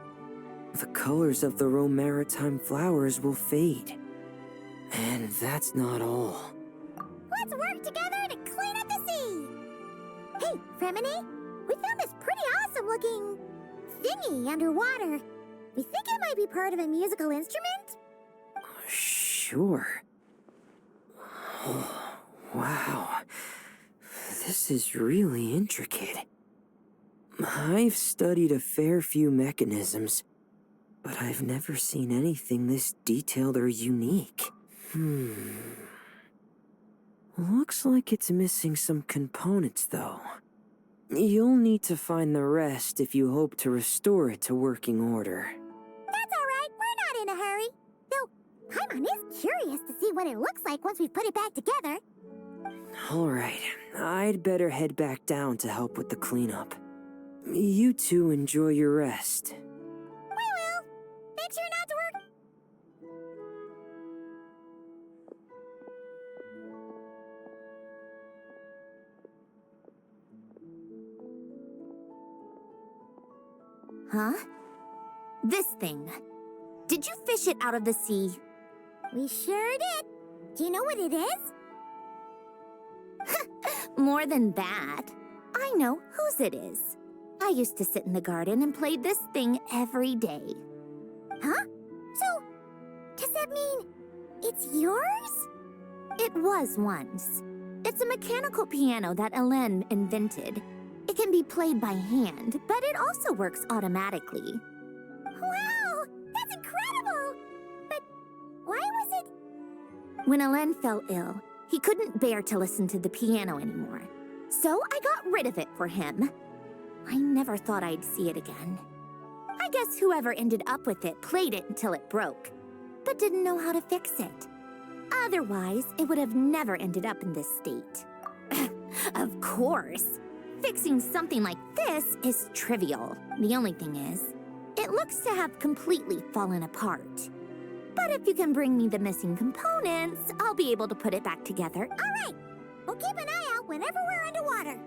the colors of the Rome maritime flowers will fade. And that's not all. Let's work together to clean up the sea! Hey, Fremini, we found this pretty awesome looking thingy underwater. We think it might be part of a musical instrument? Sure. Oh, wow. This is really intricate. I've studied a fair few mechanisms, but I've never seen anything this detailed or unique. Looks like it's missing some components, though. You'll need to find the rest if you hope to restore it to working order. That's alright, we're not in a hurry. Though, Paimon is curious to see what it looks like once we've put it back together. Alright, I'd better head back down to help with the cleanup. You two enjoy your rest. We will. Make sure not to work. Huh? This thing. Did you fish it out of the sea? We sure did. Do you know what it is? More than that. I know whose it is. I used to sit in the garden and play this thing every day. Huh? So, does that mean it's yours? It was once. It's a mechanical piano that Hélène invented. It can be played by hand, but it also works automatically. Wow! That's incredible! But why was it... When Hélène fell ill, he couldn't bear to listen to the piano anymore. So I got rid of it for him. I never thought I'd see it again. I guess whoever ended up with it played it until it broke, but didn't know how to fix it. Otherwise, it would have never ended up in this state. Of course. Fixing something like this is trivial. The only thing is, it looks to have completely fallen apart. But if you can bring me the missing components, I'll be able to put it back together. All right. We'll keep an eye out whenever we're underwater.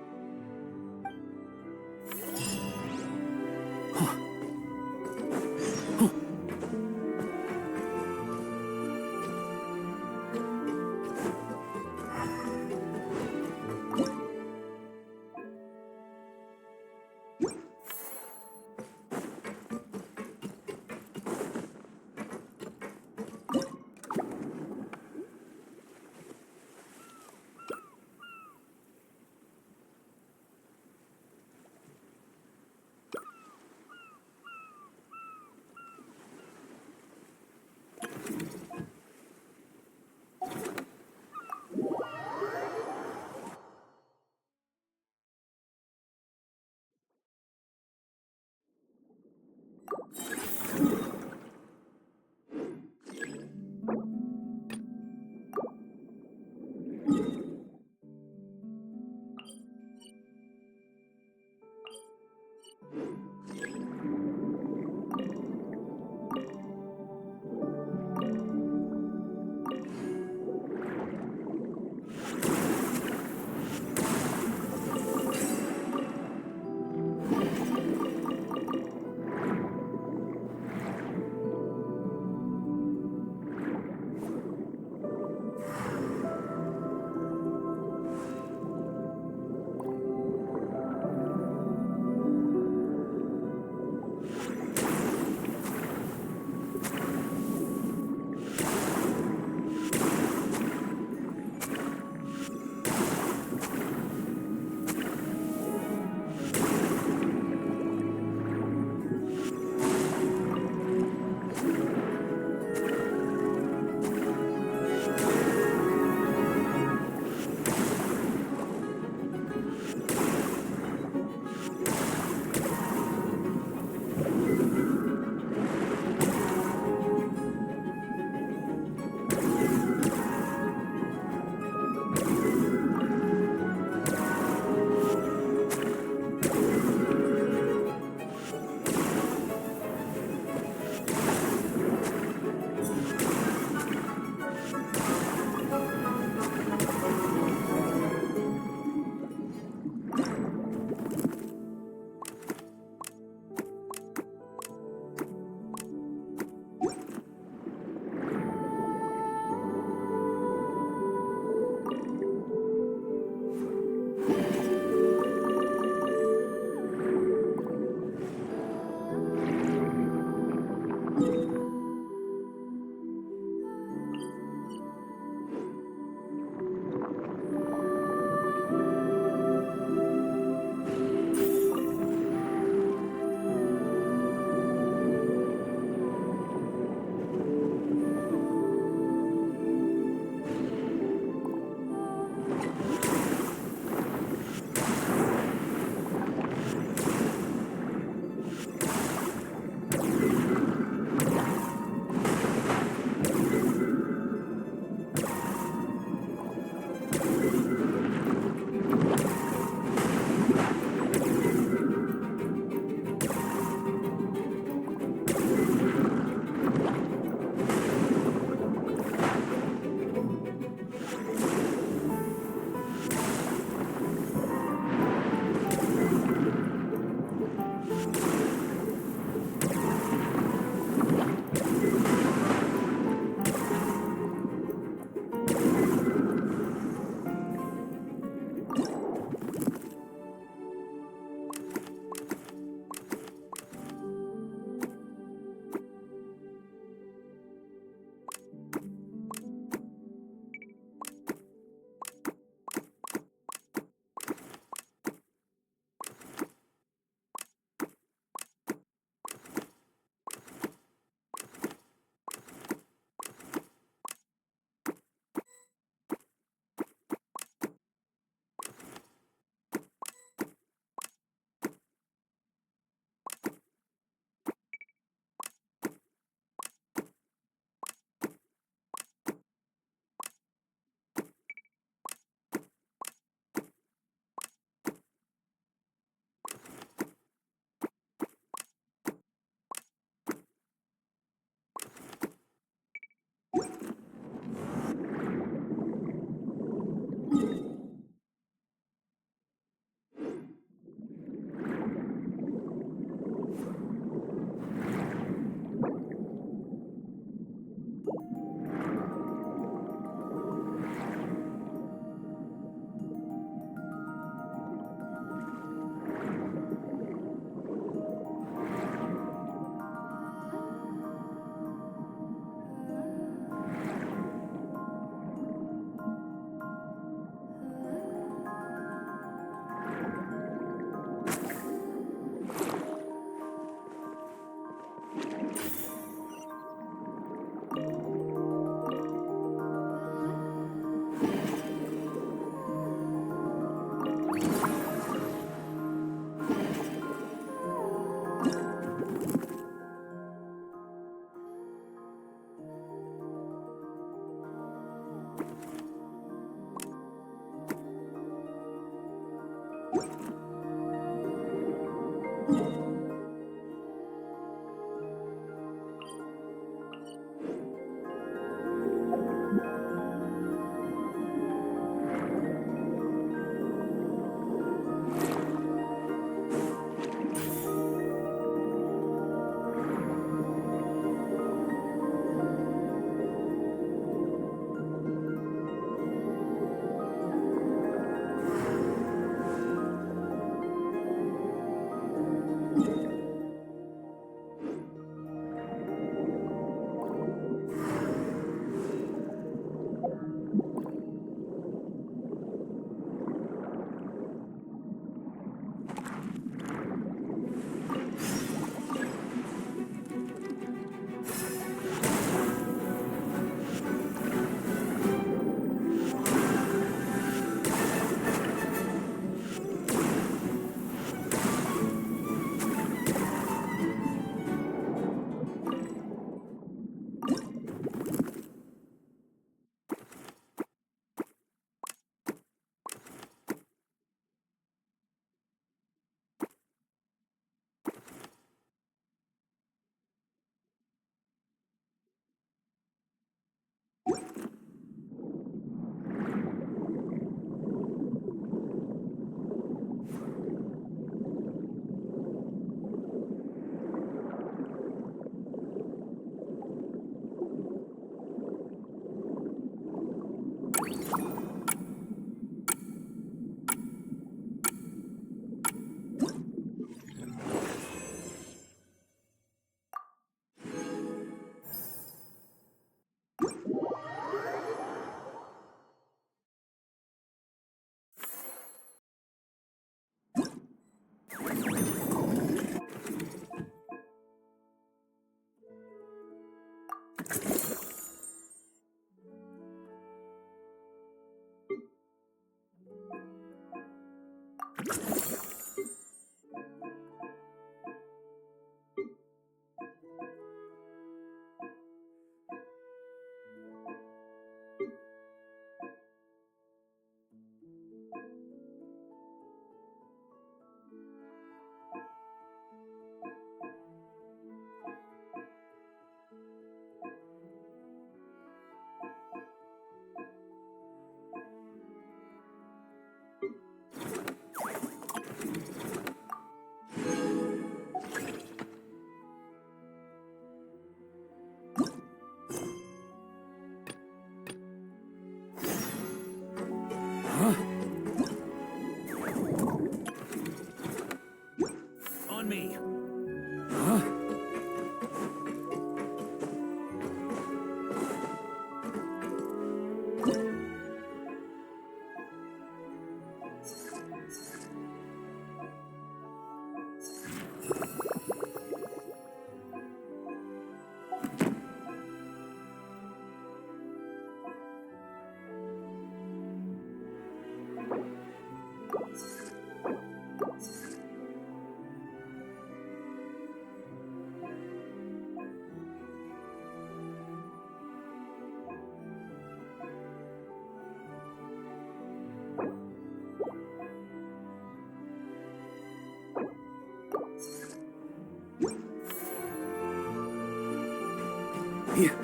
Here.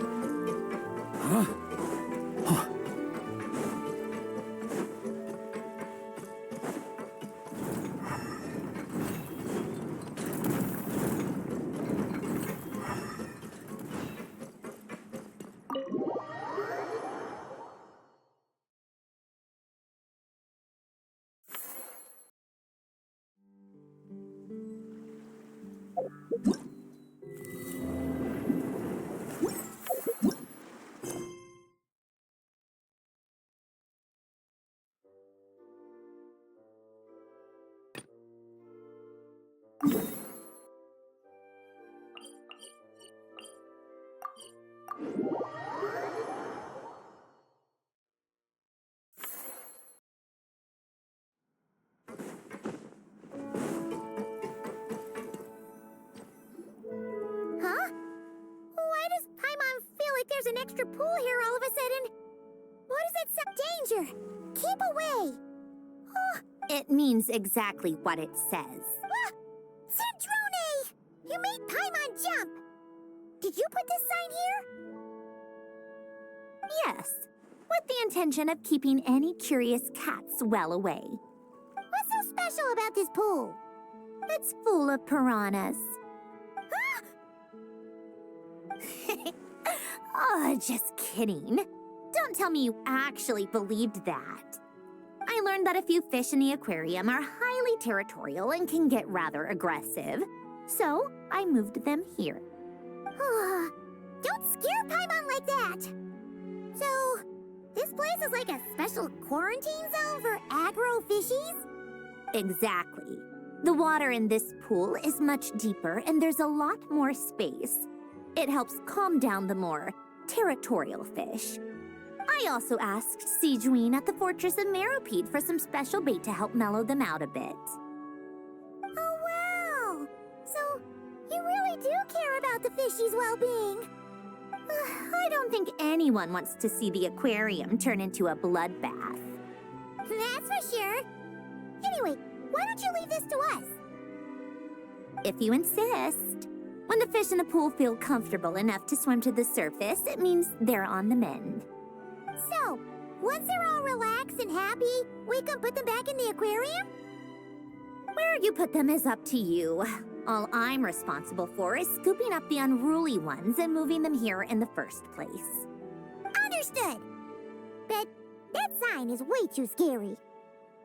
Huh? Huh. Huh? Why does Paimon feel like there's an extra pool here all of a sudden? What does it say? Danger! Keep away! Oh, It means exactly what it says. ah! Cendrone! You made Paimon jump! Did you put this sign here? Yes, with the intention of keeping any curious cats well away. What's so special about this pool? It's full of piranhas. Oh, just kidding. Don't tell me you actually believed that. I learned that a few fish in the aquarium are highly territorial and can get rather aggressive. So, I moved them here. Don't scare Paimon like that! So, this place is like a special quarantine zone for aggro fishies? Exactly. The water in this pool is much deeper and there's a lot more space. It helps calm down the more territorial fish. I also asked Sijuin at the Fortress of Meropide for some special bait to help mellow them out a bit. Oh, wow! So, you really do care about the fishies' well-being. I don't think anyone wants to see the aquarium turn into a bloodbath. That's for sure. Anyway, why don't you leave this to us? If you insist. When the fish in the pool feel comfortable enough to swim to the surface, it means they're on the mend. So, once they're all relaxed and happy, we can put them back in the aquarium? Where you put them is up to you. All I'm responsible for is scooping up the unruly ones and moving them here in the first place. Understood. But that sign is way too scary.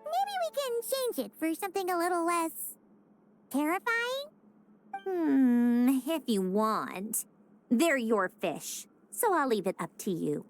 Maybe we can change it for something a little less terrifying? If you want. They're your fish, so I'll leave it up to you.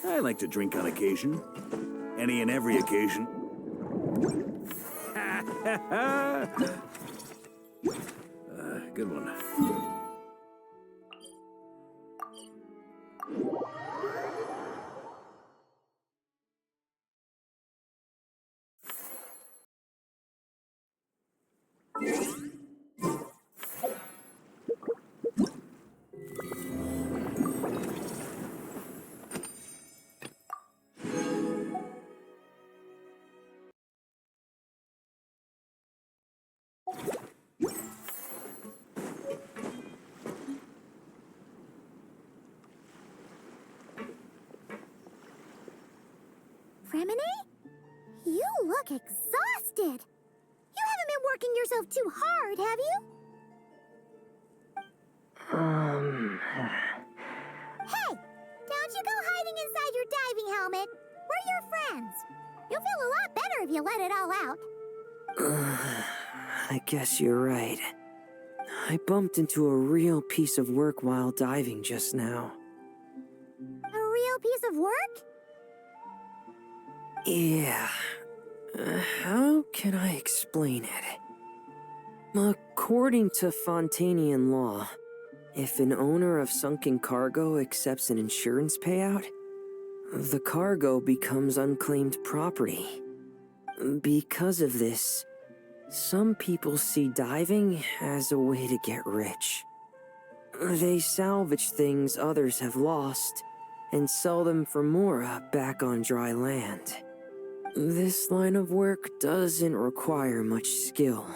I like to drink on occasion. Any and every occasion. Good one. Remini? You look exhausted. You haven't been working yourself too hard, have you? Hey! Don't you go hiding inside your diving helmet. We're your friends. You'll feel a lot better if you let it all out. I guess you're right. I bumped into a real piece of work while diving just now. A real piece of work? Yeah. How can I explain it? According to Fontanian law, if an owner of sunken cargo accepts an insurance payout, the cargo becomes unclaimed property. Because of this, some people see diving as a way to get rich. They salvage things others have lost and sell them for more back on dry land. This line of work doesn't require much skill,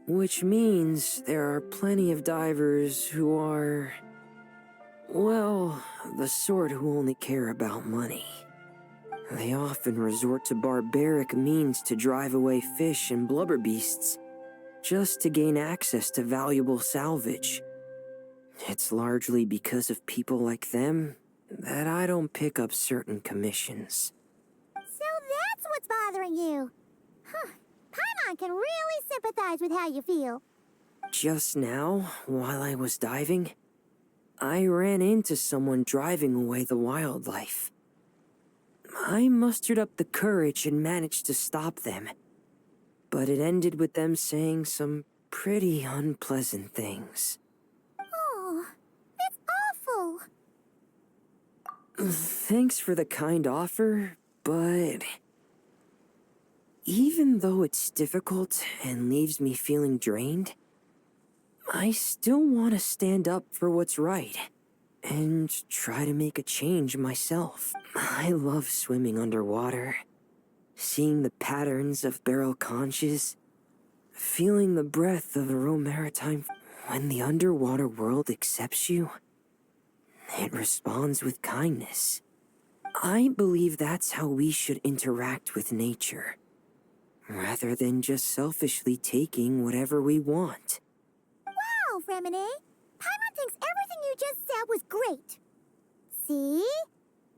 which means there are plenty of divers who are, well, the sort who only care about money. They often resort to barbaric means to drive away fish and blubber beasts, just to gain access to valuable salvage. It's largely because of people like them that I don't pick up certain commissions. So that's what's bothering you. Huh. Paimon can really sympathize with how you feel. Just now, while I was diving, I ran into someone driving away the wildlife. I mustered up the courage and managed to stop them, but it ended with them saying some pretty unpleasant things. Oh, it's awful. Thanks for the kind offer, but even though it's difficult and leaves me feeling drained, I still want to stand up for what's right and try to make a change myself. I love swimming underwater, seeing the patterns of barrel conches, feeling the breath of the raw maritime. When the underwater world accepts you, it responds with kindness. I believe that's how we should interact with nature, rather than just selfishly taking whatever we want. Wow, Remini. Paimon thinks everything you just said was great. See?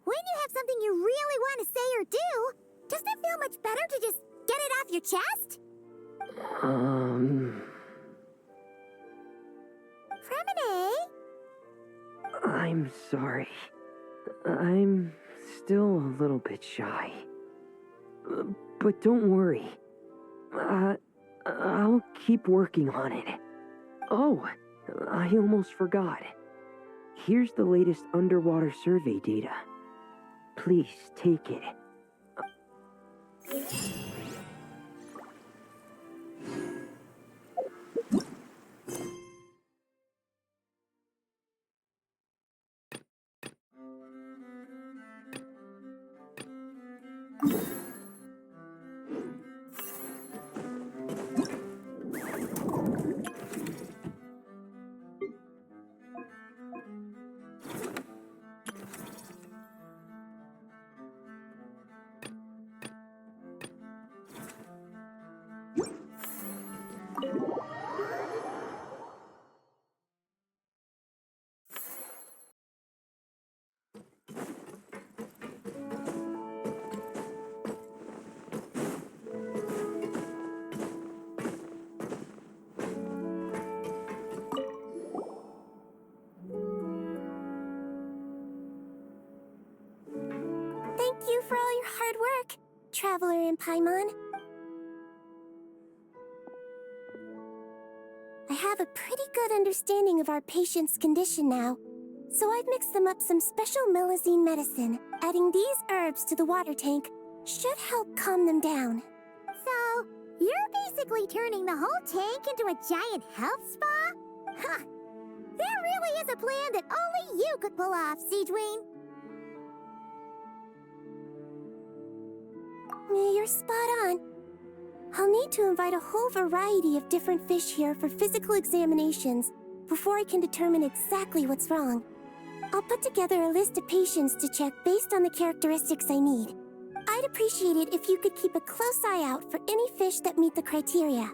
When you have something you really want to say or do, doesn't it feel much better to just get it off your chest? Remini? I'm sorry. I'm still a little bit shy. But don't worry. I'll keep working on it. Oh, I almost forgot. Here's the latest underwater survey data. Please take it. traveler in Paimon. I have a pretty good understanding of our patient's condition now, so I've mixed them up some special melazine medicine. Adding these herbs to the water tank should help calm them down. So, you're basically turning the whole tank into a giant health spa? Huh. There really is a plan that only you could pull off, Siegeween. You're spot on. I'll need to invite a whole variety of different fish here for physical examinations before I can determine exactly what's wrong. I'll put together a list of patients to check based on the characteristics I need. I'd appreciate it if you could keep a close eye out for any fish that meet the criteria.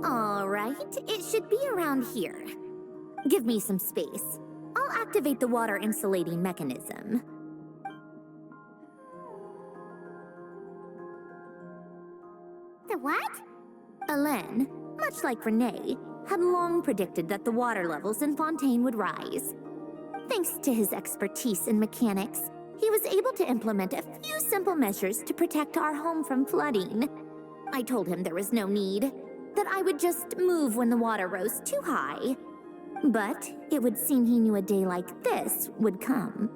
All right, it should be around here. Give me some space. I'll activate the water insulating mechanism. The what? Alain, much like Renee, had long predicted that the water levels in Fontaine would rise. Thanks to his expertise in mechanics, he was able to implement a few simple measures to protect our home from flooding. I told him there was no need, that I would just move when the water rose too high. But it would seem he knew a day like this would come.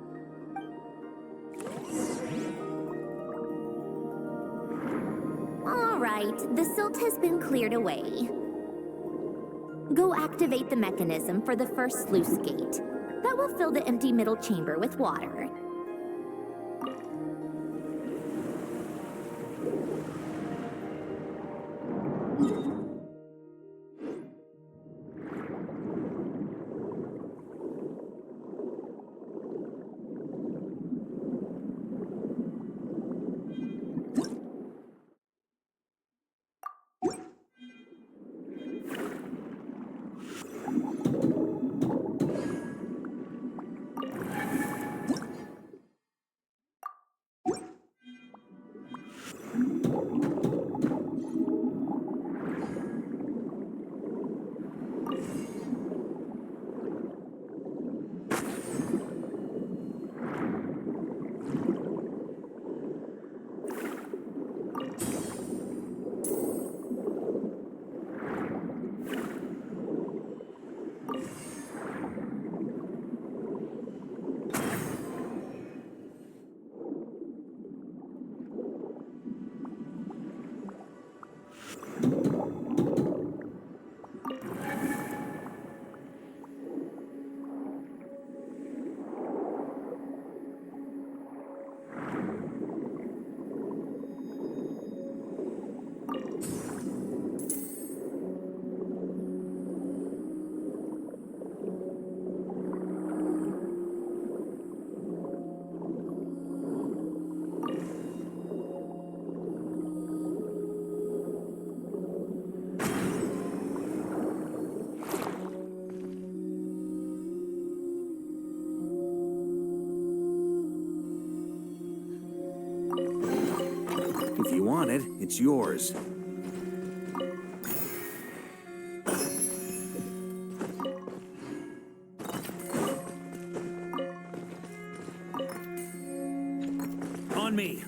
All right, the silt has been cleared away. Go activate the mechanism for the first sluice gate. That will fill the empty middle chamber with water. If you want it, it's yours. On me.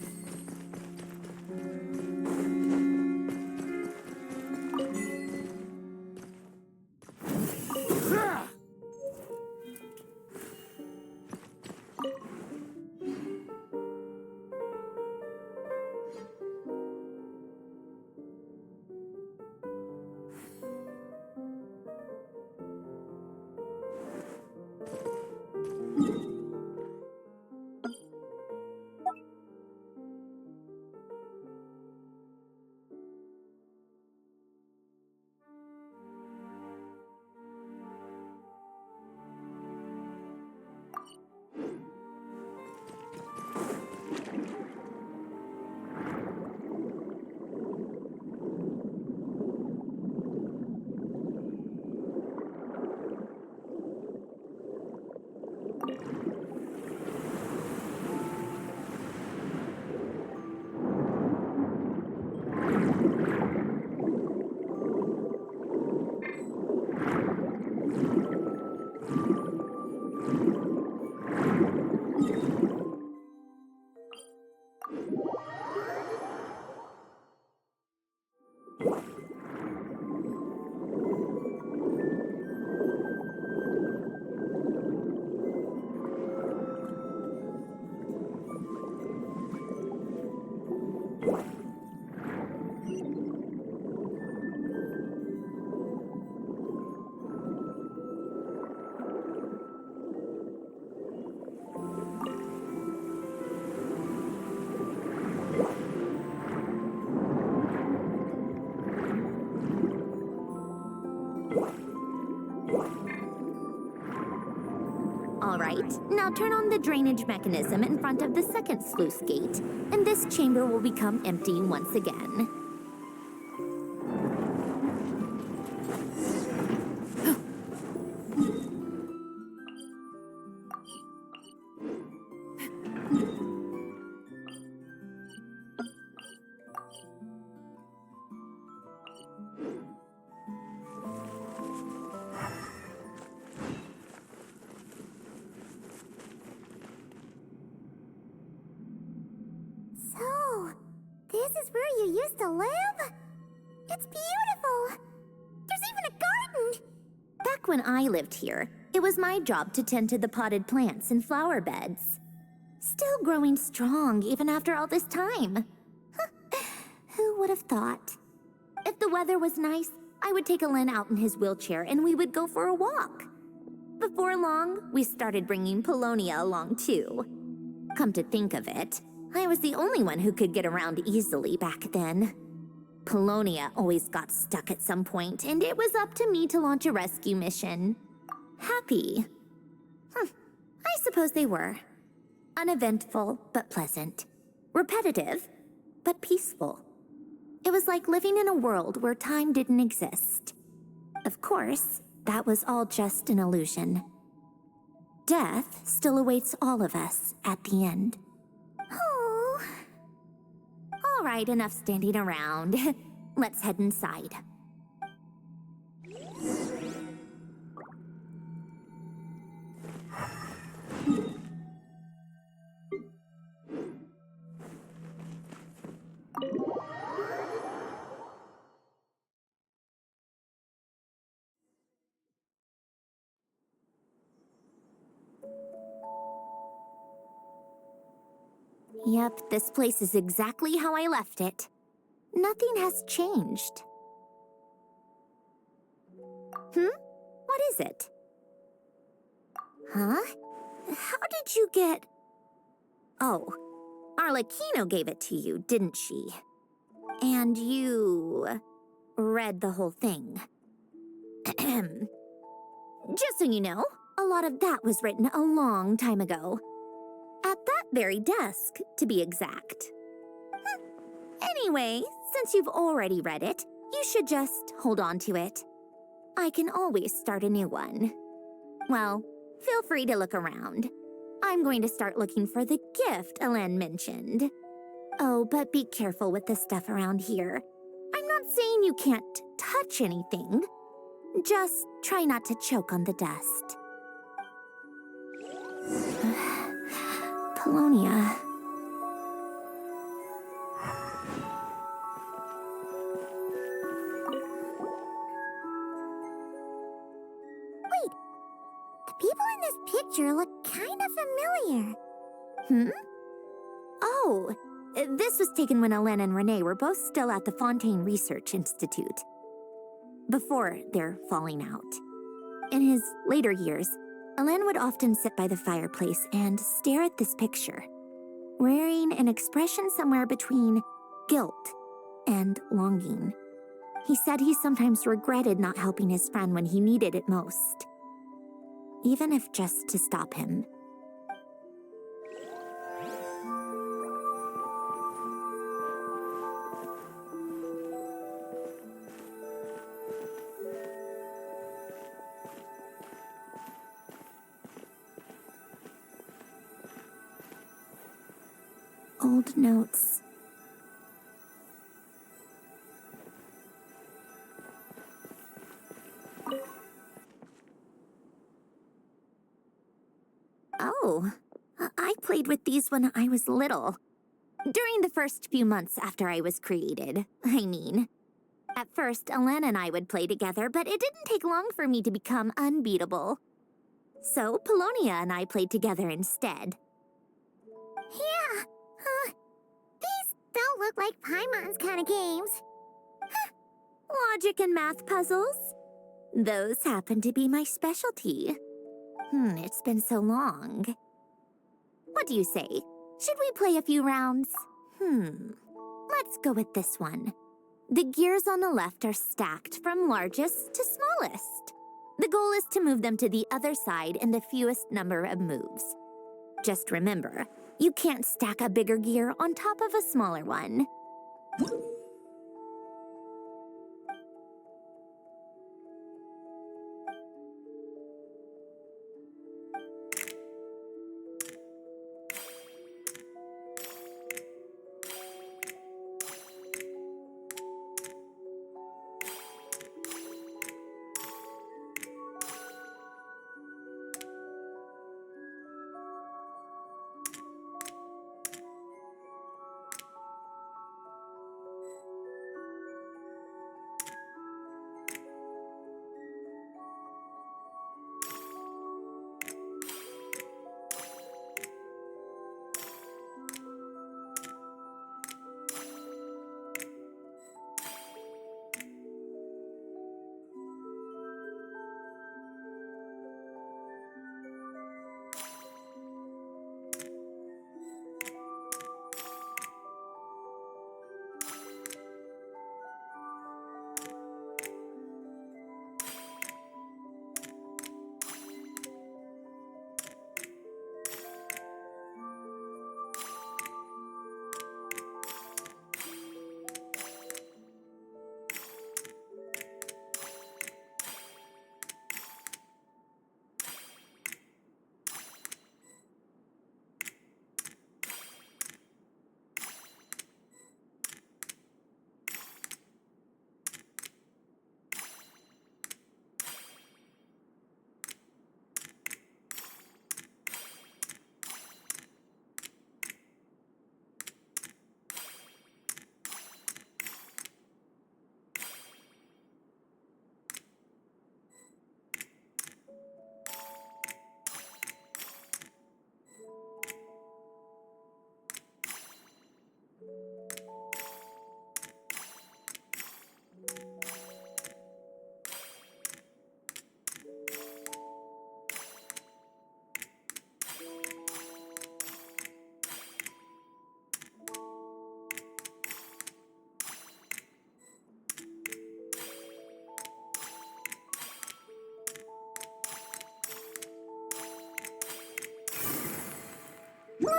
All right, now turn on the drainage mechanism in front of the second sluice gate, and this chamber will become empty once again. this is where you used to live? It's beautiful! There's even a garden! Back when I lived here, it was my job to tend to the potted plants and flower beds. Still growing strong even after all this time. Who would have thought? If the weather was nice, I would take Alen out in his wheelchair and we would go for a walk. Before long, we started bringing Polonia along too. Come to think of it, I was the only one who could get around easily back then. Polonia always got stuck at some point, and it was up to me to launch a rescue mission. Happy. I suppose they were. Uneventful, but pleasant. Repetitive, but peaceful. It was like living in a world where time didn't exist. Of course, that was all just an illusion. Death still awaits all of us at the end. Oh. All right, enough standing around. Let's head inside. Yep, this place is exactly how I left it. Nothing has changed. What is it? Huh? How did you get... Oh, Arlecchino gave it to you, didn't she? And you... read the whole thing. Just so you know, a lot of that was written a long time ago. At that very desk, to be exact. Anyway, since you've already read it, you should just hold on to it. I can always start a new one. Well, feel free to look around. I'm going to start looking for the gift Alen mentioned. Oh, but be careful with the stuff around here. I'm not saying you can't touch anything. Just try not to choke on the dust. Polonia. Wait, the people in this picture look kind of familiar. Oh, this was taken when Alen and Renee were both still at the Fontaine Research Institute. Before their falling out. In his later years, Alen would often sit by the fireplace and stare at this picture, wearing an expression somewhere between guilt and longing. He said he sometimes regretted not helping his friend when he needed it most, even if just to stop him. Old notes. Oh, I played with these when I was little. During the first few months after I was created, I mean. At first, Alen and I would play together, but it didn't take long for me to become unbeatable. So, Polonia and I played together instead. Yeah, these don't look like Paimon's kind of games. Logic and math puzzles? Those happen to be my specialty. It's been so long. What do you say? Should we play a few rounds? Let's go with this one. The gears on the left are stacked from largest to smallest. The goal is to move them to the other side in the fewest number of moves. Just remember, you can't stack a bigger gear on top of a smaller one.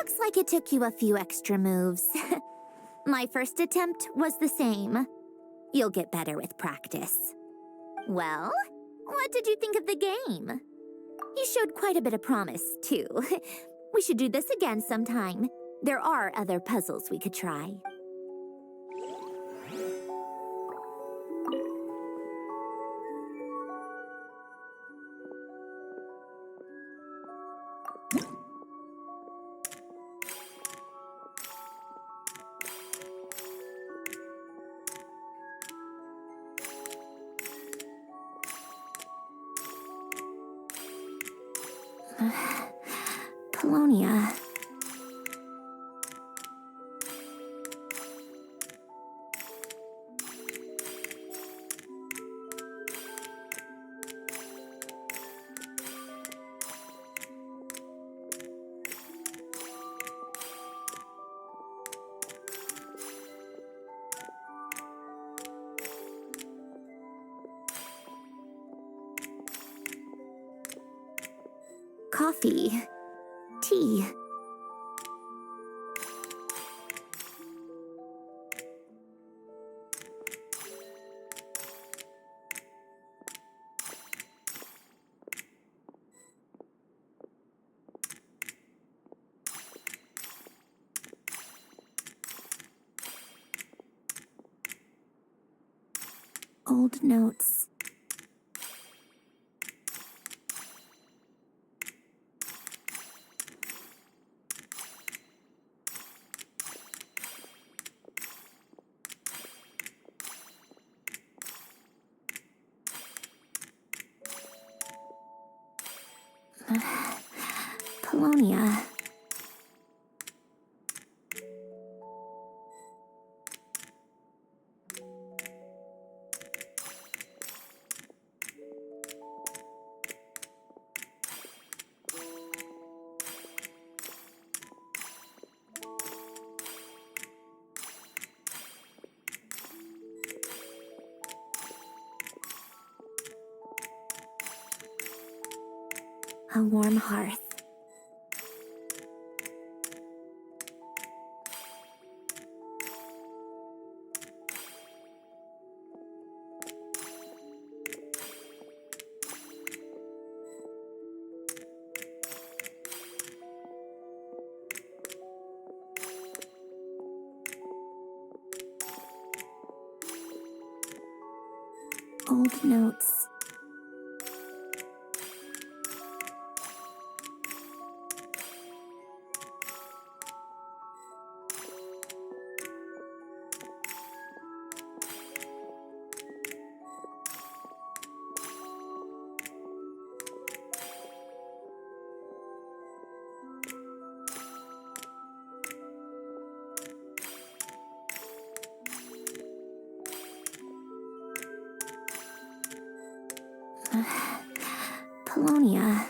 Looks like it took you a few extra moves. My first attempt was the same. You'll get better with practice. Well, what did you think of the game? You showed quite a bit of promise, too. We should do this again sometime. There are other puzzles we could try. Polonia. Coffee. Tea. Old notes. Polonia. A warm hearth. Old notes. Polonia.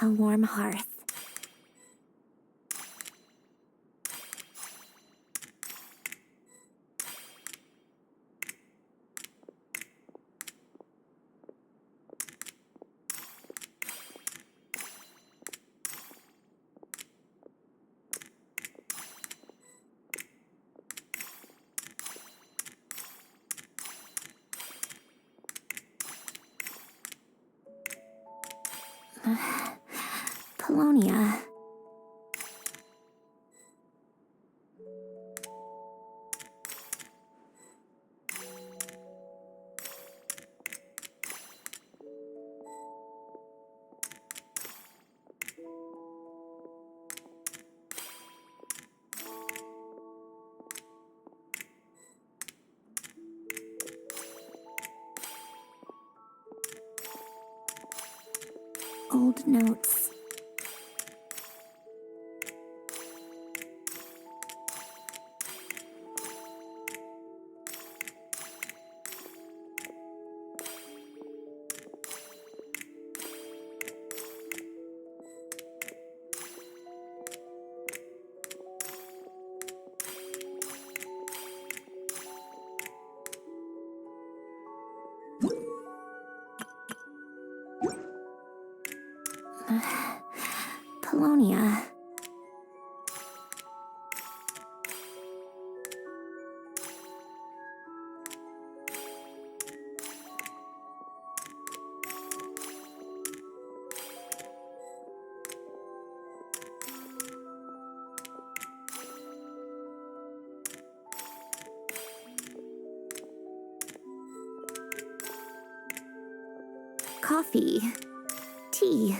A warm hearth. Polonia. Old notes. Polonia. Coffee. Tea.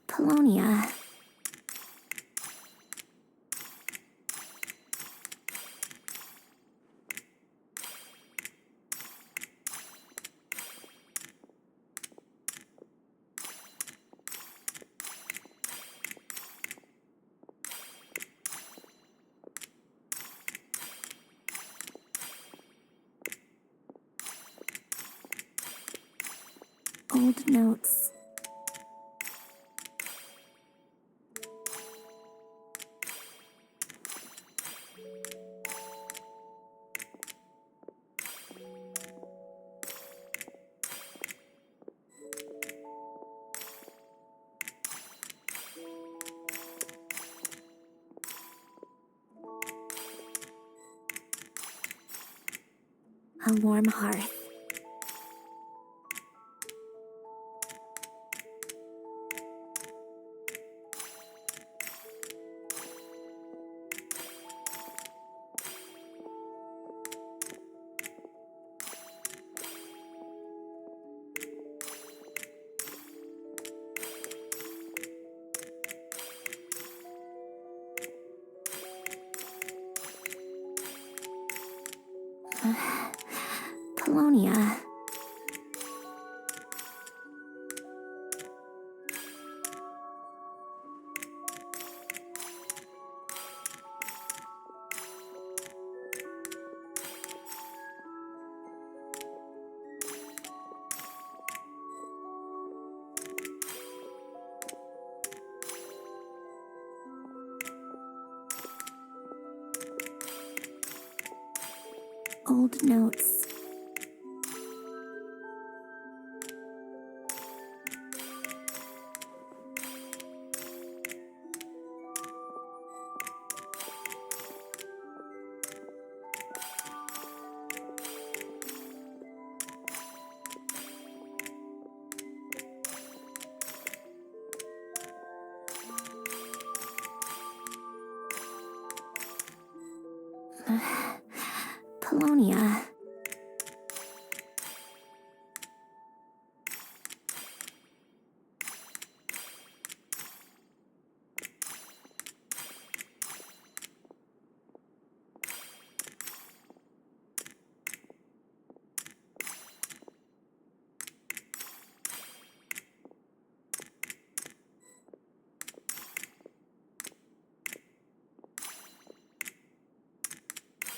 Polonia. Old notes. A warm hearth. Polonia. Old notes. Polonia.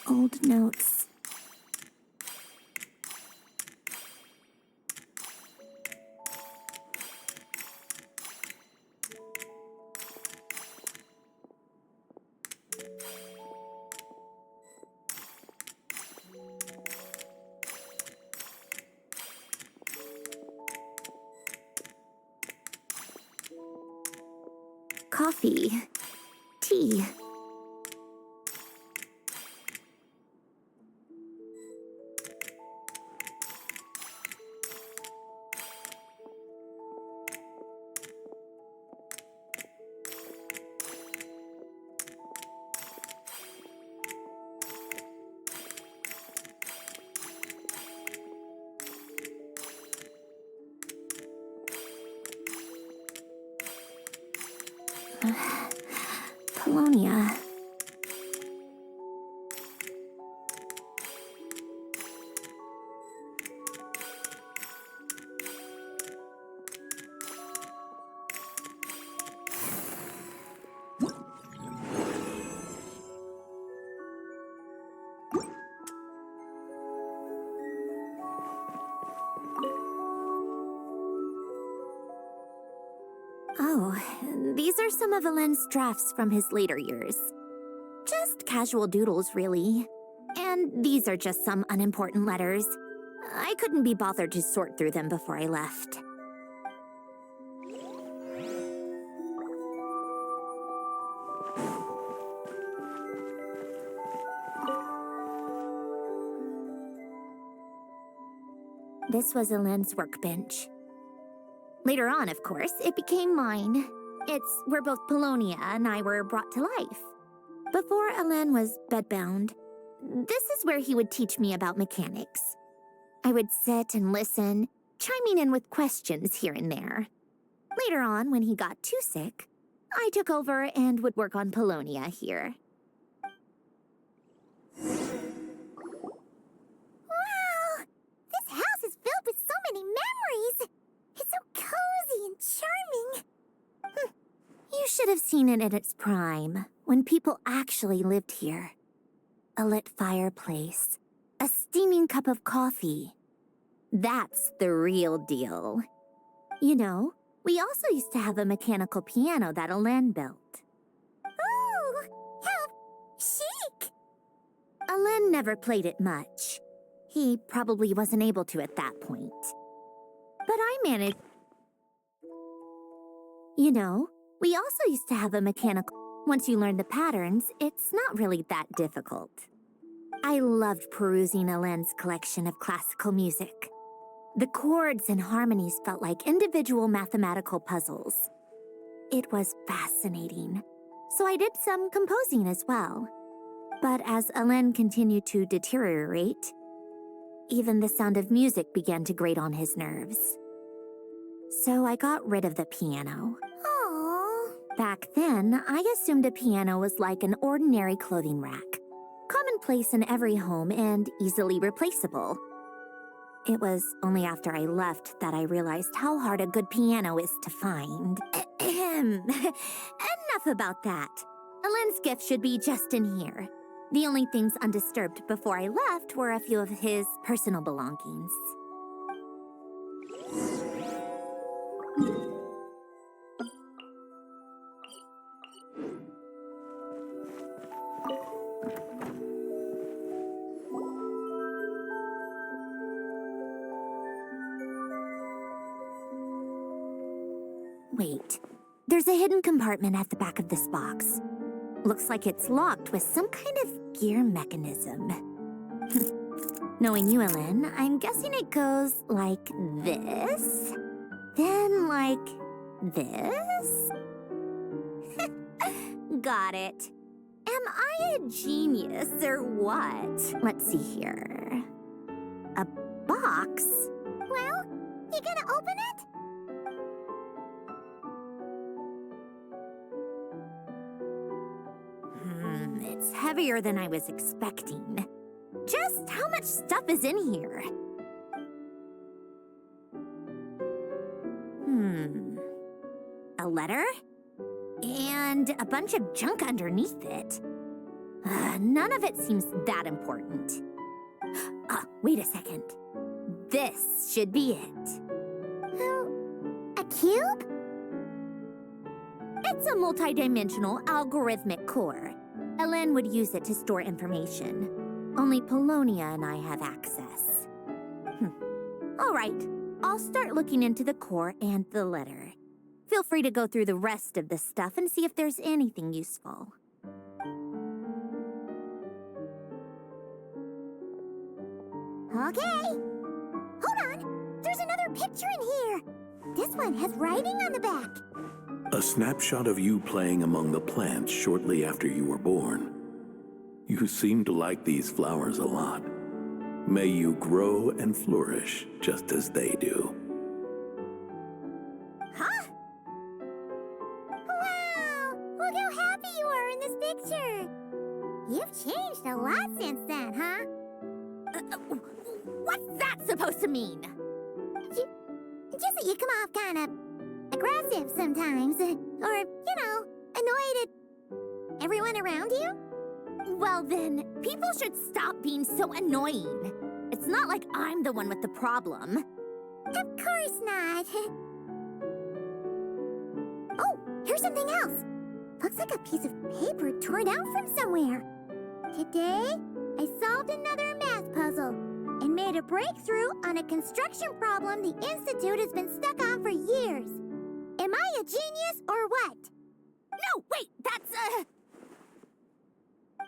Old notes. Coffee. Tea. Polonia. Oh, these are some of Alen's drafts from his later years. Just casual doodles, really. And these are just some unimportant letters. I couldn't be bothered to sort through them before I left. This was Alen's workbench. Later on, of course, it became mine. It's where both Polonia and I were brought to life. Before Alen was bedbound, this is where he would teach me about mechanics. I would sit and listen, chiming in with questions here and there. Later on, when he got too sick, I took over and would work on Polonia here. Wow! This house is filled with so many memories! It's so cozy and charming! You should have seen it at its prime, when people actually lived here. A lit fireplace, a steaming cup of coffee. That's the real deal. You know, we also used to have a mechanical piano that Alen built. Ooh! How chic! Alen never played it much. He probably wasn't able to at that point. But I managed... You know, we also used to have a mechanical... Once you learn the patterns, it's not really that difficult. I loved perusing Alen's collection of classical music. The chords and harmonies felt like individual mathematical puzzles. It was fascinating, so I did some composing as well. But as Alen continued to deteriorate, even the sound of music began to grate on his nerves. So I got rid of the piano. Aww. Back then, I assumed a piano was like an ordinary clothing rack, commonplace in every home and easily replaceable. It was only after I left that I realized how hard a good piano is to find. Enough about that. Alen's gift should be just in here. The only things undisturbed before I left were a few of his personal belongings. Wait, there's a hidden compartment at the back of this box. Looks like it's locked with some kind of gear mechanism. Knowing you, Alen, I'm guessing it goes like this, then like this. Got it. Am I a genius or what? Let's see here. A box? Well, you gonna open it? It's heavier than I was expecting. Just how much stuff is in here? A letter? And a bunch of junk underneath it. None of it seems that important. Wait a second. This should be it. A cube? It's a multi-dimensional algorithmic core. Alen would use it to store information. Only Polonia and I have access. All right, I'll start looking into the core and the letter. Feel free to go through the rest of the stuff and see if there's anything useful. Okay. Hold on. There's another picture in here. This one has writing on the back. A snapshot of you playing among the plants shortly after you were born. You seem to like these flowers a lot. May you grow and flourish just as they do. Huh? Wow! Look how happy you are in this picture. You've changed a lot since then, huh? What's that supposed to mean? Just that you come off kind of aggressive sometimes, or, you know, annoyed at everyone around you? Well then, people should stop being so annoying. It's not like I'm the one with the problem. Of course not. Oh, here's something else. Looks like a piece of paper torn out from somewhere. Today, I solved another math puzzle and made a breakthrough on a construction problem the Institute has been stuck on for years. Am I a genius or what? No, wait, that's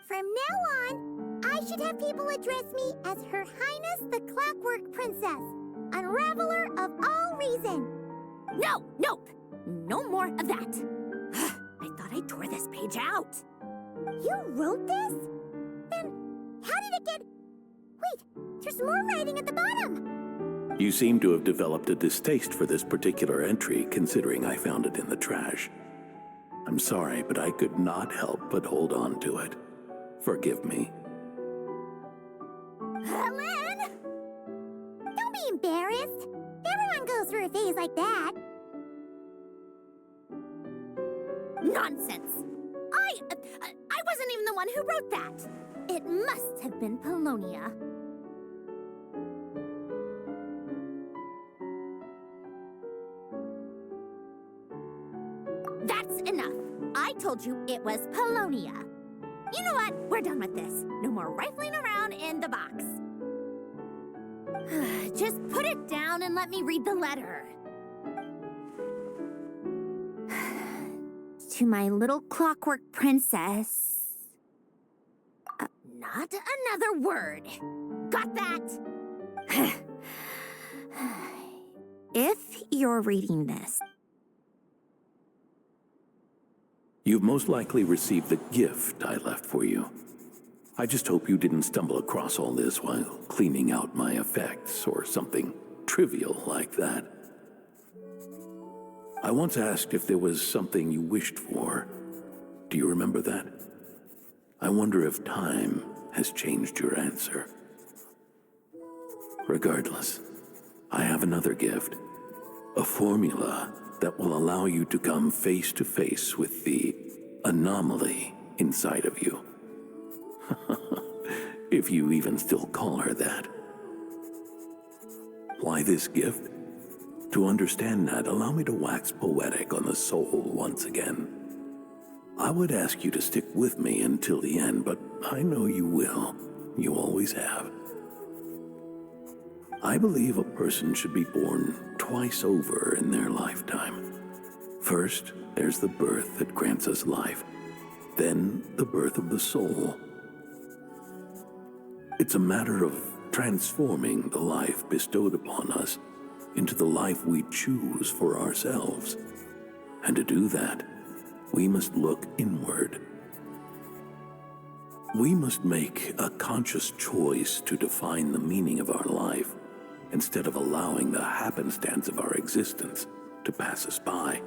From now on, I should have people address me as Her Highness the Clockwork Princess, unraveler of all reason. Nope. No more of that. I thought I tore this page out. You wrote this? Then how did it get... Wait, there's more writing at the bottom. You seem to have developed a distaste for this particular entry, considering I found it in the trash. I'm sorry, but I could not help but hold on to it. Forgive me. Helen! Don't be embarrassed. Everyone goes through a phase like that. Nonsense! I wasn't even the one who wrote that. It must have been Polonia. That's enough. I told you it was Polonia. You know what? We're done with this. No more rifling around in the box. Just put it down and let me read the letter. To my little clockwork princess. Not another word. Got that? If you're reading this, You've most likely received the gift I left for you. I just hope you didn't stumble across all this while cleaning out my effects or something trivial like that. I once asked if there was something you wished for. Do you remember that? I wonder if time has changed your answer. Regardless, I have another gift. A formula that will allow you to come face to face with the anomaly inside of you. If you even still call her that. Why this gift? To understand that, allow me to wax poetic on the soul once again. I would ask you to stick with me until the end, but I know you will. You always have. I believe a person should be born twice over in their lifetime. First, there's the birth that grants us life. Then, the birth of the soul. It's a matter of transforming the life bestowed upon us into the life we choose for ourselves. And to do that, we must look inward. We must make a conscious choice to define the meaning of our life instead of allowing the happenstance of our existence to pass us by.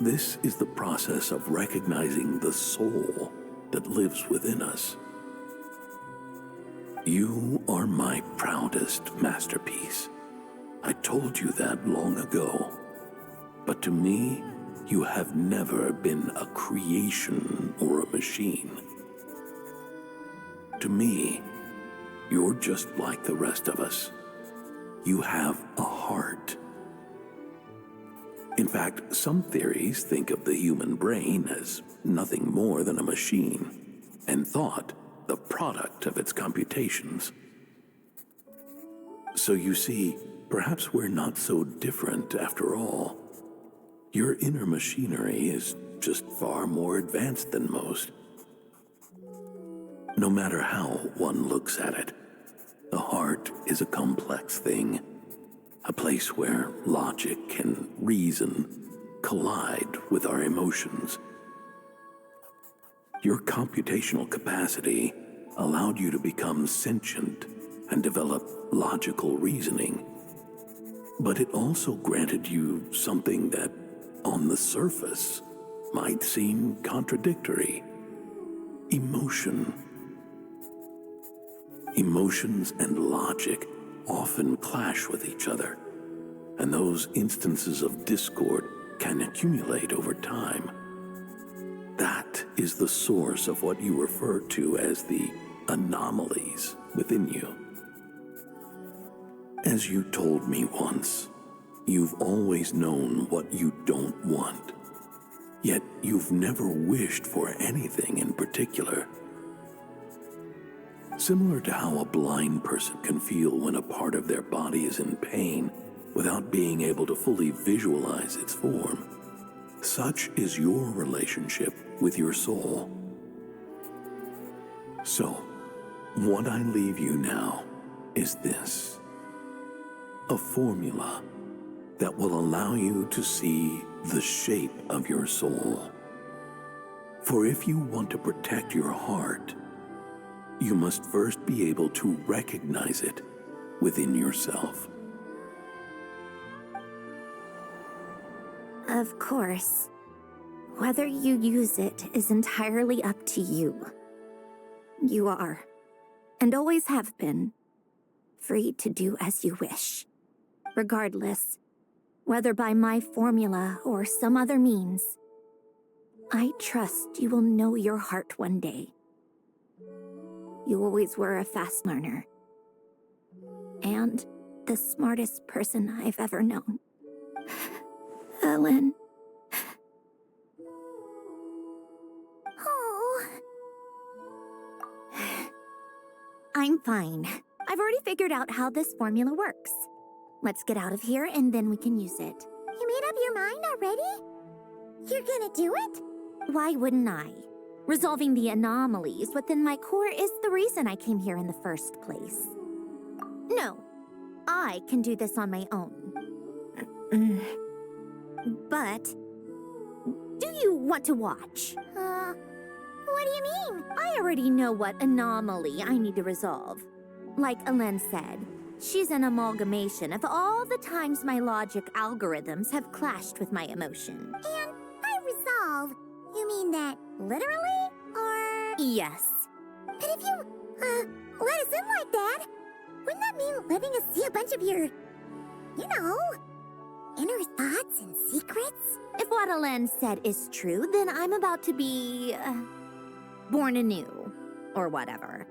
This is the process of recognizing the soul that lives within us. You are my proudest masterpiece. I told you that long ago. But to me, you have never been a creation or a machine. To me, you're just like the rest of us. You have a heart. In fact, some theories think of the human brain as nothing more than a machine, and thought the product of its computations. So you see, perhaps we're not so different after all. Your inner machinery is just far more advanced than most. No matter how one looks at it, the heart is a complex thing, a place where logic and reason collide with our emotions. Your computational capacity allowed you to become sentient and develop logical reasoning. But it also granted you something that, on the surface, might seem contradictory: emotion. Emotions and logic often clash with each other, and those instances of discord can accumulate over time. That is the source of what you refer to as the anomalies within you. As you told me once, You've always known what you don't want. Yet you've never wished for anything in particular. Similar to how a blind person can feel when a part of their body is in pain without being able to fully visualize its form, such is your relationship with your soul. So, what I leave you now is this: a formula that will allow you to see the shape of your soul. For if you want to protect your heart, you must first be able to recognize it within yourself. Of course. Whether you use it is entirely up to you. You are, and always have been, free to do as you wish. Regardless, whether by my formula or some other means, I trust you will know your heart one day. You always were a fast learner. And the smartest person I've ever known. Ellen. Oh. I'm fine. I've already figured out how this formula works. Let's get out of here and then we can use it. You made up your mind already? You're gonna do it? Why wouldn't I? Resolving the anomalies within my core is the reason I came here in the first place. No, I can do this on my own. But, do you want to watch? What do you mean? I already know what anomaly I need to resolve. Like Alen said, she's an amalgamation of all the times my logic algorithms have clashed with my emotion. And by resolve, you mean that literally? Or... Yes. But if you, let us in like that, wouldn't that mean letting us see a bunch of your, you know, inner thoughts and secrets? If what Alen said is true, then I'm about to be... born anew, or whatever.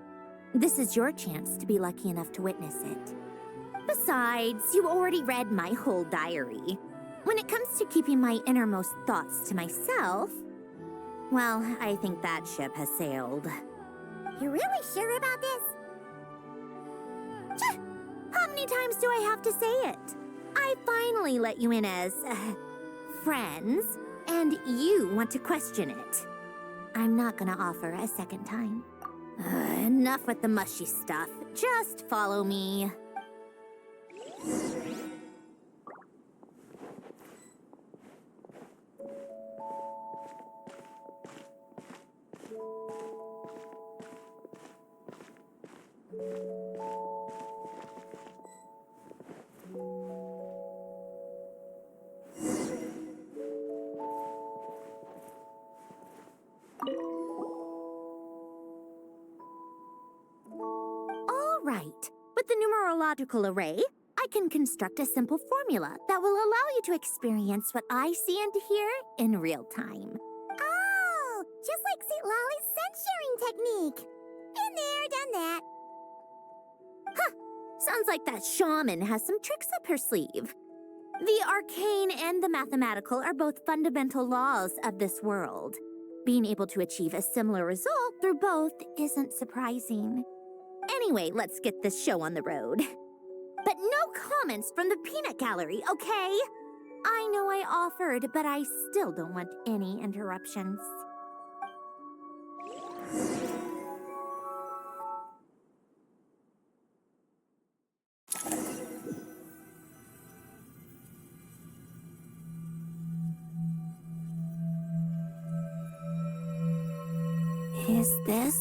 This is your chance to be lucky enough to witness it. Besides, you already read my whole diary. When it comes to keeping my innermost thoughts to myself, well, I think that ship has sailed. You're really sure about this? How many times do I have to say it? I finally let you in as, friends, and you want to question it. I'm not gonna offer a second time. Enough with the mushy stuff. Just follow me. With the numerological array, I can construct a simple formula that will allow you to experience what I see and hear in real time. Oh, just like St. Lolly's scent-sharing technique. Been there, done that. Huh, sounds like that shaman has some tricks up her sleeve. The arcane and the mathematical are both fundamental laws of this world. Being able to achieve a similar result through both isn't surprising. Anyway, let's get this show on the road. But no comments from the peanut gallery, okay? I know I offered, but I still don't want any interruptions. Is this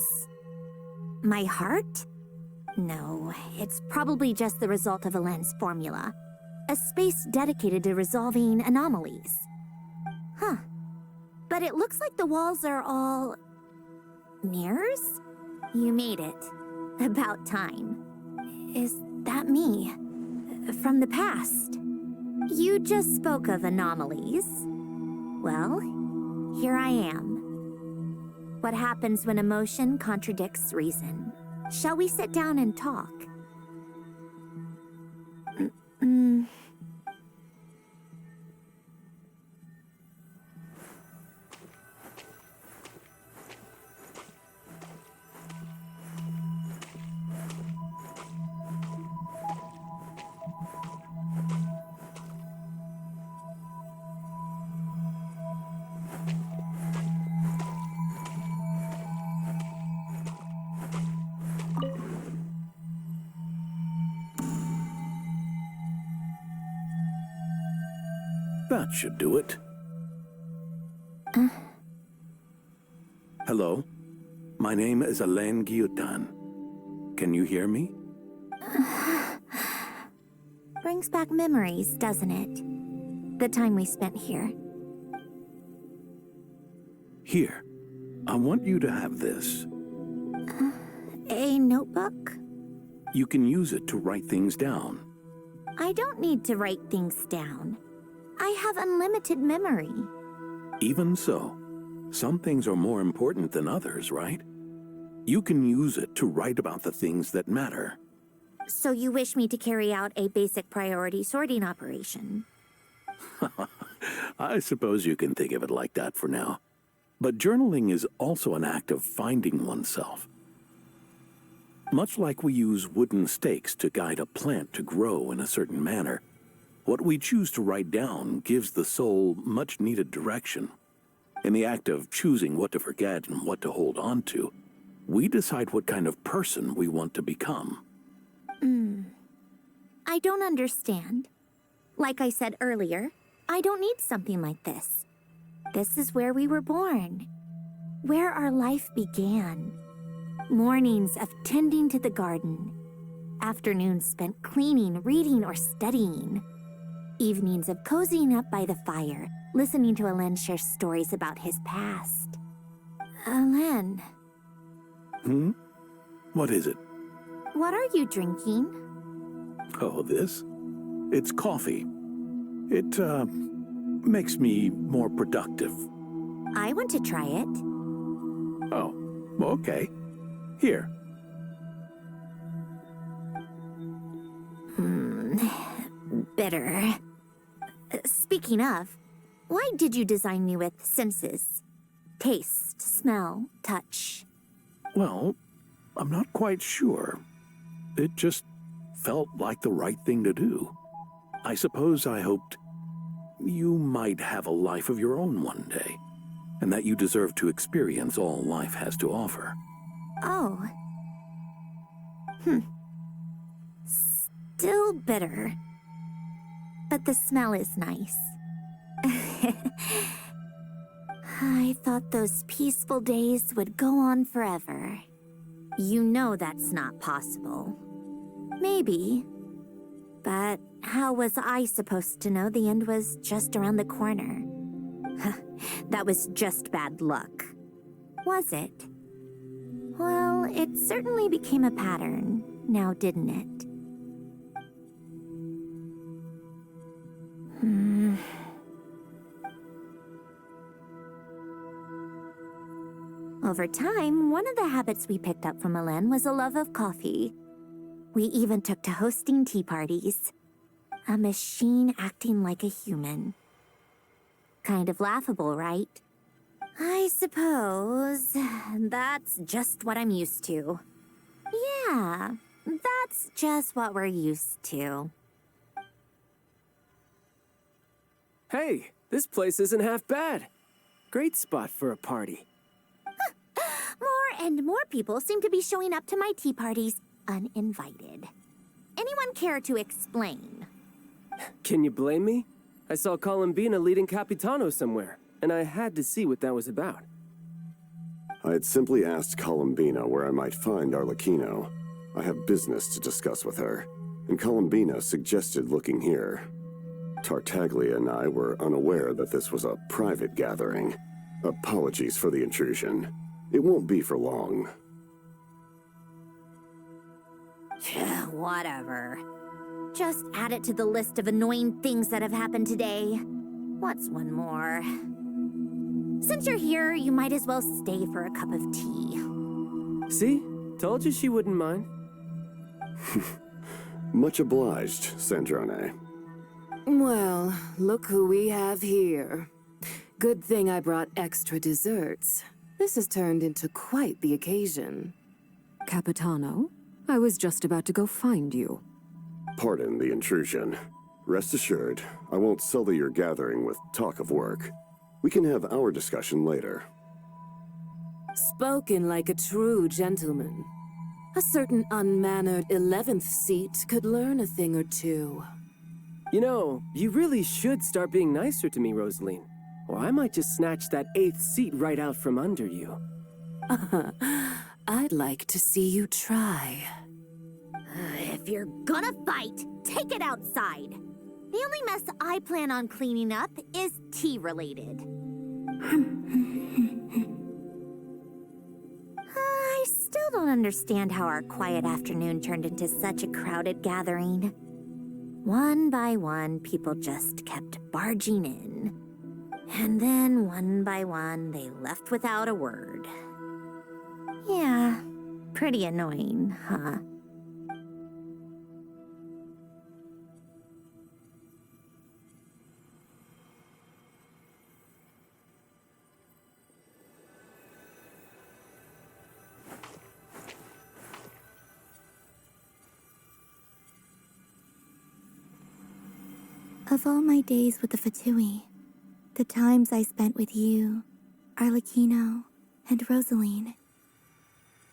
my heart? No, it's probably just the result of Alen's formula. A space dedicated to resolving anomalies. Huh. But it looks like the walls are all... mirrors? You made it. About time. Is that me? From the past? You just spoke of anomalies. Well, here I am. What happens when emotion contradicts reason? Shall we sit down and talk? That should do it. Hello? My name is Alain Guillotin. Can you hear me? Brings back memories, doesn't it? The time we spent here. Here, I want you to have this. A notebook? You can use it to write things down. I don't need to write things down. I have unlimited memory. Even so, some things are more important than others, right? You can use it to write about the things that matter. So you wish me to carry out a basic priority sorting operation? I suppose you can think of it like that for now. But journaling is also an act of finding oneself. Much like we use wooden stakes to guide a plant to grow in a certain manner, what we choose to write down gives the soul much-needed direction. In the act of choosing what to forget and what to hold on to, we decide what kind of person we want to become. I don't understand. Like I said earlier, I don't need something like this. This is where we were born, where our life began. Mornings of tending to the garden, afternoons spent cleaning, reading, or studying, evenings of cozying up by the fire, listening to Alain share stories about his past. Alain. What is it? What are you drinking? Oh, this? It's coffee. It, makes me more productive. I want to try it. Oh, okay. Here. Bitter. Speaking of, why did you design me with senses? Taste, smell, touch. Well, I'm not quite sure. It just felt like the right thing to do. I suppose I hoped you might have a life of your own one day, and that you deserve to experience all life has to offer. Oh. Still bitter. But the smell is nice. I thought those peaceful days would go on forever. You know that's not possible. Maybe. But how was I supposed to know the end was just around the corner? That was just bad luck. Was it? Well, it certainly became a pattern, now didn't it? Over time, one of the habits we picked up from Alain was a love of coffee. We even took to hosting tea parties. A machine acting like a human. Kind of laughable, right? I suppose that's just what I'm used to. Yeah, that's just what we're used to. Hey, this place isn't half bad. Great spot for a party. More and more people seem to be showing up to my tea parties uninvited. Anyone care to explain? Can you blame me? I saw Columbina leading Capitano somewhere, and I had to see what that was about. I had simply asked Columbina where I might find Arlecchino. I have business to discuss with her, and Columbina suggested looking here. Tartaglia and I were unaware that this was a private gathering. Apologies for the intrusion. It won't be for long. Whatever. Just add it to the list of annoying things that have happened today. What's one more? Since you're here, you might as well stay for a cup of tea. See? Told you she wouldn't mind. Much obliged, Sandrone. Well, look who we have here. Good thing I brought extra desserts. This has turned into quite the occasion. Capitano, I was just about to go find you. Pardon the intrusion. Rest assured, I won't sully your gathering with talk of work. We can have our discussion later. Spoken like a true gentleman. A certain unmannered 11th seat could learn a thing or two. You know, you really should start being nicer to me, Rosaline. Or I might just snatch that 8th seat right out from under you. I'd like to see you try. If you're gonna fight, take it outside. The only mess I plan on cleaning up is tea-related. I still don't understand how our quiet afternoon turned into such a crowded gathering. One by one, people just kept barging in. And then, one by one, they left without a word. Yeah, pretty annoying, huh? Of all my days with the Fatui, the times I spent with you, Arlecchino, and Rosaline,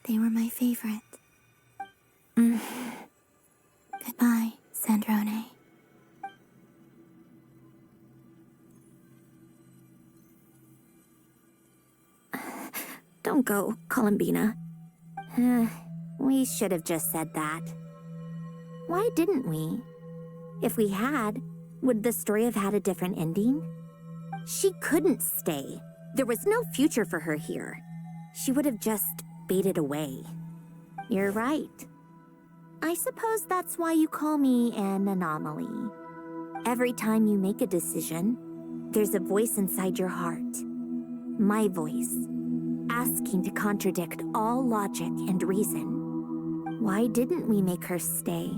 they were my favorite. Goodbye, Sandrone. Don't go, Columbina. We should have just said that. Why didn't we? If we had, would the story have had a different ending? She couldn't stay. There was no future for her here. She would have just faded away. You're right. I suppose that's why you call me an anomaly. Every time you make a decision, there's a voice inside your heart. My voice, asking to contradict all logic and reason. Why didn't we make her stay?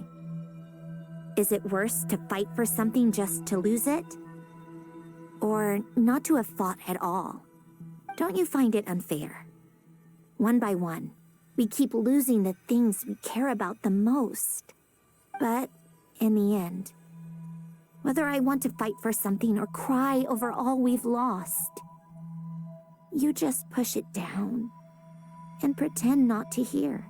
Is it worse to fight for something just to lose it? Or not to have fought at all? Don't you find it unfair? One by one, we keep losing the things we care about the most. But in the end, whether I want to fight for something or cry over all we've lost, you just push it down and pretend not to hear.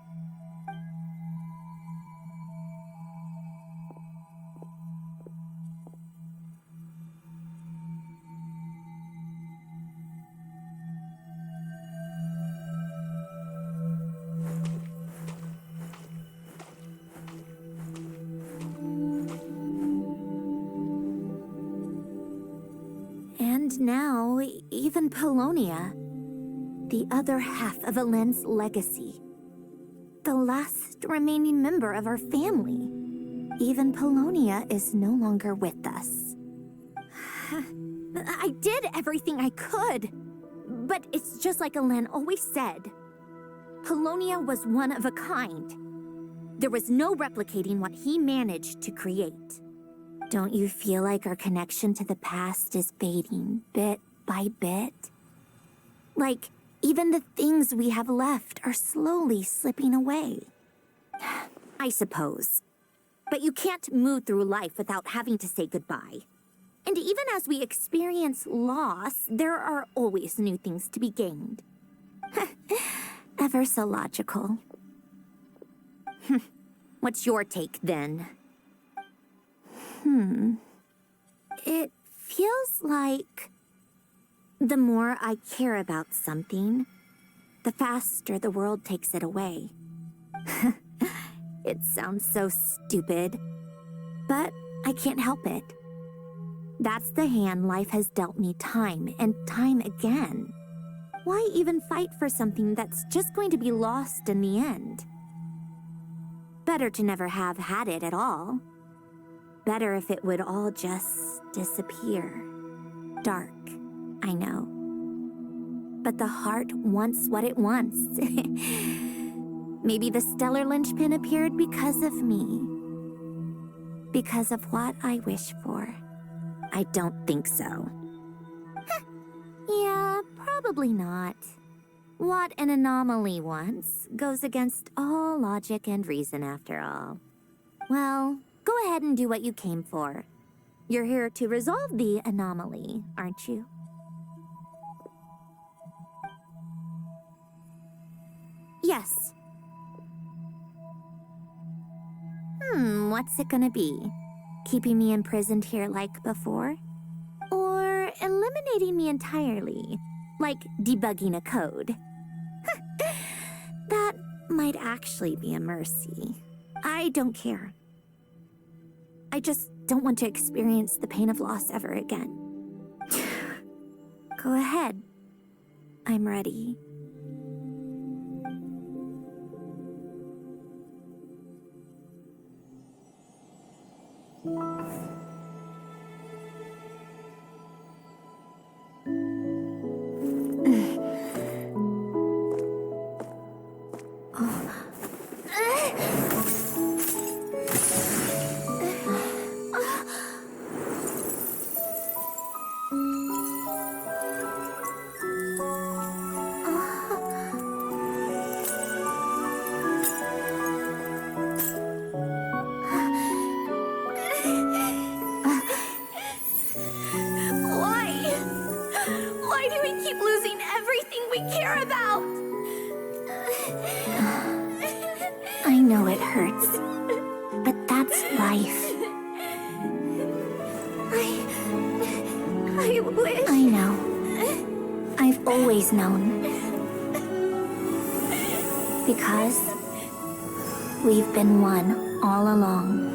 And now, even Polonia, the other half of Elend's legacy, the last remaining member of our family, even Polonia is no longer with us. I did everything I could, but it's just like Elend always said. Polonia was one of a kind. There was no replicating what he managed to create. Don't you feel like our connection to the past is fading bit by bit? Like, even the things we have left are slowly slipping away. I suppose. But you can't move through life without having to say goodbye. And even as we experience loss, there are always new things to be gained. Ever so logical. What's your take, then? It feels like the more I care about something, the faster the world takes it away. It sounds so stupid, but I can't help it. That's the hand life has dealt me time and time again. Why even fight for something that's just going to be lost in the end? Better to never have had it at all. Better if it would all just disappear. Dark, I know. But the heart wants what it wants. Maybe the stellar linchpin appeared because of me. Because of what I wish for. I don't think so. Yeah, probably not. What an anomaly wants goes against all logic and reason after all. Well, go ahead and do what you came for. You're here to resolve the anomaly, aren't you? Yes. What's it gonna be? keeping me imprisoned here like before, or eliminating me entirely, like debugging a code. That might actually be a mercy. I don't care. I just don't want to experience the pain of loss ever again. Go ahead. I'm ready. Why do we keep losing everything we care about? I know it hurts, but that's life. I wish... I know. I've always known. Because we've been one all along.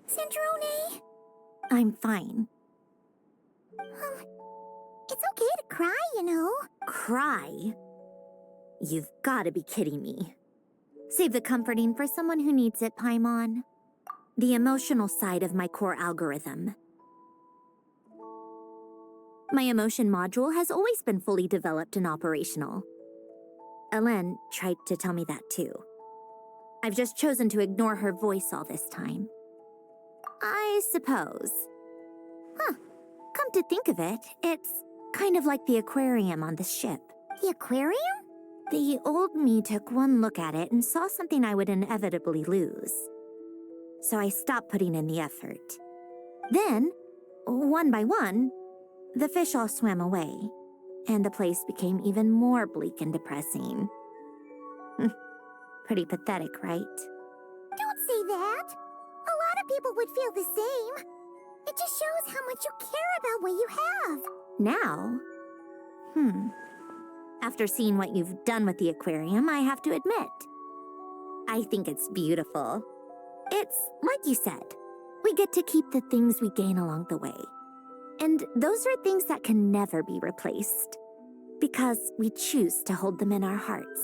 Sandrone? I'm fine. It's okay to cry, you know. Cry? You've got to be kidding me. Save the comforting for someone who needs it, Paimon. The emotional side of my core algorithm. My emotion module has always been fully developed and operational. Ellen tried to tell me that too. I've just chosen to ignore her voice all this time. I suppose. Huh. Come to think of it, it's kind of like the aquarium on the ship. The aquarium? The old me took one look at it and saw something I would inevitably lose. So I stopped putting in the effort. Then, one by one, the fish all swam away, and the place became even more bleak and depressing. Pretty pathetic, right? Don't say that. A lot of people would feel the same. It just shows how much you care about what you have. Now? After seeing what you've done with the aquarium, I have to admit, I think it's beautiful. It's like you said, we get to keep the things we gain along the way. And those are things that can never be replaced, because we choose to hold them in our hearts.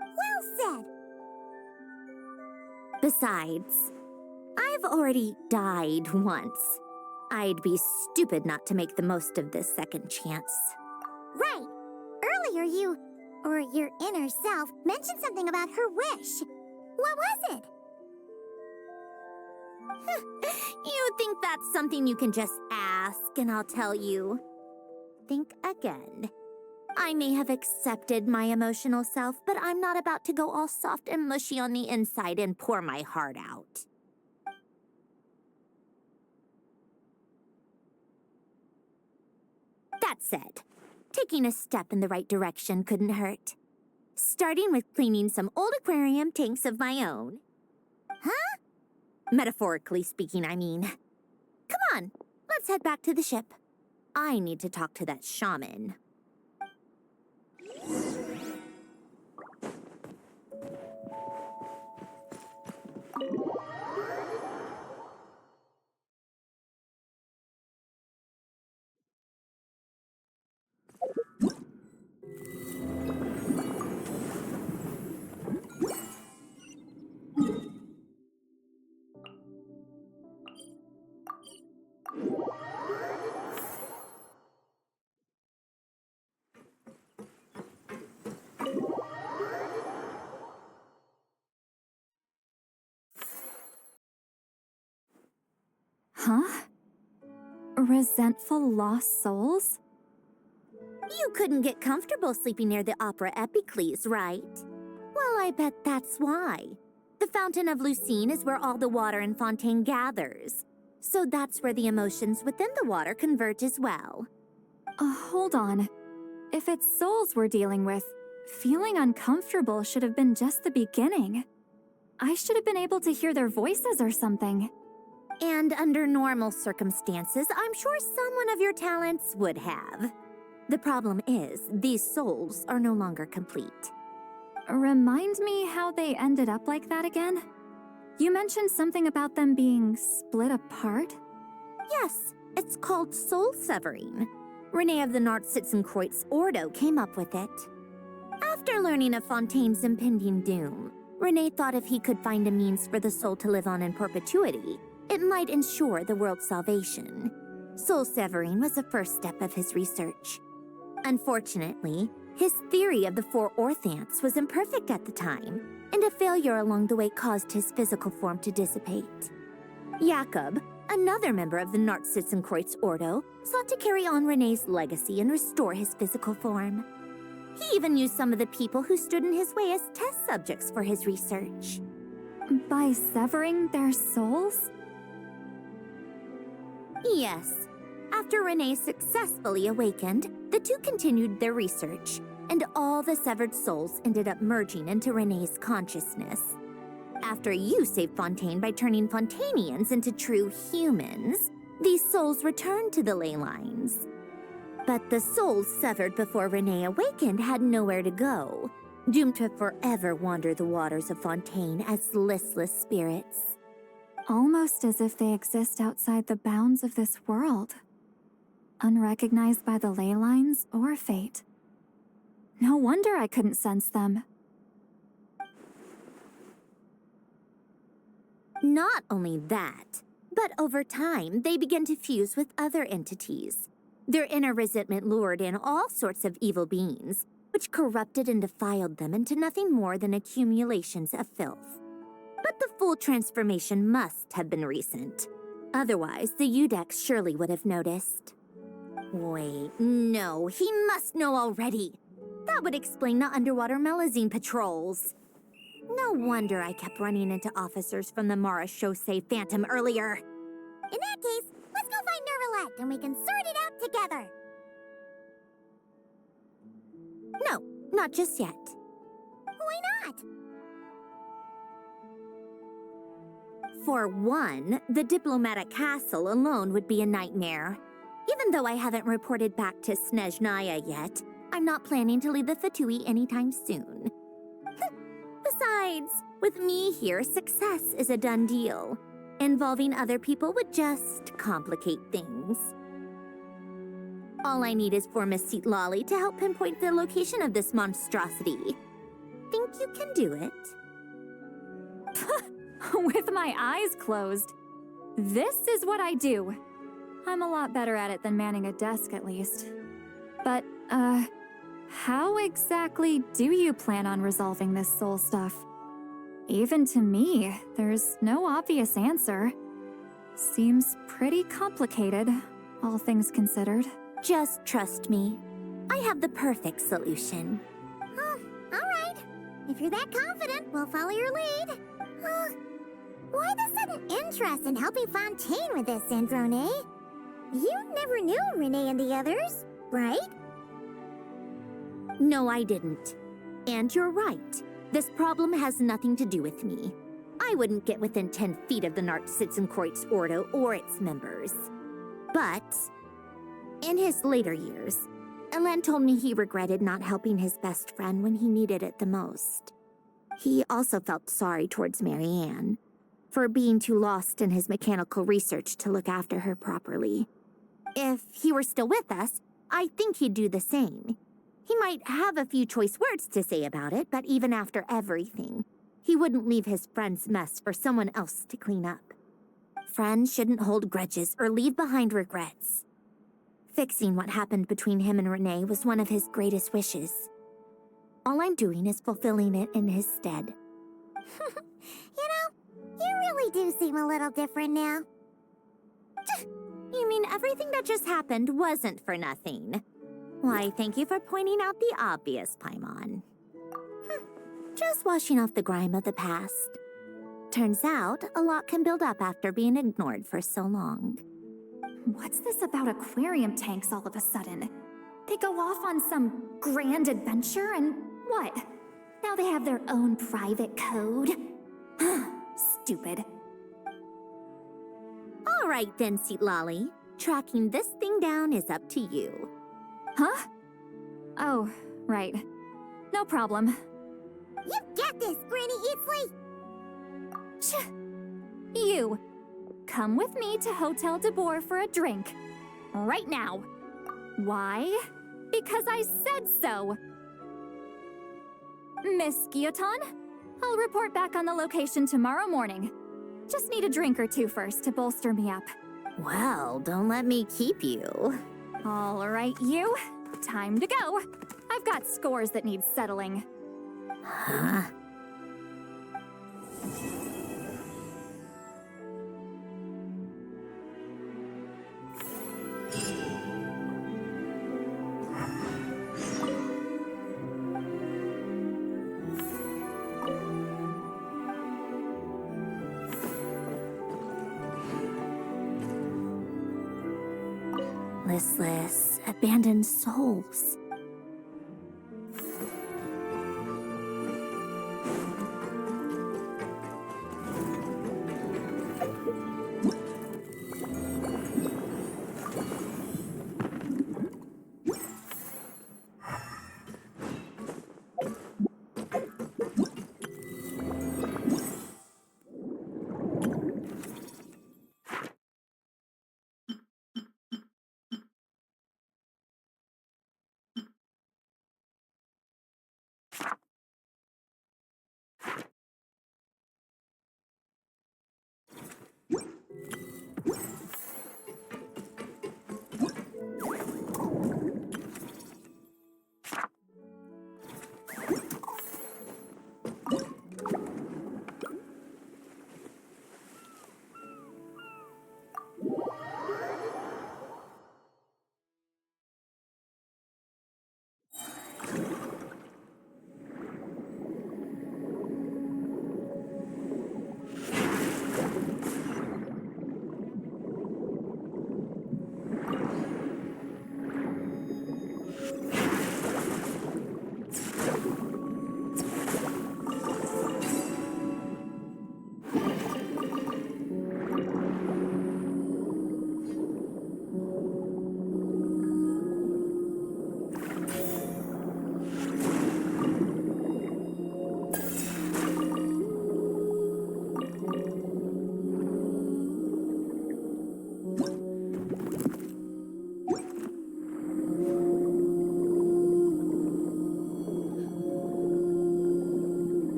Well said. Besides, I've already died once. I'd be stupid not to make the most of this second chance. Right. Earlier you, or your inner self, mentioned something about her wish. What was it? You think that's something you can just ask and I'll tell you? Think again. I may have accepted my emotional self, but I'm not about to go all soft and mushy on the inside and pour my heart out. That said, taking a step in the right direction couldn't hurt. Starting with cleaning some old aquarium tanks of my own. Huh? Metaphorically speaking, I mean. Come on, let's head back to the ship. I need to talk to that shaman. Huh? Resentful lost souls? You couldn't get comfortable sleeping near the opera Epicles, right? Well, I bet that's why. The Fountain of Lucine is where all the water in Fontaine gathers. So that's where the emotions within the water converge as well. Hold on. If it's souls we're dealing with, feeling uncomfortable should have been just the beginning. I should have been able to hear their voices or something. And under normal circumstances, I'm sure someone of your talents would have. The problem is, these souls are no longer complete. Remind me how they ended up like that again? You mentioned something about them being split apart? Yes, it's called soul severing. Renee of the Nartsitzenkreuz Ordo came up with it. After learning of Fontaine's impending doom, Renee thought if he could find a means for the soul to live on in perpetuity, it might ensure the world's salvation. Soul severing was the first step of his research. Unfortunately, his theory of the four orthants was imperfect at the time, and a failure along the way caused his physical form to dissipate. Jakob, another member of the Nartsitzenkreuz Ordo, sought to carry on Renee's legacy and restore his physical form. He even used some of the people who stood in his way as test subjects for his research. By severing their souls? Yes. After Renee successfully awakened, the two continued their research, and all the severed souls ended up merging into Renee's consciousness. After you saved Fontaine by turning Fontainians into true humans, these souls returned to the ley lines. But the souls severed before Renee awakened had nowhere to go, doomed to forever wander the waters of Fontaine as listless spirits. Almost as if they exist outside the bounds of this world. Unrecognized by the ley lines or fate. No wonder I couldn't sense them. Not only that, but over time, they began to fuse with other entities. Their inner resentment lured in all sorts of evil beings, which corrupted and defiled them into nothing more than accumulations of filth. But the full transformation must have been recent. Otherwise, the Udex surely would have noticed. Wait, no, he must know already. That would explain the underwater Melazine patrols. No wonder I kept running into officers from the Mara Chaussee Phantom earlier. In that case, let's go find Nervalette and we can sort it out together. No, not just yet. Why not? For one, the diplomatic castle alone would be a nightmare. Even though I haven't reported back to Snezhnaya yet, I'm not planning to leave the Fatui anytime soon. Besides, with me here, success is a done deal. Involving other people would just complicate things. All I need is for Miss Lolly to help pinpoint the location of this monstrosity. Think you can do it? With my eyes closed. This is what I do. I'm a lot better at it than manning a desk, at least. But, how exactly do you plan on resolving this soul stuff? Even to me, there's no obvious answer. Seems pretty complicated, all things considered. Just trust me. I have the perfect solution. Oh, all right. If you're that confident, we'll follow your lead. Why the sudden interest in helping Fontaine with this, Androne? You never knew Renee and the others, right? No, I didn't. And you're right. This problem has nothing to do with me. I wouldn't get within 10 feet of the Nartsitzenkreuz Ordo or its members. But in his later years, Elen told me he regretted not helping his best friend when he needed it the most. He also felt sorry towards Marianne for being too lost in his mechanical research to look after her properly. If he were still with us, I think he'd do the same. He might have a few choice words to say about it, but even after everything, he wouldn't leave his friend's mess for someone else to clean up. Friends shouldn't hold grudges or leave behind regrets. Fixing what happened between him and Renee was one of his greatest wishes. All I'm doing is fulfilling it in his stead. You know, you really do seem a little different now. You mean everything that just happened wasn't for nothing? Why, thank you for pointing out the obvious, Paimon. Just washing off the grime of the past. Turns out, a lot can build up after being ignored for so long. What's this about aquarium tanks all of a sudden? They go off on some grand adventure and what? Now they have their own private code? Stupid. All right then, Seat Lolly. Tracking this thing down is up to you. Huh? Oh, right. No problem. You got this, Granny Eatsley! You, come with me to Hotel de Boer for a drink. Right now. Why? Because I said so! Miss Guillotin, I'll report back on the location tomorrow morning. Just need a drink or two first to bolster me up. Well, don't let me keep you. All right, you. Time to go. I've got scores that need settling. Huh? Listless, abandoned souls.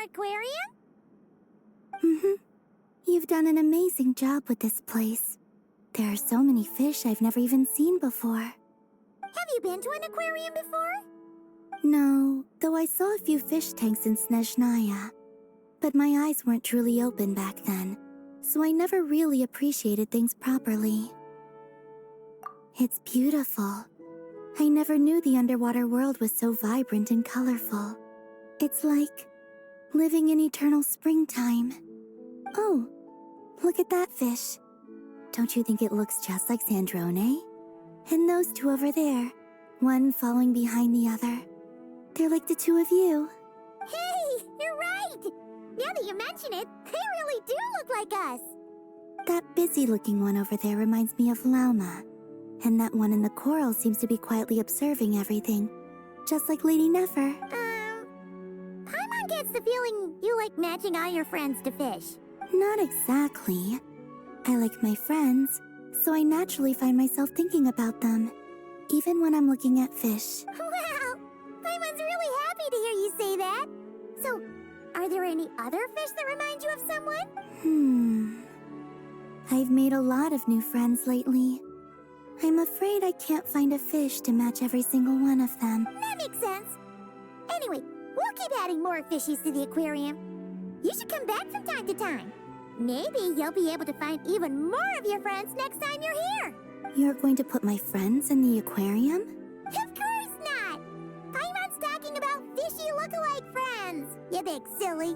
our aquarium? Mm-hmm. You've done an amazing job with this place. There are so many fish I've never even seen before. Have you been to an aquarium before? No, though I saw a few fish tanks in Snezhnaya. But my eyes weren't truly open back then, so I never really appreciated things properly. It's beautiful. I never knew the underwater world was so vibrant and colorful. It's like living in eternal springtime. Oh, look at that fish. Don't you think it looks just like Sandrone? And those two over there, one following behind the other. They're like the two of you. Hey, you're right! Now that you mention it, they really do look like us. That busy-looking one over there reminds me of Lauma. And that one in the coral seems to be quietly observing everything, just like Lady Nefer. Paimon gets the feeling you like matching all your friends to fish. Not exactly. I like my friends, so I naturally find myself thinking about them, even when I'm looking at fish. Wow! Paimon's really happy to hear you say that. So, are there any other fish that remind you of someone? I've made a lot of new friends lately. I'm afraid I can't find a fish to match every single one of them. That makes sense. Anyway, we'll keep adding more fishies to the aquarium. You should come back from time to time. Maybe you'll be able to find even more of your friends next time you're here. You're going to put my friends in the aquarium? Of course not! Paimon's talking about fishy look-alike friends, you big silly.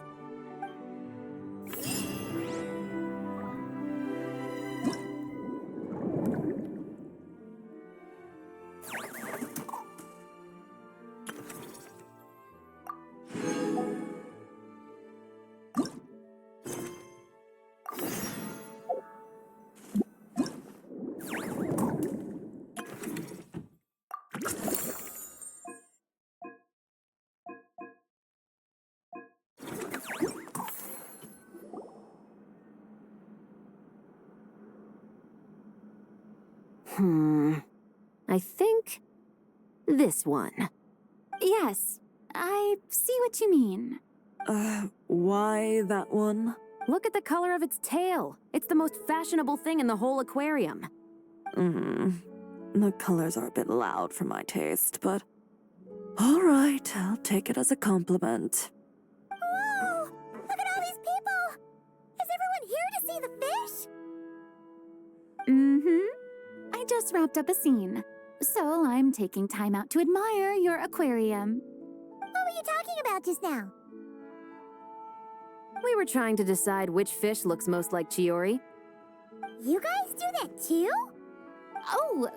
I think this one. Yes, I see what you mean. Why that one? Look at the color of its tail. It's the most fashionable thing in the whole aquarium. The colors are a bit loud for my taste, but all right, I'll take it as a compliment. Whoa! Look at all these people! Is everyone here to see the fish? I just wrapped up a scene, so I'm taking time out to admire your aquarium. What were you talking about just now? We were trying to decide which fish looks most like Chiori. You guys do that too? Oh,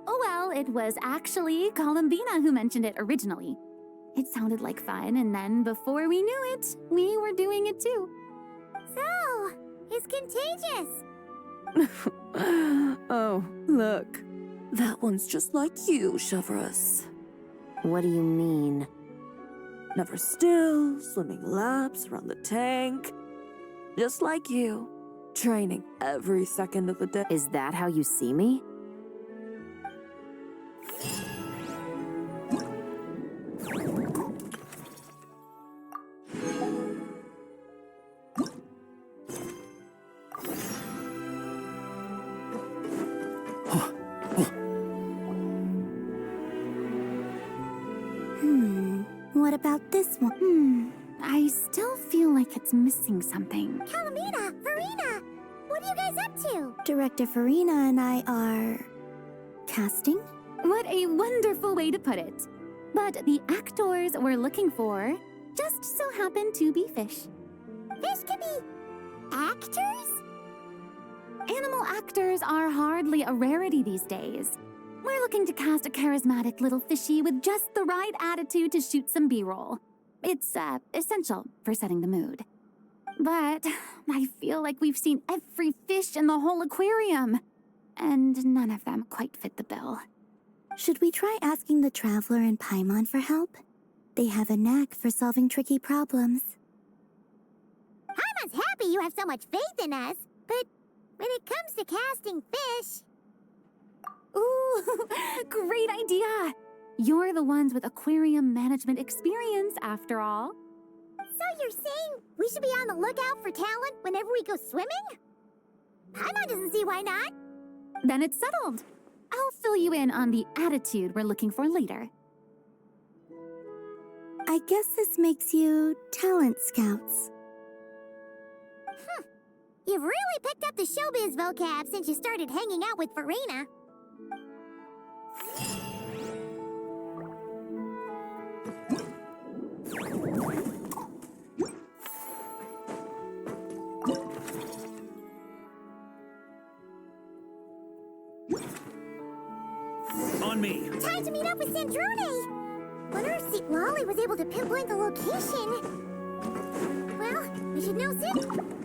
oh well, it was actually Columbina who mentioned it originally. It sounded like fun, and then before we knew it, we were doing it too. So, it's contagious. Oh, look. That one's just like you, Chevrus. What do you mean? Never still, swimming laps around the tank. Just like you. Training every second of the day. Is that how you see me? What about this one? I still feel like it's missing something. Kalamina, Farina, what are you guys up to? Director Farina and I are... casting? What a wonderful way to put it. But the actors we're looking for just so happen to be fish. Fish can be actors? Animal actors are hardly a rarity these days. We're looking to cast a charismatic little fishy with just the right attitude to shoot some B-roll. It's essential for setting the mood. But I feel like we've seen every fish in the whole aquarium, and none of them quite fit the bill. Should we try asking the Traveler and Paimon for help? They have a knack for solving tricky problems. Paimon's happy you have so much faith in us, but when it comes to casting fish... Ooh, great idea! You're the ones with aquarium management experience, after all. So you're saying we should be on the lookout for talent whenever we go swimming? Paimon doesn't see why not. Then it's settled. I'll fill you in on the attitude we're looking for later. I guess this makes you talent scouts. You've really picked up the showbiz vocab since you started hanging out with Farina. On me! Time to meet up with Sandrone! Wonder if St. Lolly was able to pinpoint the location. Well, we should know soon.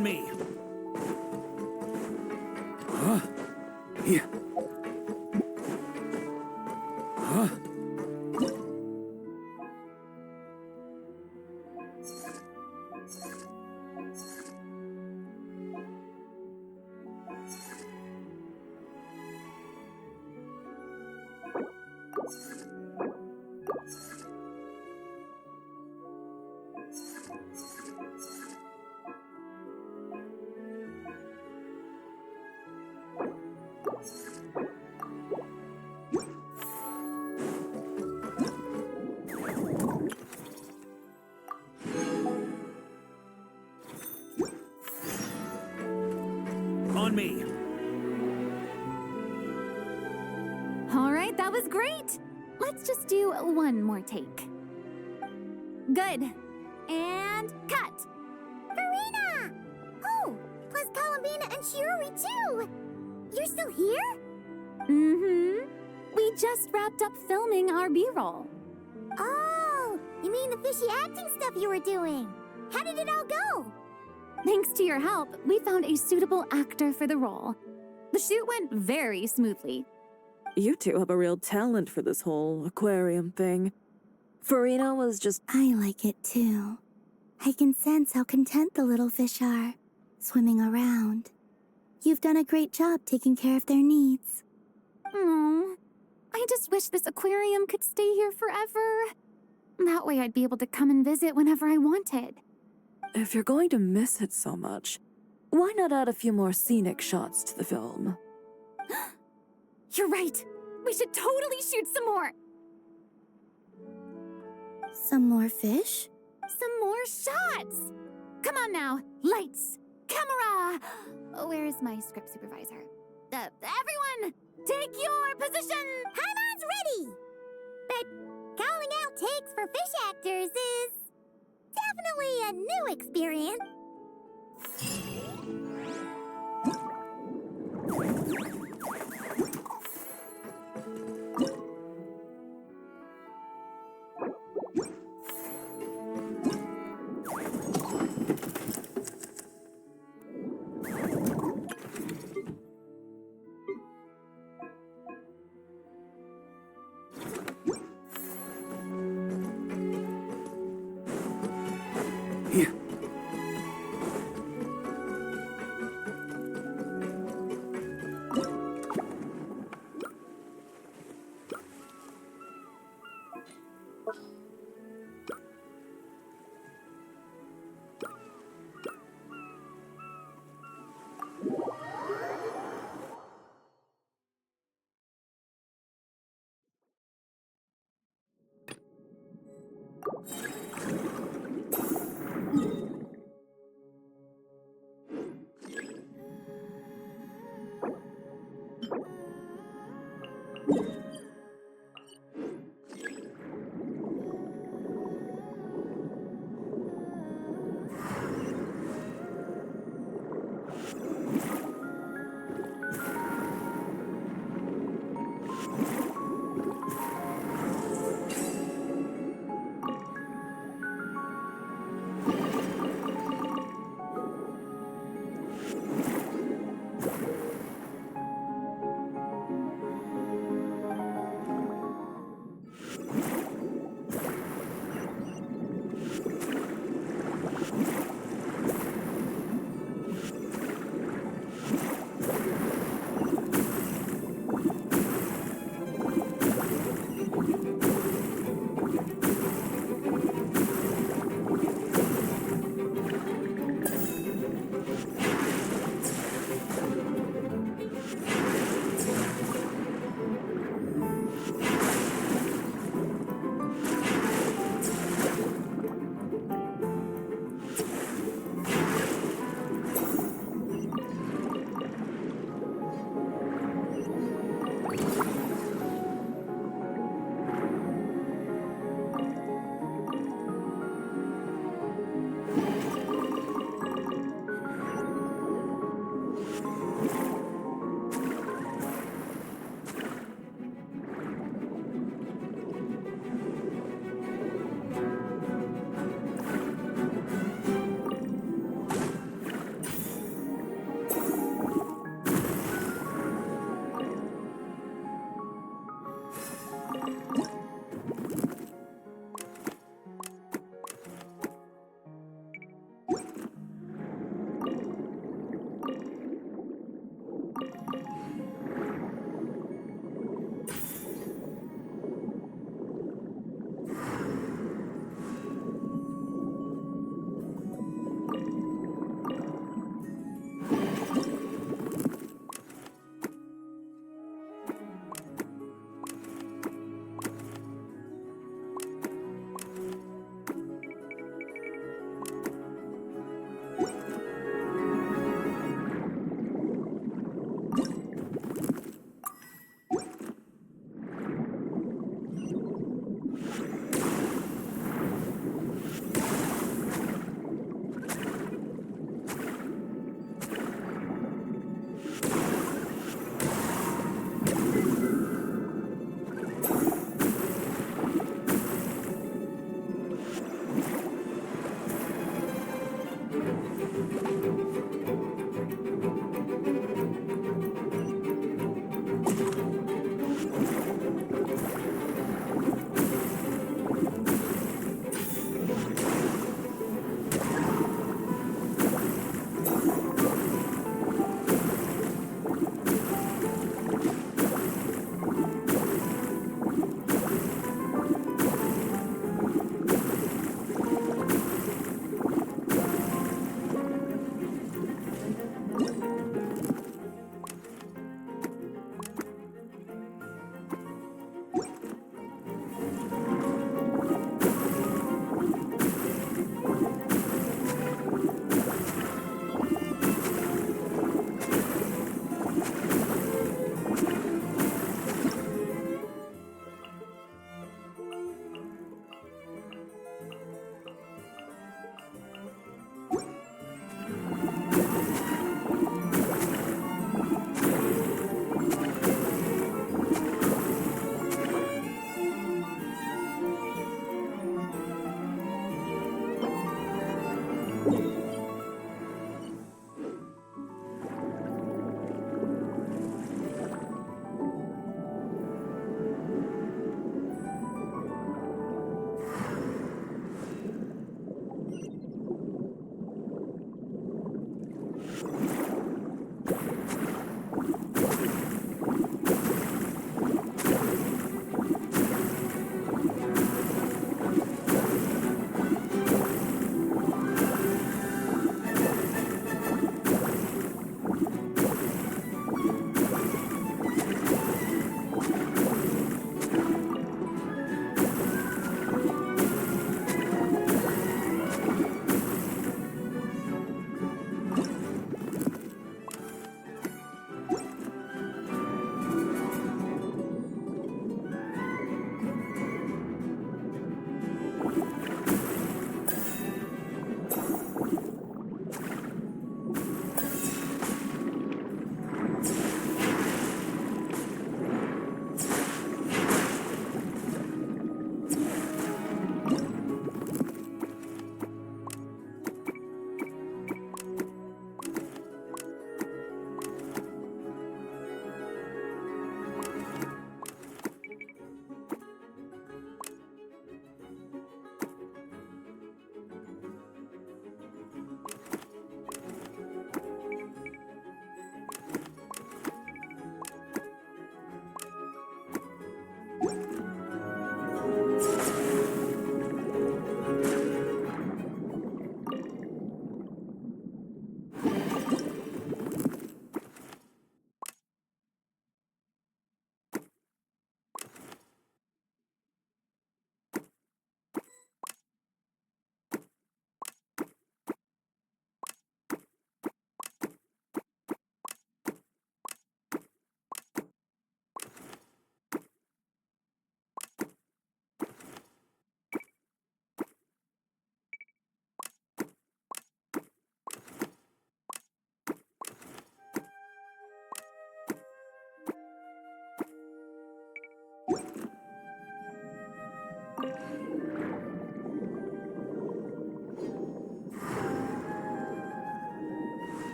On me! Huh? Yeah. Huh? On me! All right, that was great. Let's just do one more take. Good. And cut. Farina! Oh, plus Columbina and Shiori too! You're still here? Mm-hmm. We just wrapped up filming our B-roll. Oh, you mean the fishy acting stuff you were doing? How did it all go? Thanks to your help, we found a suitable actor for the role. The shoot went very smoothly. You two have a real talent for this whole aquarium thing. Farina was just... I like it too. I can sense how content the little fish are, swimming around. You've done a great job taking care of their needs. Oh, I just wish this aquarium could stay here forever. That way I'd be able to come and visit whenever I wanted. If you're going to miss it so much, why not add a few more scenic shots to the film? You're right. We should totally shoot some more. Some more fish? Some more shots. Come on now. Lights. Camera. Where is my script supervisor? Everyone, take your position. Haimon's ready! But calling out takes for fish actors is definitely a new experience. Here.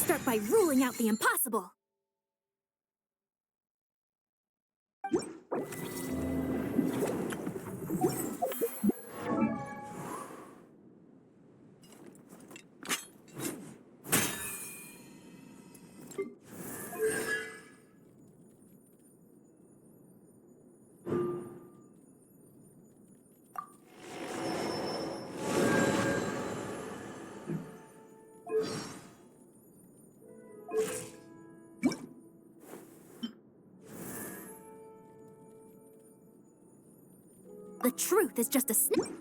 Start by ruling out the impossible. The truth is just a snip.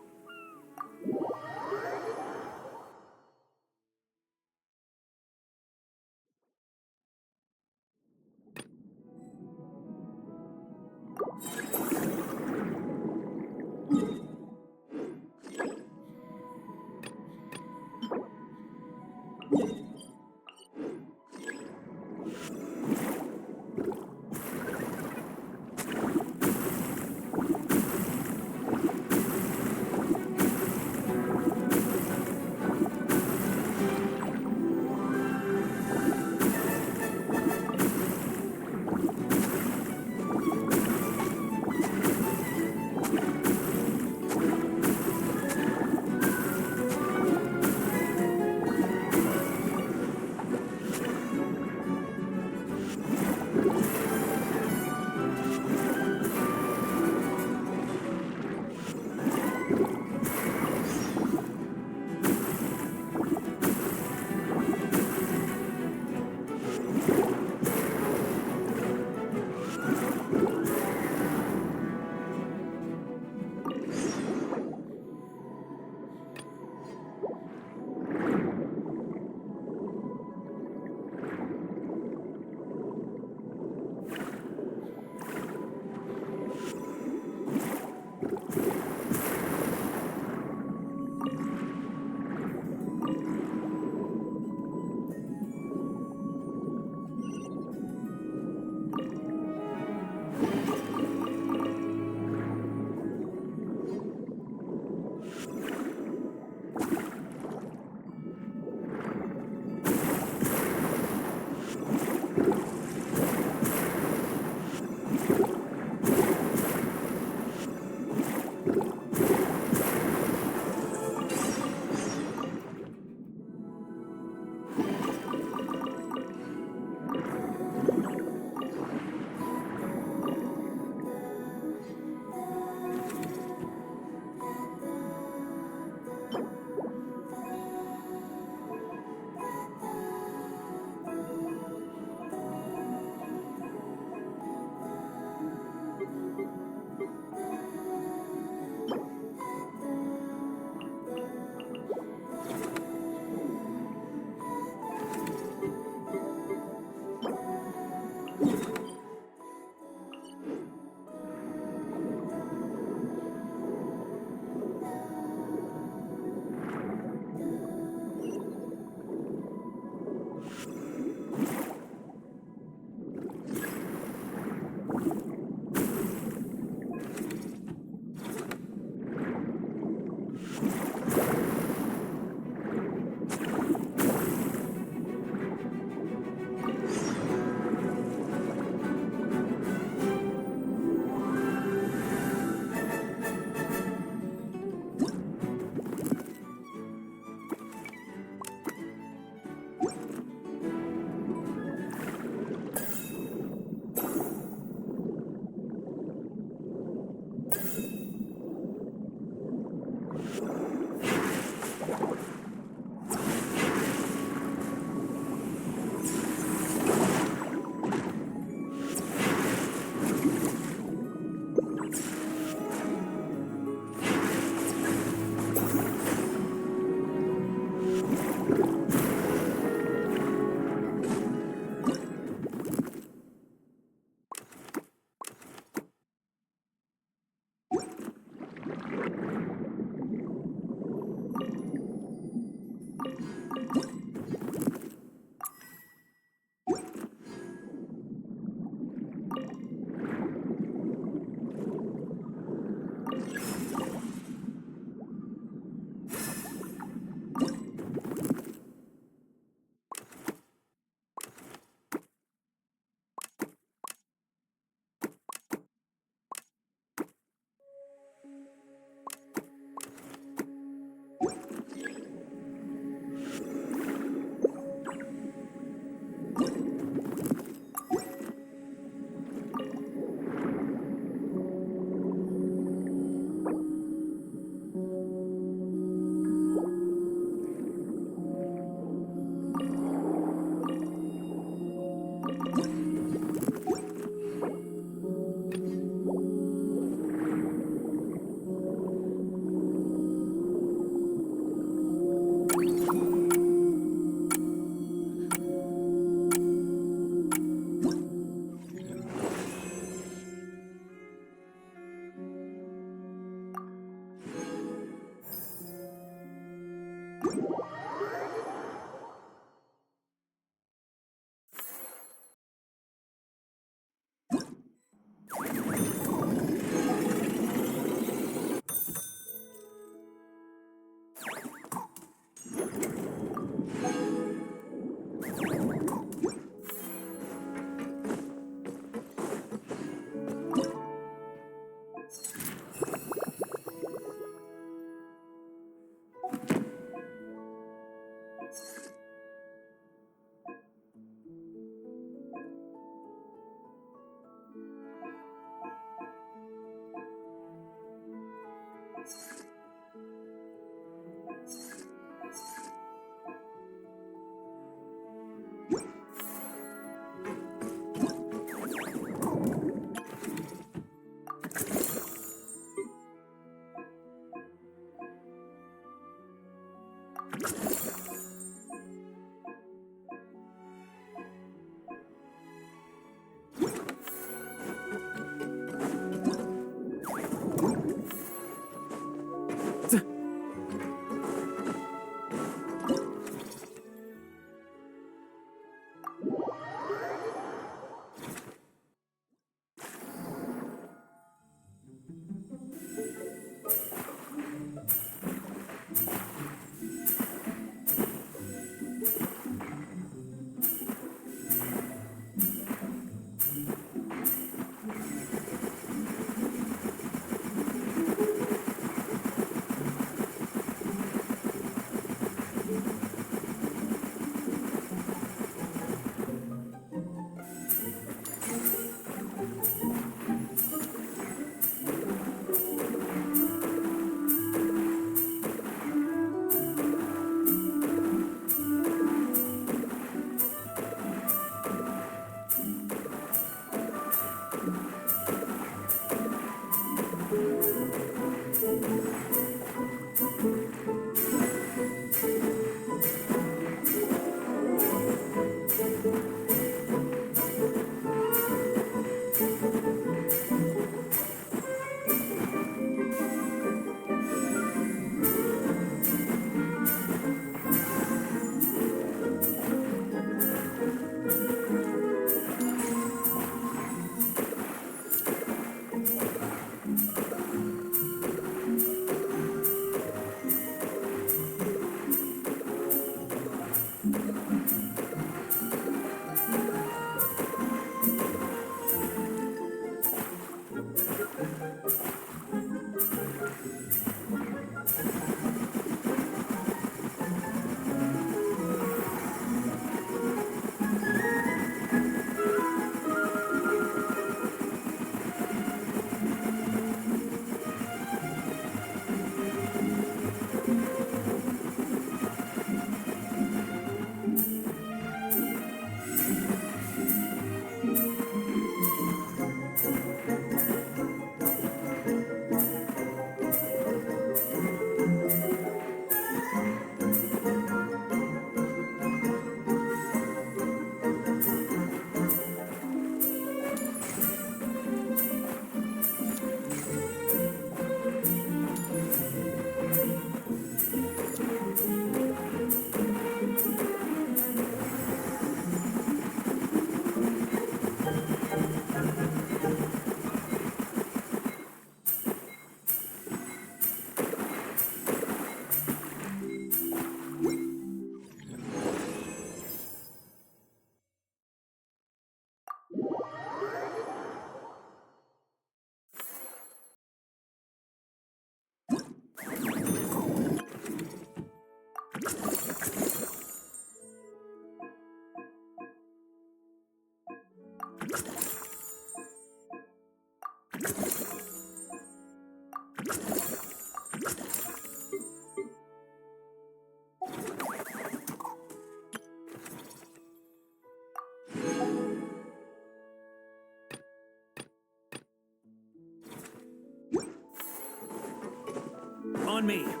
on me.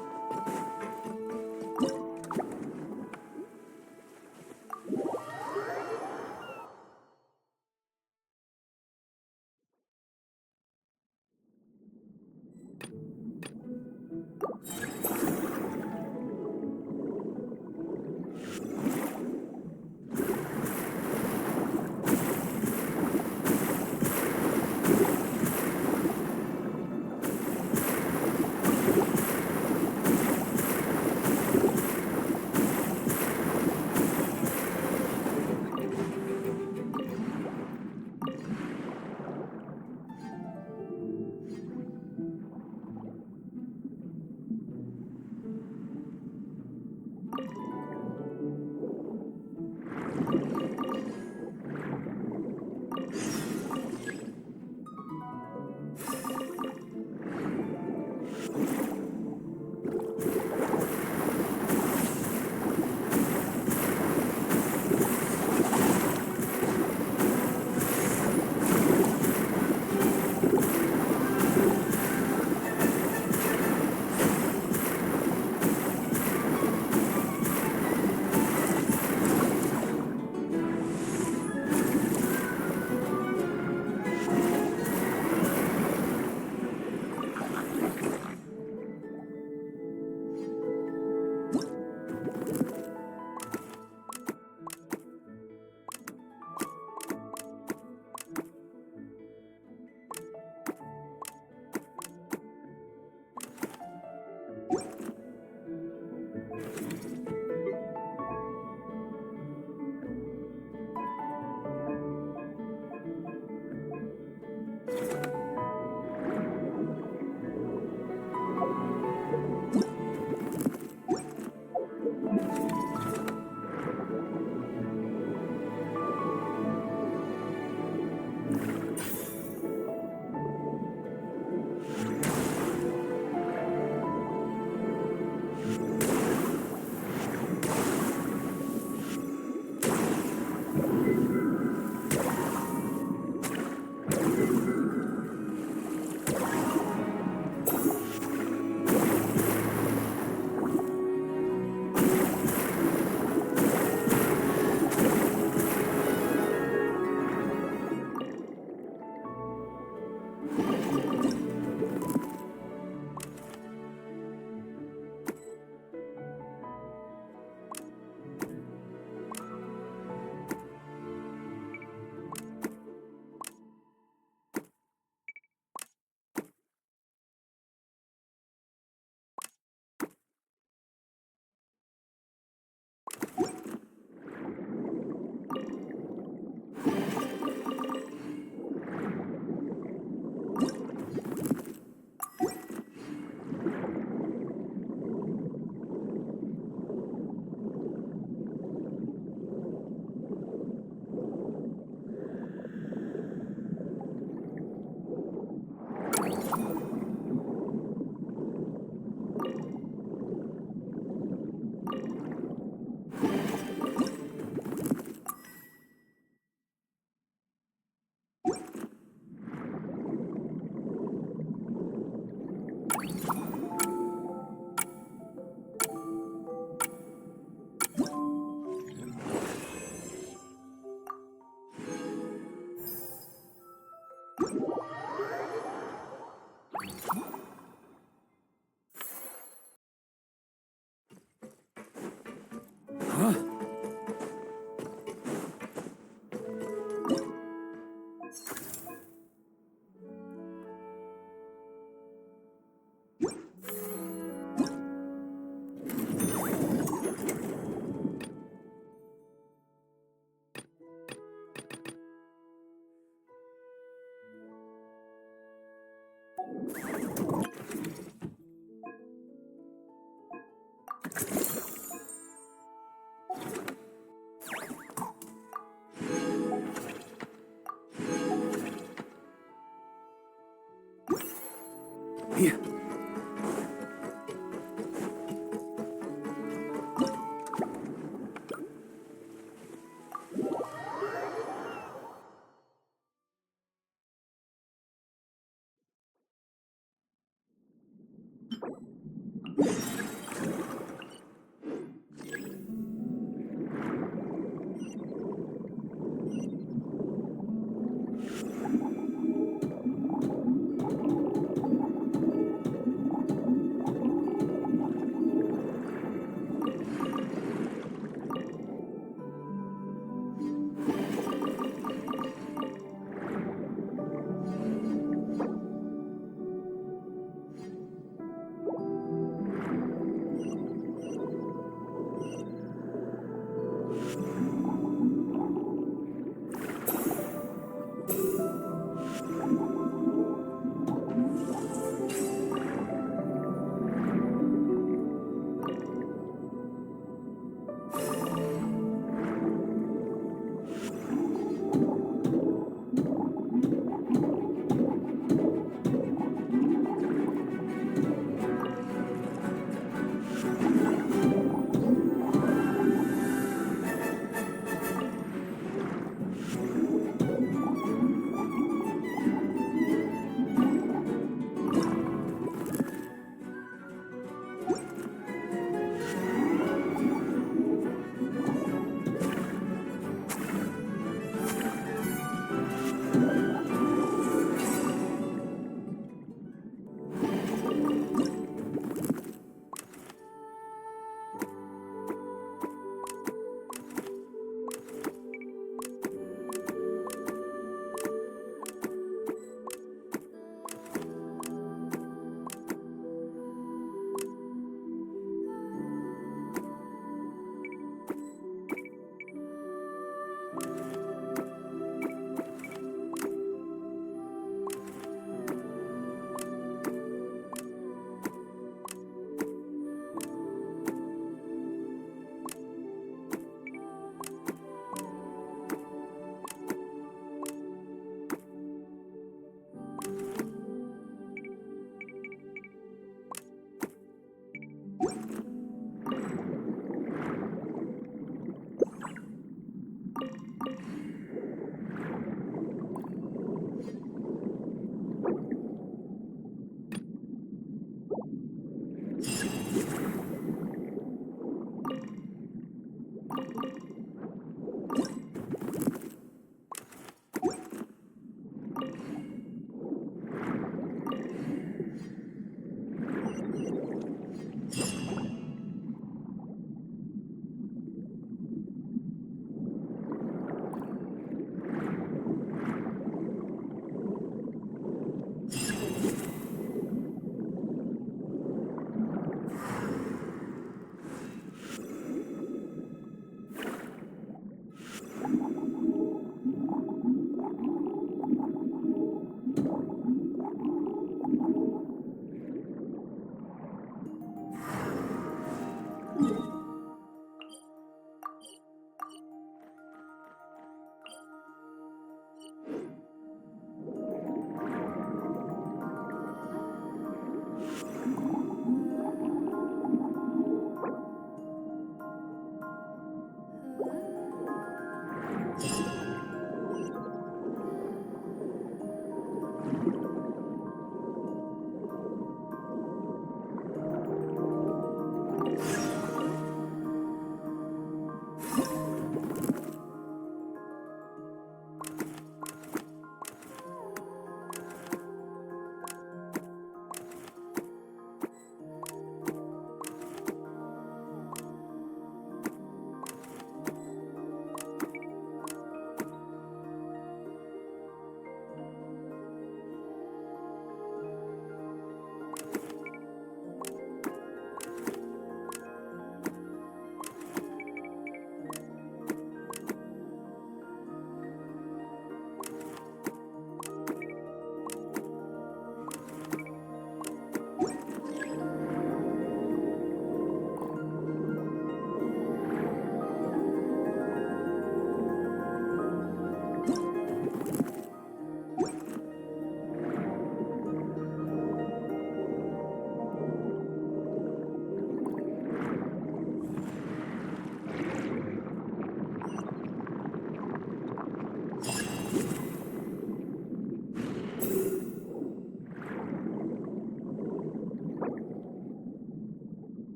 Here.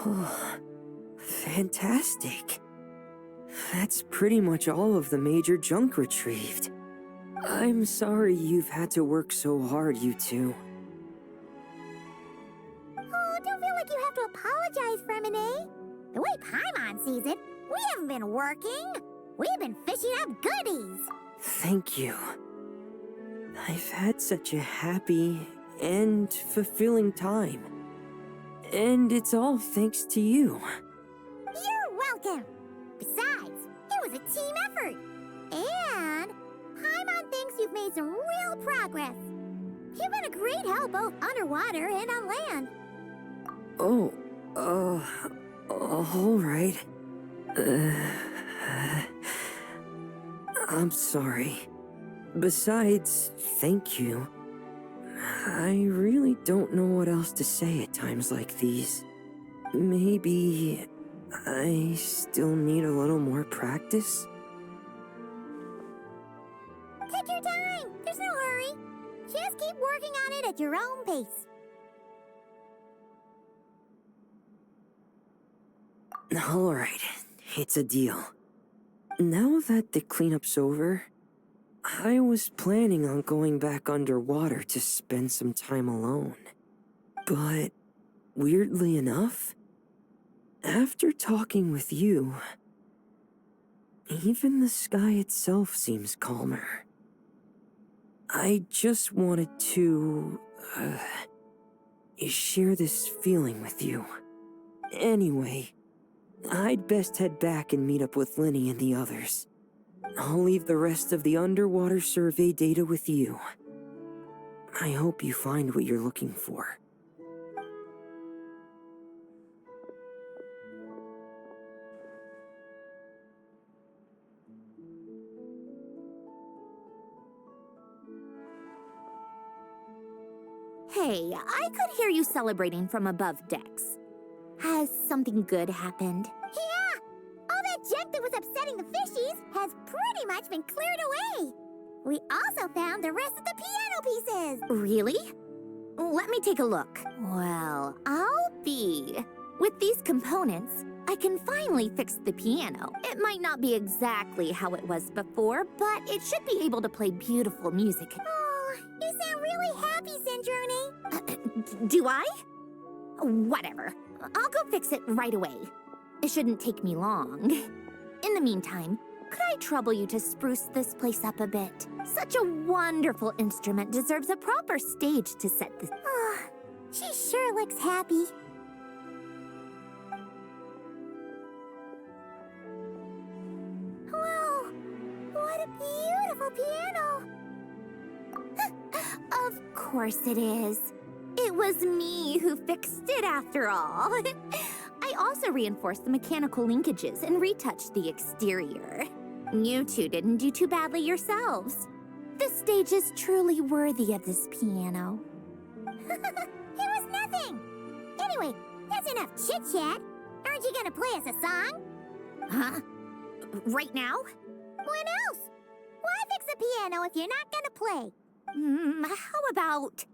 Oh, fantastic. That's pretty much all of the major junk retrieved. I'm sorry you've had to work so hard, you two. Oh, don't feel like you have to apologize, Fremine. The way Paimon sees it, we haven't been working. We've been fishing up goodies. Thank you. I've had such a happy and fulfilling time. And it's all thanks to you. You're welcome. Besides, it was a team effort. And Paimon thinks you've made some real progress. You've been a great help both underwater and on land. Oh, all right. I'm sorry. Besides, thank you. I really don't know what else to say at times like these. Maybe I still need a little more practice? Take your time. There's no hurry. Just keep working on it at your own pace. All right, it's a deal. Now that the cleanup's over, I was planning on going back underwater to spend some time alone. But, weirdly enough, after talking with you, even the sky itself seems calmer. I just wanted to, share this feeling with you. Anyway, I'd best head back and meet up with Linny and the others. I'll leave the rest of the underwater survey data with you. I hope you find what you're looking for. Hey, I could hear you celebrating from above decks. Has something good happened? Yeah! All that junk that was upsetting the fishies has pretty much been cleared away. We also found the rest of the piano pieces. Really? Let me take a look. Well, I'll be. With these components, I can finally fix the piano. It might not be exactly how it was before, but it should be able to play beautiful music. Oh, you sound really happy, Zandrone. Do I? Whatever. I'll go fix it right away. It shouldn't take me long. In the meantime, could I trouble you to spruce this place up a bit? Such a wonderful instrument deserves a proper stage to set this. Oh, she sure looks happy. Whoa! What a beautiful piano! Of course it is. It was me who fixed it after all. I also reinforced the mechanical linkages and retouched the exterior. You two didn't do too badly yourselves. This stage is truly worthy of this piano. It was nothing! Anyway, that's enough chit-chat. Aren't you gonna play us a song? Huh? Right now? When else? Why fix the piano if you're not gonna play? How about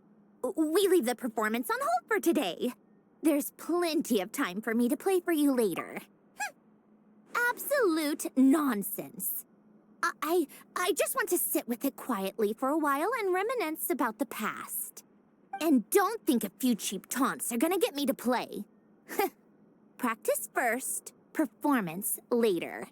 we leave the performance on hold for today? There's plenty of time for me to play for you later. Absolute nonsense. I just want to sit with it quietly for a while and reminisce about the past. And don't think a few cheap taunts are gonna get me to play. Practice first, performance later.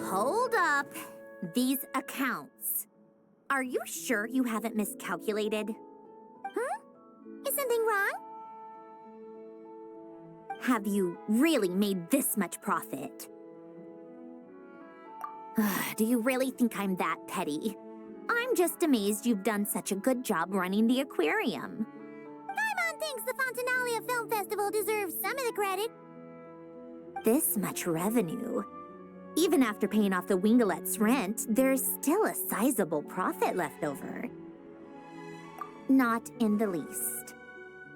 Hold up. These accounts. Are you sure you haven't miscalculated? Huh? Is something wrong? Have you really made this much profit? Do you really think I'm that petty? I'm just amazed you've done such a good job running the aquarium. Paimon thinks the Fontinalia Film Festival deserves some of the credit. This much revenue. Even after paying off the Wingelet's rent, there's still a sizable profit left over. Not in the least.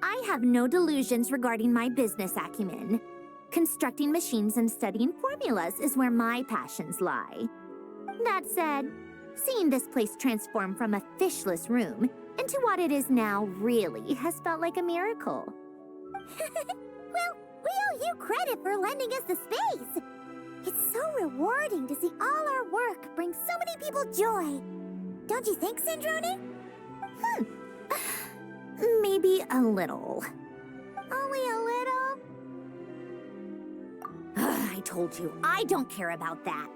I have no delusions regarding my business acumen. Constructing machines and studying formulas is where my passions lie. That said, seeing this place transform from a fishless room into what it is now really has felt like a miracle. Well, we owe you credit for lending us the space. It's so rewarding to see all our work bring so many people joy. Don't you think, Sandrone? Maybe a little. Only a little? I told you, I don't care about that.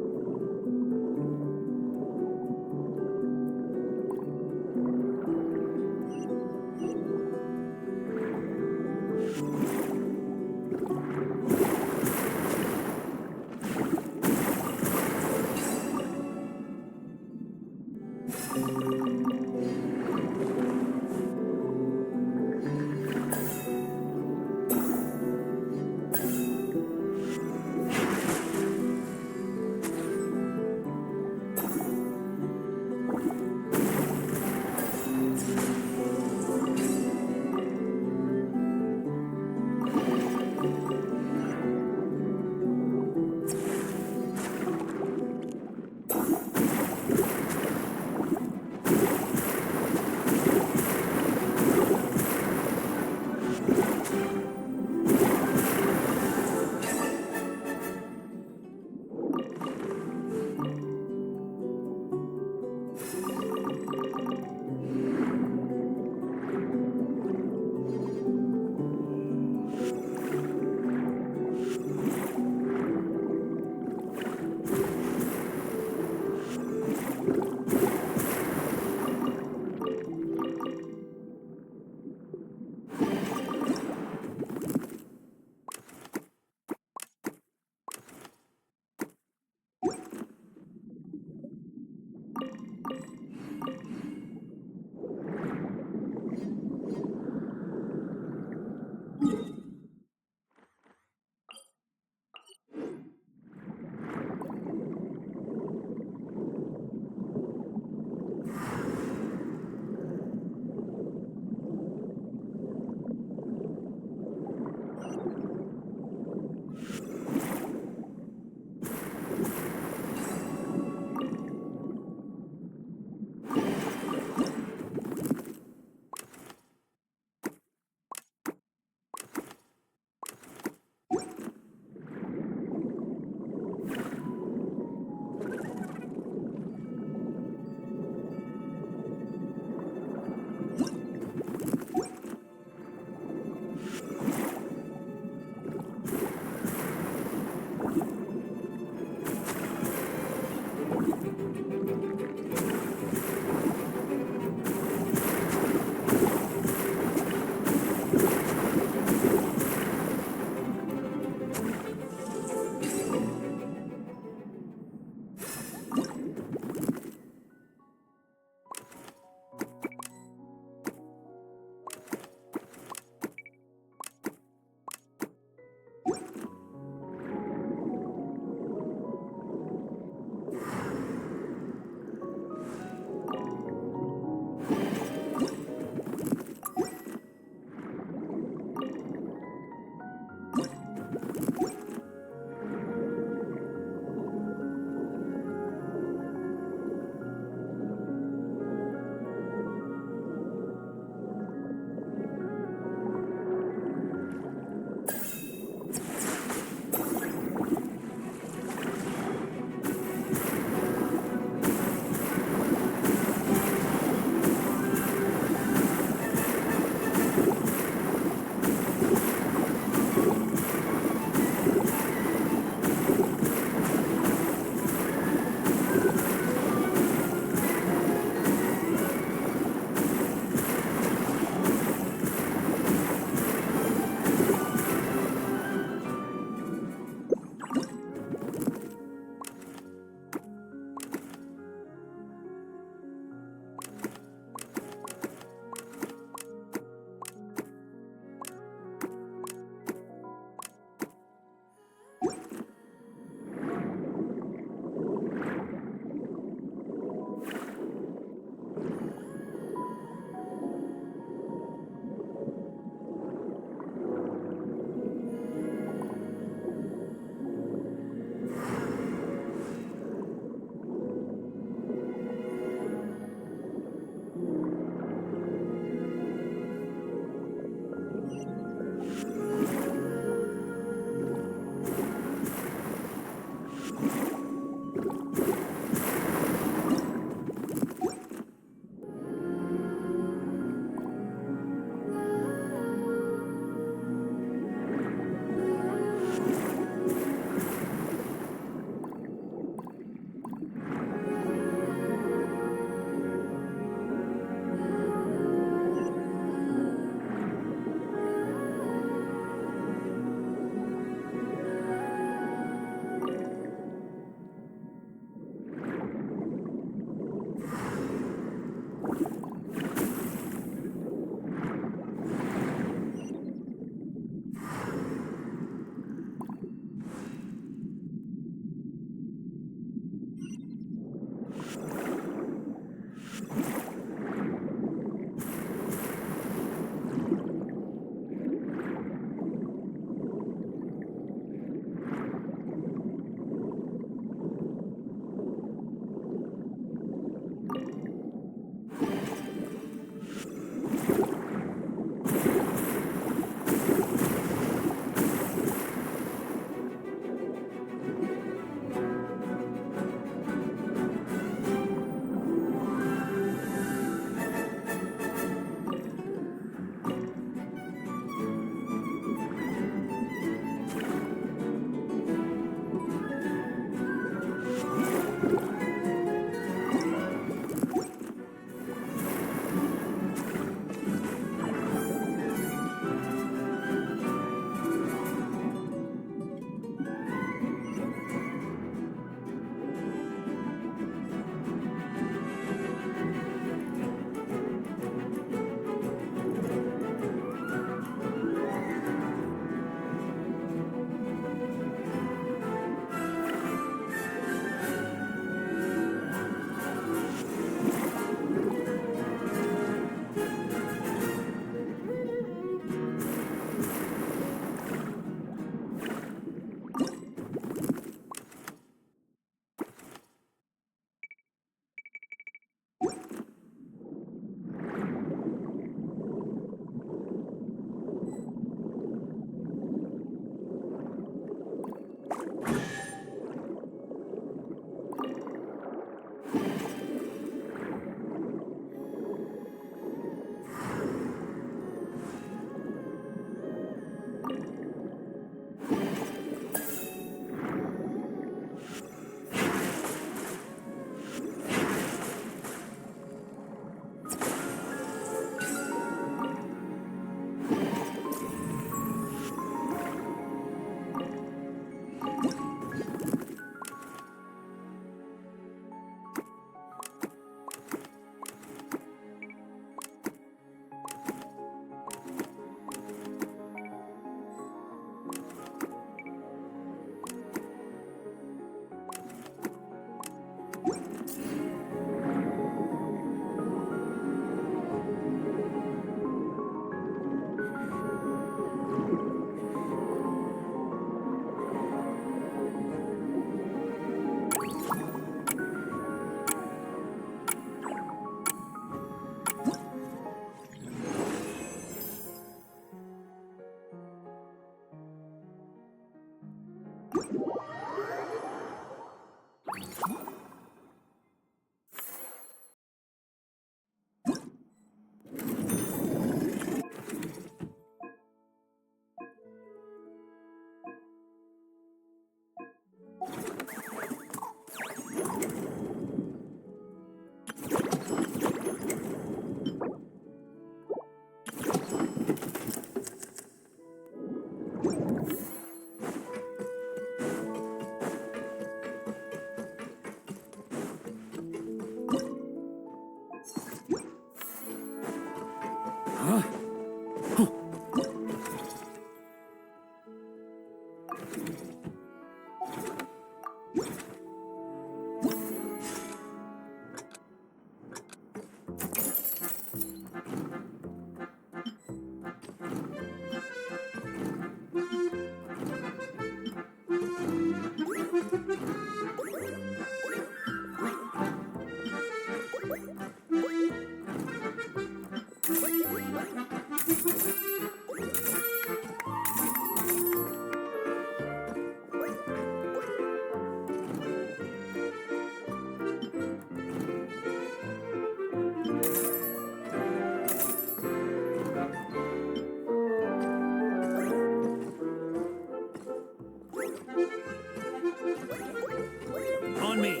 On me!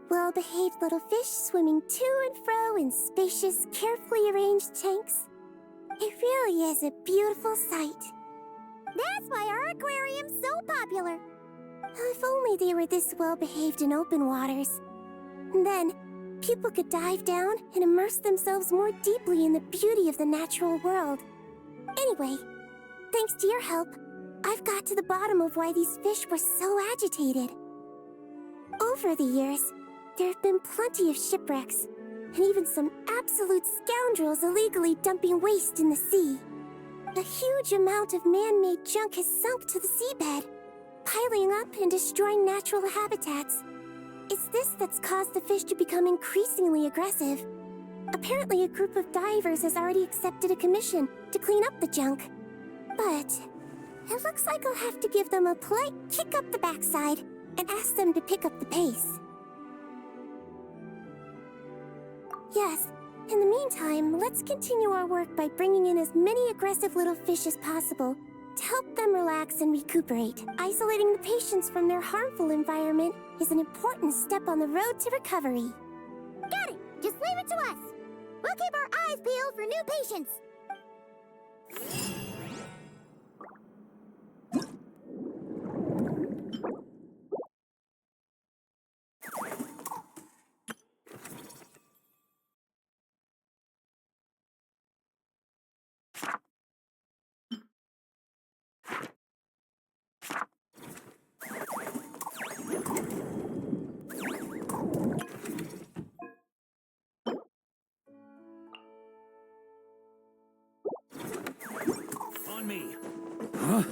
Well-behaved little fish swimming to and fro in spacious, carefully arranged tanks. It really is a beautiful sight. That's why our aquarium's so popular. If only they were this well-behaved in open waters. Then, people could dive down and immerse themselves more deeply in the beauty of the natural world. Anyway, thanks to your help, I've got to the bottom of why these fish were so agitated. Over the years, there have been plenty of shipwrecks, and even some absolute scoundrels illegally dumping waste in the sea. A huge amount of man-made junk has sunk to the seabed, piling up and destroying natural habitats. It's this that's caused the fish to become increasingly aggressive. Apparently, a group of divers has already accepted a commission to clean up the junk. But it looks like I'll have to give them a polite kick up the backside and ask them to pick up the pace. Yes, in the meantime, let's continue our work by bringing in as many aggressive little fish as possible to help them relax and recuperate. Isolating the patients from their harmful environment is an important step on the road to recovery. Got it! Just leave it to us! We'll keep our eyes peeled for new patients! On me! Huh?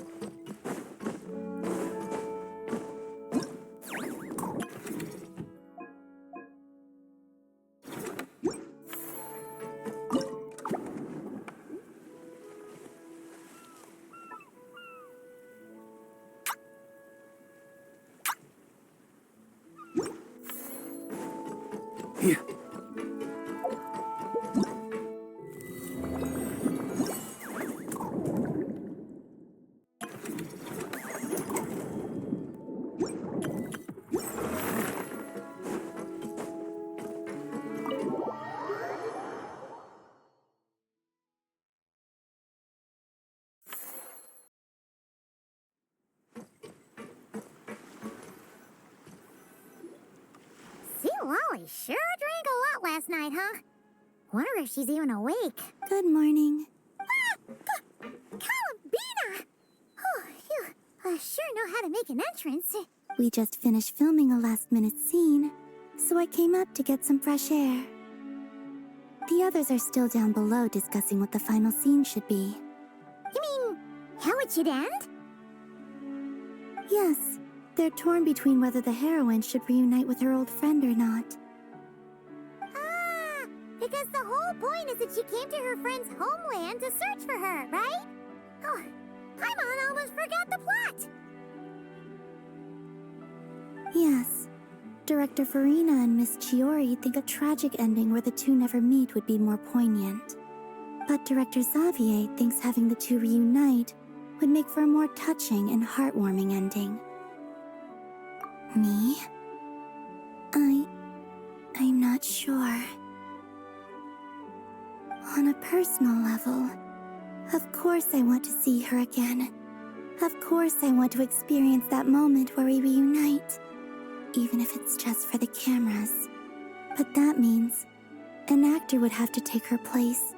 Here. See, Lolly sure drank a lot last night, huh? Wonder if she's even awake. Good morning. Ah! Columbina! Oh, you sure know how to make an entrance. We just finished filming a last-minute scene, so I came up to get some fresh air. The others are still down below discussing what the final scene should be. You mean, how it should end? Yes, they're torn between whether the heroine should reunite with her old friend or not. Ah! Because the whole point is that she came to her friend's homeland to search for her, right? Oh, Paimon almost forgot the plot! Yes. Director Farina and Miss Chiori think a tragic ending where the two never meet would be more poignant. But Director Xavier thinks having the two reunite would make for a more touching and heartwarming ending. Me? I'm not sure. On a personal level, of course I want to see her again. Of course I want to experience that moment where we reunite. Even if it's just for the cameras. But that means an actor would have to take her place.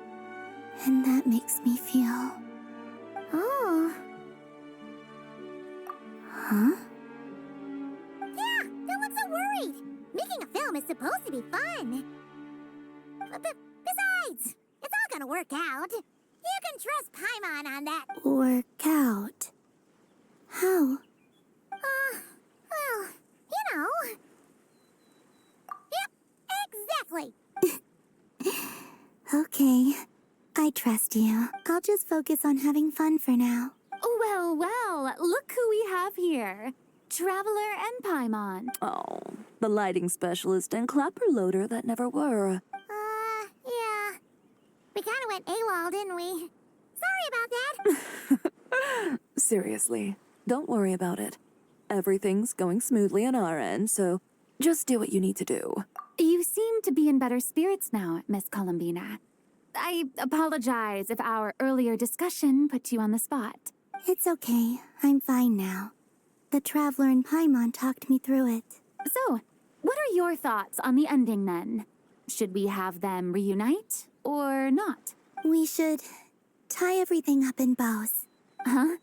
And that makes me feel... Oh. Huh? Yeah, don't look so worried. Making a film is supposed to be fun. Besides, it's all gonna work out. You can trust Paimon on that. Work out. How? Well, you know. Yep, exactly. Okay. I trust you. I'll just focus on having fun for now. Well, well, look who we have here. Traveler and Paimon. Oh, the lighting specialist and clapper loader that never were. Yeah. We kinda went AWOL, didn't we? Sorry about that. Seriously, don't worry about it. Everything's going smoothly on our end, so just do what you need to do. You seem to be in better spirits now, Miss Columbina. I apologize if our earlier discussion put you on the spot. It's okay. I'm fine now. The Traveler and Paimon talked me through it. So, what are your thoughts on the ending then? Should we have them reunite or not? We should tie everything up in bows. Huh?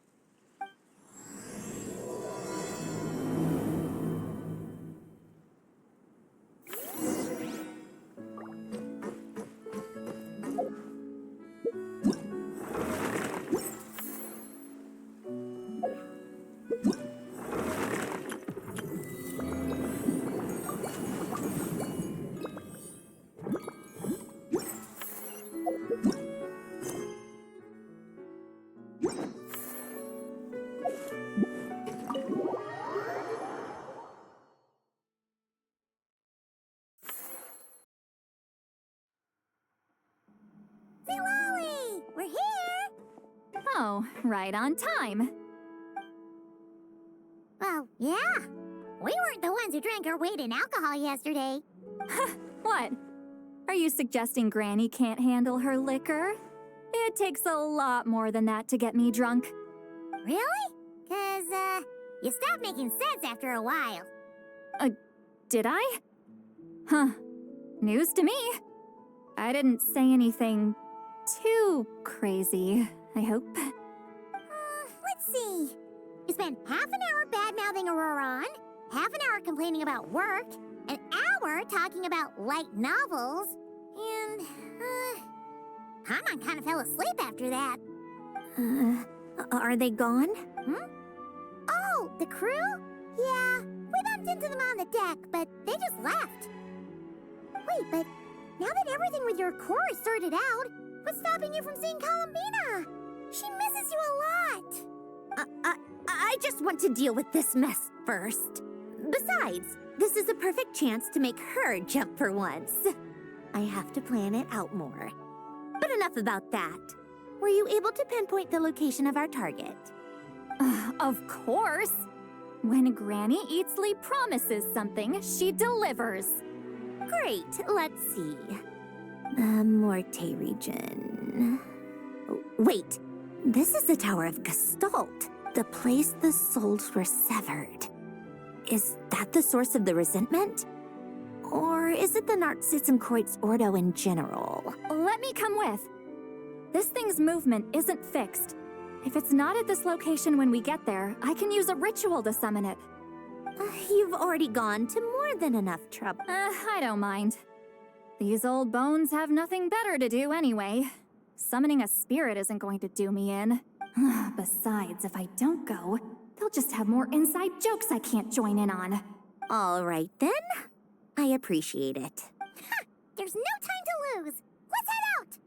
Zilali! We're here! Oh, right on time. Well, yeah. We weren't the ones who drank our weight in alcohol yesterday. What? Are you suggesting Granny can't handle her liquor? It takes a lot more than that to get me drunk. Really? 'Cause, you stopped making sense after a while. Did I? Huh. News to me. I didn't say anything too crazy, I hope. Let's see. You spent half an hour bad-mouthing Auroron, half an hour complaining about work, an hour talking about light novels, and, Hanan kind of fell asleep after that. Are they gone? Oh, the crew? Yeah, we bumped into them on the deck, but they just left. Wait, but now that everything with your core is sorted out, what's stopping you from seeing Columbina? She misses you a lot. I just want to deal with this mess first. Besides, this is a perfect chance to make her jump for once. I have to plan it out more. But enough about that. Were you able to pinpoint the location of our target? Of course. When Granny Eatsley promises something, she delivers. Great, let's see. The Morte region. Wait, this is the Tower of Gestalt, the place the souls were severed. Is that the source of the resentment? Or is it the Narcissenkreuz Ordo in general? Let me come with. This thing's movement isn't fixed. If it's not at this location when we get there, I can use a ritual to summon it. You've already gone to more than enough trouble. I don't mind. These old bones have nothing better to do anyway. Summoning a spirit isn't going to do me in. Besides, if I don't go, they'll just have more inside jokes I can't join in on. All right then. I appreciate it. There's no time to lose. Let's head out!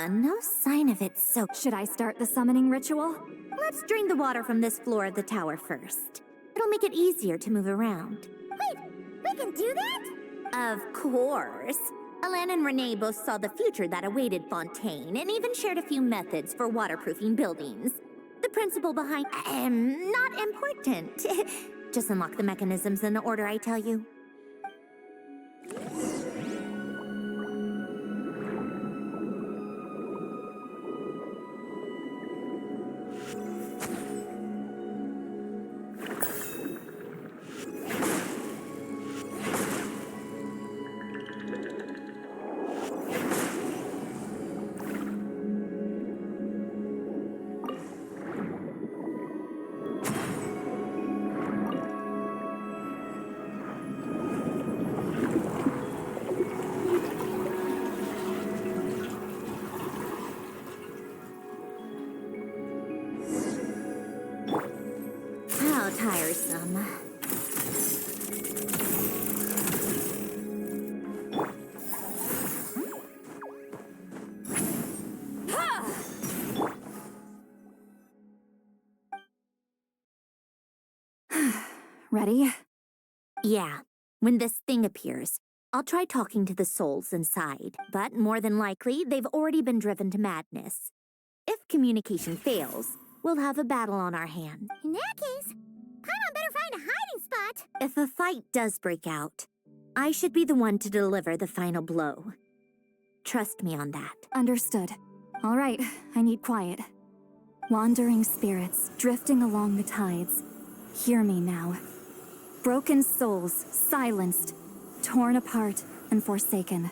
No sign of it, so... Should I start the summoning ritual? Let's drain the water from this floor of the tower first. It'll make it easier to move around. Wait, we can do that? Of course. Alan and Renee both saw the future that awaited Fontaine, and even shared a few methods for waterproofing buildings. The principle behind... not important. Just unlock the mechanisms in the order I tell you. How tiresome. Ready? Yeah. When this thing appears, I'll try talking to the souls inside, but more than likely, they've already been driven to madness. If communication fails, we'll have a battle on our hand. In that case, Paimon better find a hiding spot. If a fight does break out, I should be the one to deliver the final blow. Trust me on that. Understood. All right, I need quiet. Wandering spirits, drifting along the tides. Hear me now. Broken souls, silenced, torn apart, and forsaken.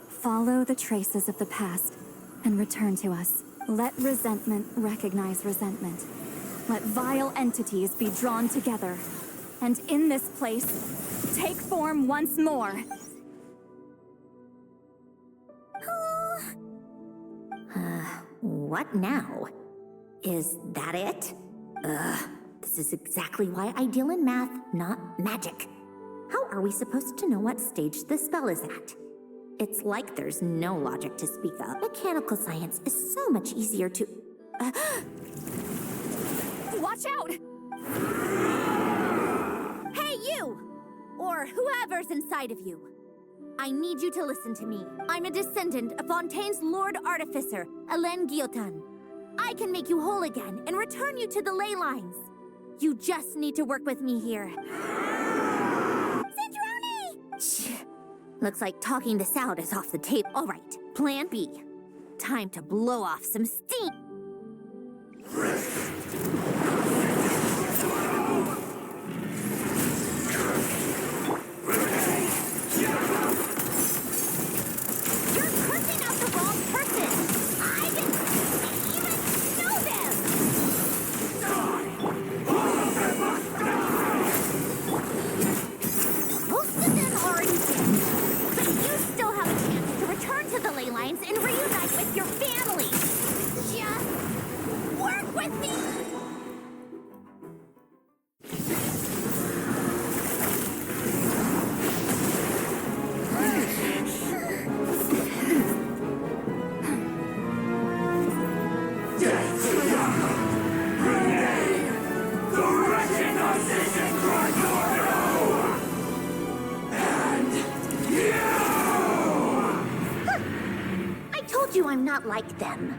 Follow the traces of the past and return to us. Let resentment recognize resentment. Let vile entities be drawn together. And in this place, take form once more. What now? Is that it? This is exactly why I deal in math, not magic. How are we supposed to know what stage the spell is at? It's like there's no logic to speak of. Mechanical science is so much easier to... Watch out! Hey, you! Or whoever's inside of you. I need you to listen to me. I'm a descendant of Fontaine's Lord Artificer, Alain Guillotin. I can make you whole again and return you to the ley lines. You just need to work with me here. Zandroni! Shh. Looks like talking this out is off the table. All right, plan B. Time to blow off some steam. You're cursing out the wrong person. I didn't even know them. Most of them already did. But you still have a chance to return to the ley lines and reunite with your family. Just work with me. I told you I'm not like them.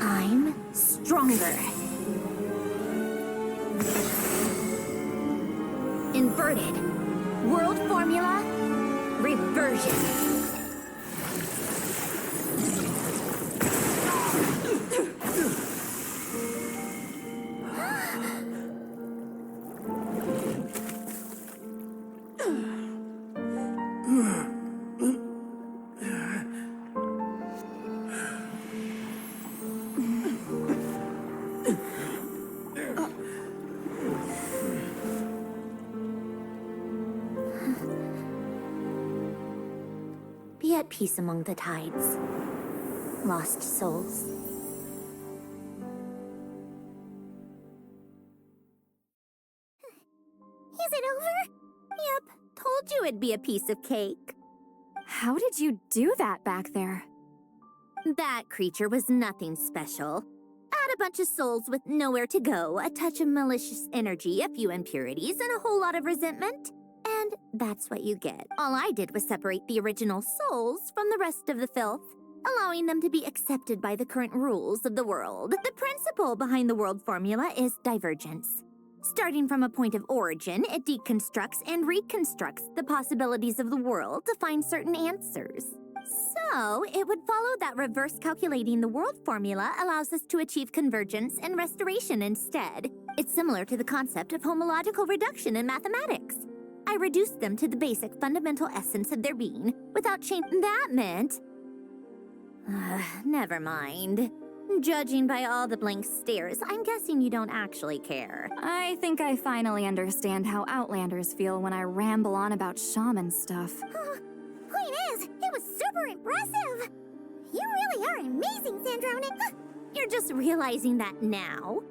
I'm stronger. Inverted. World formula. Reversion. Be at peace among the tides. Lost souls. Is it over? Yep, told you it'd be a piece of cake. How did you do that back there? That creature was nothing special. Add a bunch of souls with nowhere to go, a touch of malicious energy, a few impurities, and a whole lot of resentment. And that's what you get. All I did was separate the original souls from the rest of the filth, allowing them to be accepted by the current rules of the world. The principle behind the world formula is divergence. Starting from a point of origin, it deconstructs and reconstructs the possibilities of the world to find certain answers. So, it would follow that reverse calculating the world formula allows us to achieve convergence and restoration instead. It's similar to the concept of homological reduction in mathematics. I reduced them to the basic fundamental essence of their being without changing. That meant... never mind. Judging by all the blank stares, I'm guessing you don't actually care. I think I finally understand how Outlanders feel when I ramble on about shaman stuff. Point is, it was super impressive. You really are amazing, Zandroni. You're just realizing that now?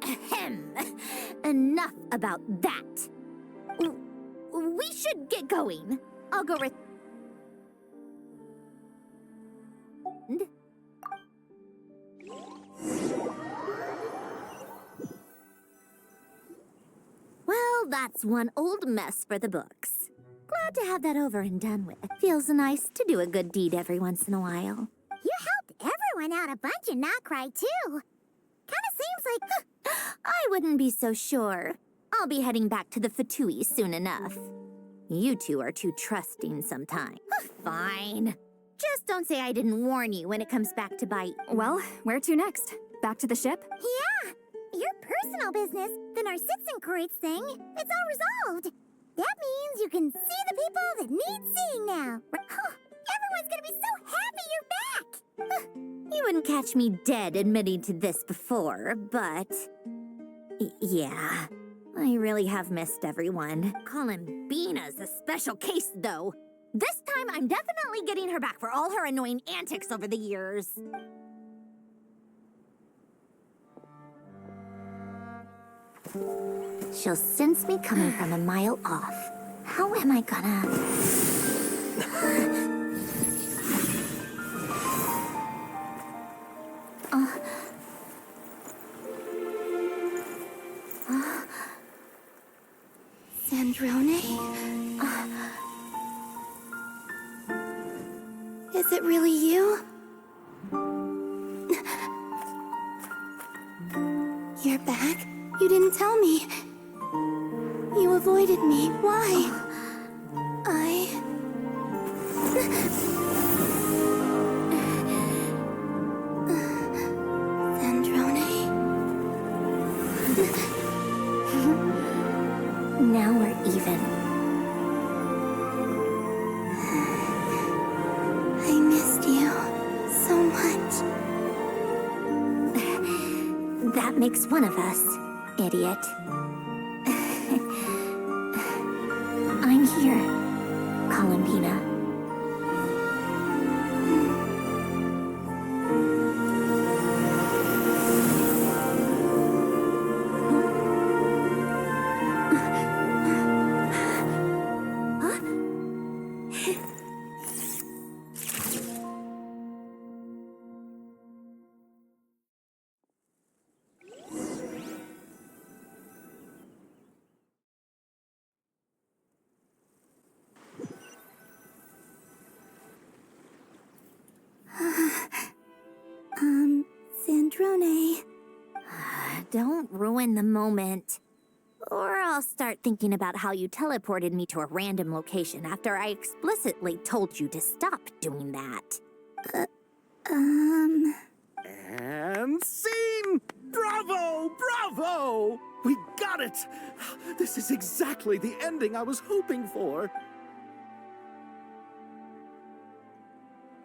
Ahem. Enough about that. We should get going. I'll go Well, that's one old mess for the books. Glad to have that over and done with. Feels nice to do a good deed every once in a while. You helped everyone out a bunch and not cry, too. Kinda seems like... I wouldn't be so sure. I'll be heading back to the Fatui soon enough. You two are too trusting sometimes. Fine. Just don't say I didn't warn you when it comes back to bite. Well, where to next? Back to the ship? Yeah, your personal business, the Narcissisnkreuz thing, it's all resolved. That means you can see the people that need seeing now. Everyone's gonna be so happy you're back. You wouldn't catch me dead admitting to this before, but... yeah, I really have missed everyone. Columbina's a special case, though. This time, I'm definitely getting her back for all her annoying antics over the years. She'll sense me coming from a mile off. How am I gonna... Sandrone? Is it really you? You're back? You didn't tell me. You avoided me. Why? Sandrone? Now we're even. I missed you so much. That makes one of us, idiot. I'm here, Columbina. Sandrone. Don't ruin the moment. Or I'll start thinking about how you teleported me to a random location after I explicitly told you to stop doing that. And scene! Bravo! Bravo! We got it! This is exactly the ending I was hoping for.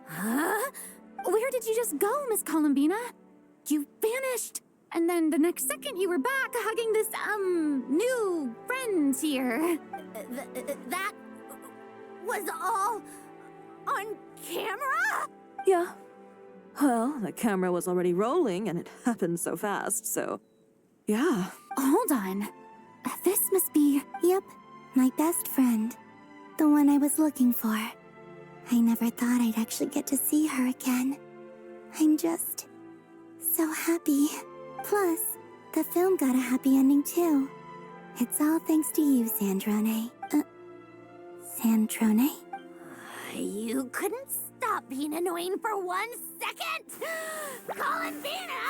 Huh? Where did you just go, Miss Columbina? You vanished! And then the next second you were back hugging this, new friend here. That was all on camera? Yeah. Well, the camera was already rolling and it happened so fast, so... yeah. Hold on. This must be... Yep, my best friend. The one I was looking for. I never thought I'd actually get to see her again. I'm just... so happy. Plus, the film got a happy ending too. It's all thanks to you, Sandrone. Sandrone? You couldn't stop being annoying for 1 second? Columbina!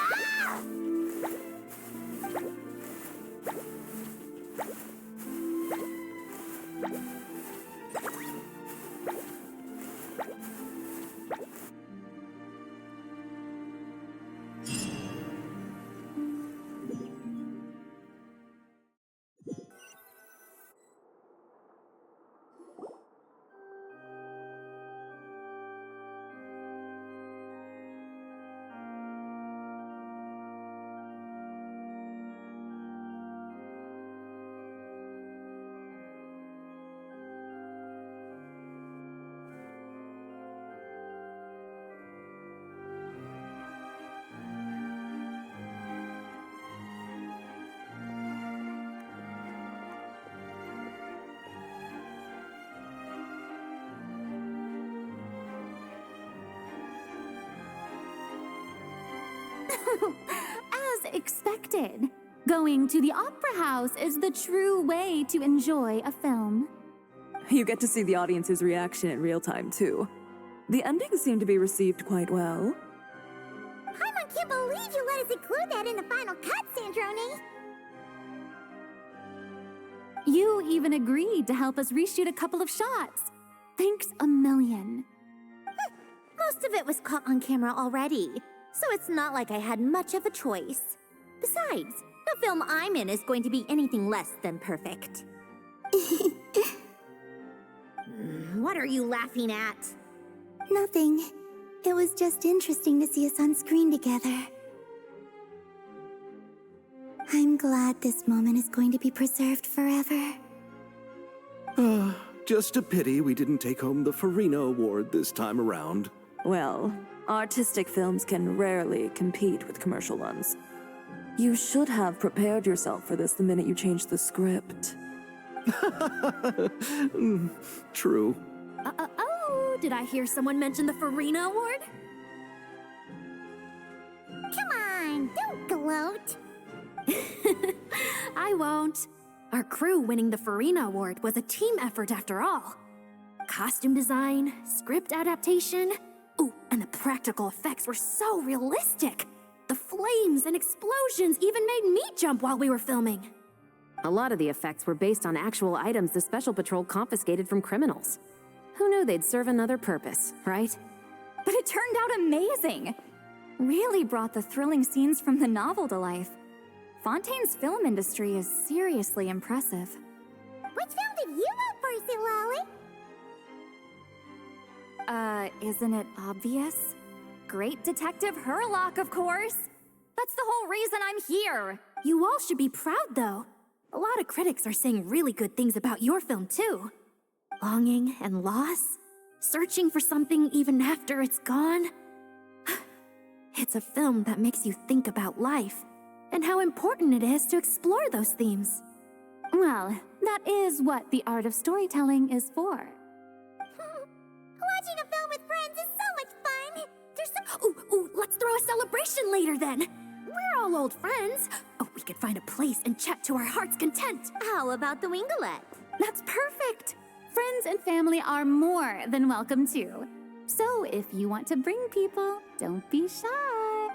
As expected. Going to the opera house is the true way to enjoy a film. You get to see the audience's reaction in real time, too. The endings seem to be received quite well. Paimon can't believe you let us include that in the final cut, Sandrone. You even agreed to help us reshoot a couple of shots. Thanks a million. Most of it was caught on camera already, so it's not like I had much of a choice. Besides, the film I'm in is going to be anything less than perfect. What are you laughing at? Nothing. It was just interesting to see us on screen together. I'm glad this moment is going to be preserved forever. Just a pity we didn't take home the Farina Award this time around. Well, artistic films can rarely compete with commercial ones. You should have prepared yourself for this the minute you changed the script. True. Oh, did I hear someone mention the Farina Award? Come on, don't gloat. I won't. Our crew winning the Farina Award was a team effort after all. Costume design, script adaptation. Ooh, and the practical effects were so realistic. The flames and explosions even made me jump while we were filming. A lot of the effects were based on actual items the Special Patrol confiscated from criminals. Who knew they'd serve another purpose, right? But it turned out amazing. Really brought the thrilling scenes from the novel to life. Fontaine's film industry is seriously impressive. Which film did you vote for, Silali? Isn't it obvious? Great Detective Herlock, of course. That's the whole reason I'm here. You all should be proud, though. A lot of critics are saying really good things about your film, too. Longing and loss, searching for something even after it's gone. It's a film that makes you think about life and how important it is to explore those themes. Well, that is what the art of storytelling is for. Watching a film with friends is so much fun. There's some... Ooh, let's throw a celebration later then. We're all old friends. Oh, we could find a place and chat to our heart's content. How about the Winglet? That's perfect. Friends and family are more than welcome too. So if you want to bring people, don't be shy.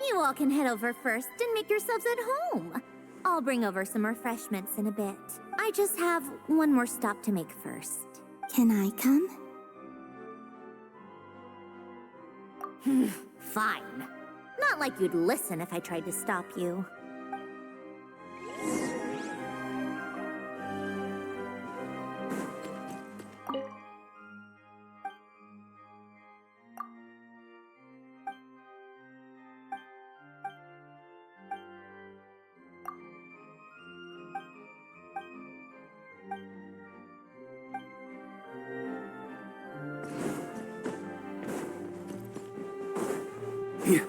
You all can head over first and make yourselves at home. I'll bring over some refreshments in a bit. I just have one more stop to make first. Can I come? Fine. Not like you'd listen if I tried to stop you. Here.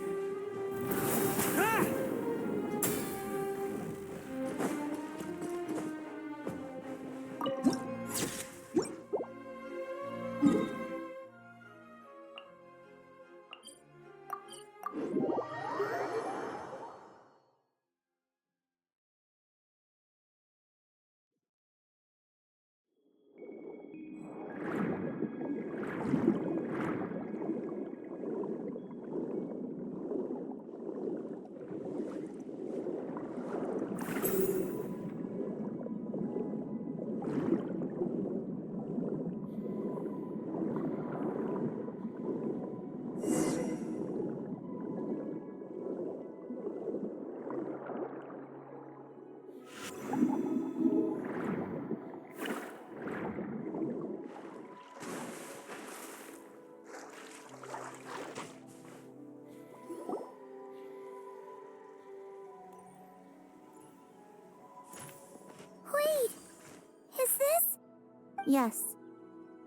Yes.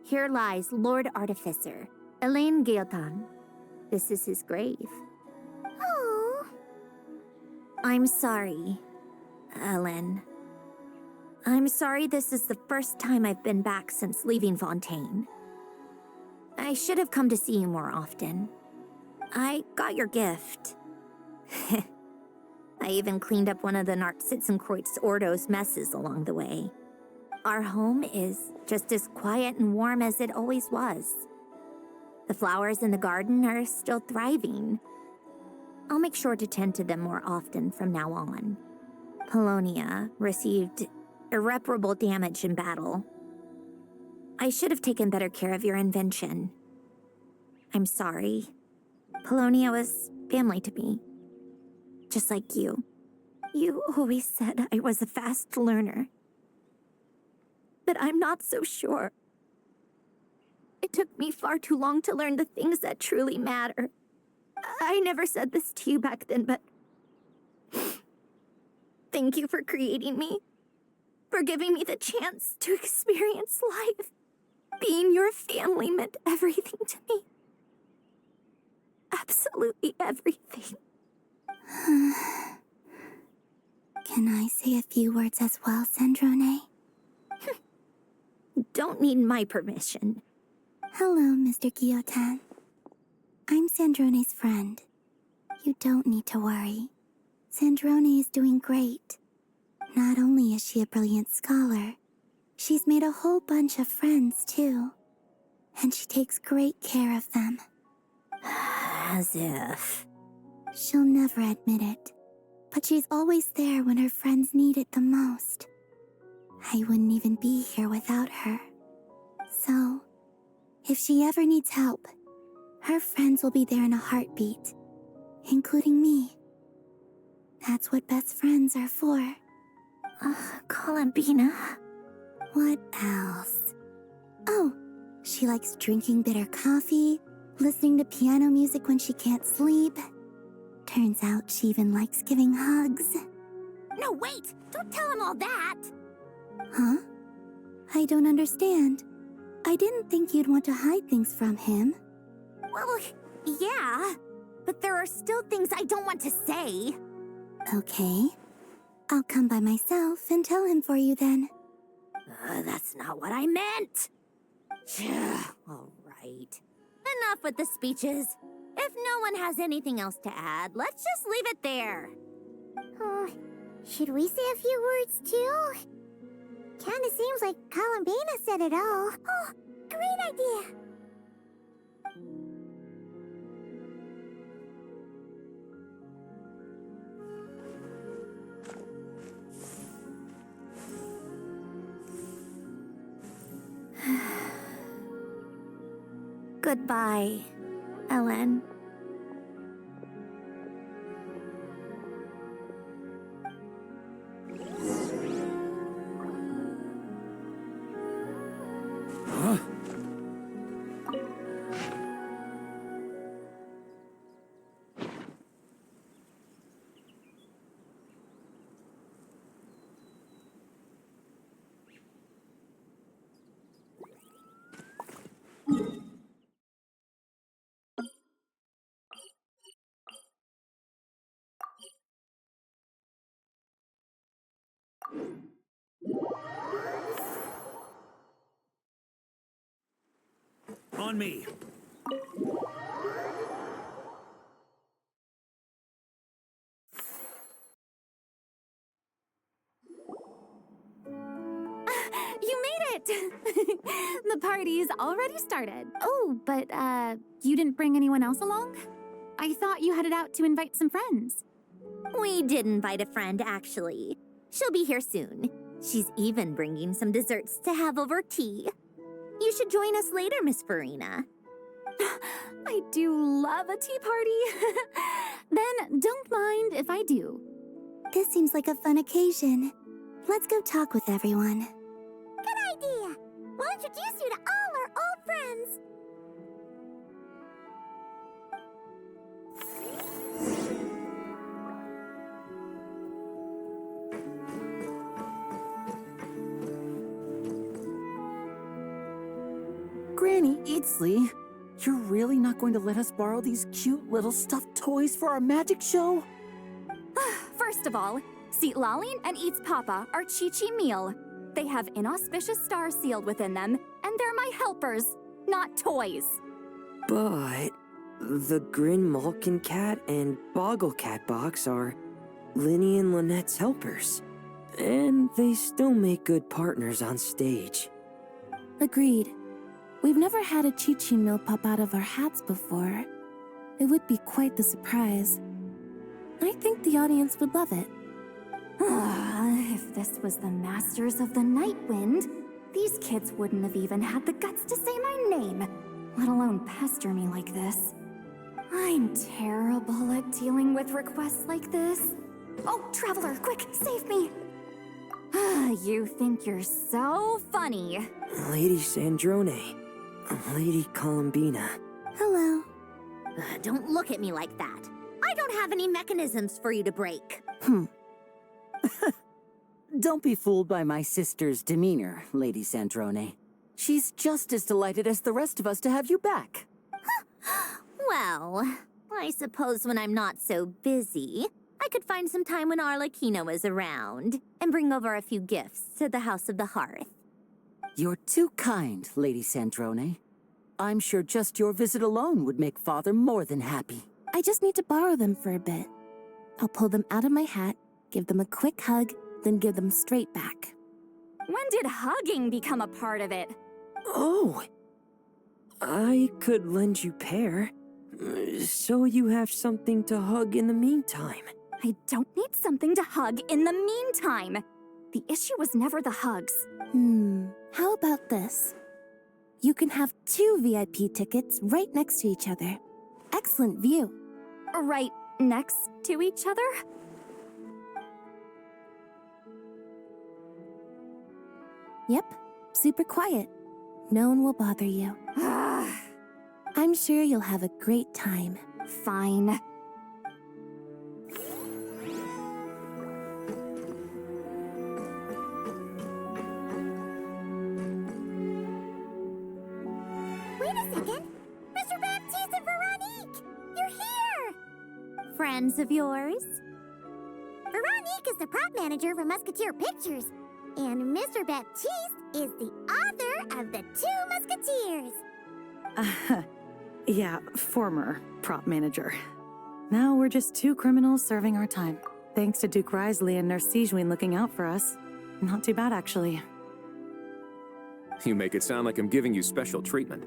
Here lies Lord Artificer, Elaine Gaotan. This is his grave. Oh. I'm sorry, Ellen. I'm sorry this is the first time I've been back since leaving Fontaine. I should have come to see you more often. I got your gift. I I even cleaned up one of the Narcitzenkreuz Ordo's messes along the way. Our home is just as quiet and warm as it always was. The flowers in the garden are still thriving. I'll make sure to tend to them more often from now on. Polonia received irreparable damage in battle. I should have taken better care of your invention. I'm sorry. Polonia was family to me. Just like you. You always said I was a fast learner. But I'm not so sure. It took me far too long to learn the things that truly matter. I never said this to you back then, but thank you for creating me. For giving me the chance to experience life. Being your family meant everything to me. Absolutely everything. Can I say a few words as well, Sandrone? Don't need my permission. Hello, Mr. Guillotin. I'm Sandrone's friend. You don't need to worry. Sandrone is doing great. Not only is she a brilliant scholar, she's made a whole bunch of friends, too. And she takes great care of them. As if. She'll never admit it, but she's always there when her friends need it the most. I wouldn't even be here without her. So, if she ever needs help, her friends will be there in a heartbeat, including me. That's what best friends are for. Columbina. What else? Oh, she likes drinking bitter coffee, listening to piano music when she can't sleep. Turns out she even likes giving hugs. No, wait! Don't tell him all that! Huh? I don't understand. I didn't think you'd want to hide things from him. Well, yeah. But there are still things I don't want to say. Okay. I'll come by myself and tell him for you then. That's not what I meant. All right. Enough with the speeches. If no one has anything else to add, let's just leave it there. Should we say a few words too? Kinda seems like Columbina said it all. Oh, great idea! Goodbye, Ellen. On me. You made it! The party's already started. Oh, but, you didn't bring anyone else along? I thought you headed out to invite some friends. We did invite a friend, actually. She'll be here soon. She's even bringing some desserts to have over tea. You should join us later, Miss Farina. I do love a tea party. Then don't mind if I do. This seems like a fun occasion. Let's go talk with everyone. Good idea! We'll introduce you to all our old friends. Granny Eatsley, you're really not going to let us borrow these cute little stuffed toys for our magic show? First of all, Seat Lalin and Eats Papa are Chi-Chi meal. They have inauspicious stars sealed within them, and they're my helpers, not toys. But the Grin Malkin Cat and Boggle Cat box are Linny and Lynette's helpers. And they still make good partners on stage. Agreed. We've never had a Chi-Chi meal pop out of our hats before. It would be quite the surprise. I think the audience would love it. If this was the Masters of the Night Wind, these kids wouldn't have even had the guts to say my name, let alone pester me like this. I'm terrible at dealing with requests like this. Oh, Traveler, quick, save me! You think you're so funny. Lady Sandrone. Lady Columbina. Hello. Don't look at me like that. I don't have any mechanisms for you to break. Don't be fooled by my sister's demeanor, Lady Sandrone. She's just as delighted as the rest of us to have you back. Well, I suppose when I'm not so busy, I could find some time when Arlecchino is around and bring over a few gifts to the House of the Hearth. You're too kind, Lady Sandrone. I'm sure just your visit alone would make Father more than happy. I just need to borrow them for a bit. I'll pull them out of my hat, give them a quick hug, then give them straight back. When did hugging become a part of it? Oh! I could lend you pair, so you have something to hug in the meantime. I don't need something to hug in the meantime. The issue was never the hugs. How about this? You can have 2 VIP tickets right next to each other. Excellent view. Right next to each other? Yep, super quiet. No one will bother you. I'm sure you'll have a great time. Fine. Wait a second! Mr. Baptiste and Veronique! You're here! Friends of yours? Veronique is the prop manager for Musketeer Pictures, and Mr. Baptiste is the author of The 2 Musketeers. Yeah, former prop manager. Now we're just 2 criminals serving our time. Thanks to Duke Risley and Nurse Sejuin looking out for us. Not too bad, actually. You make it sound like I'm giving you special treatment.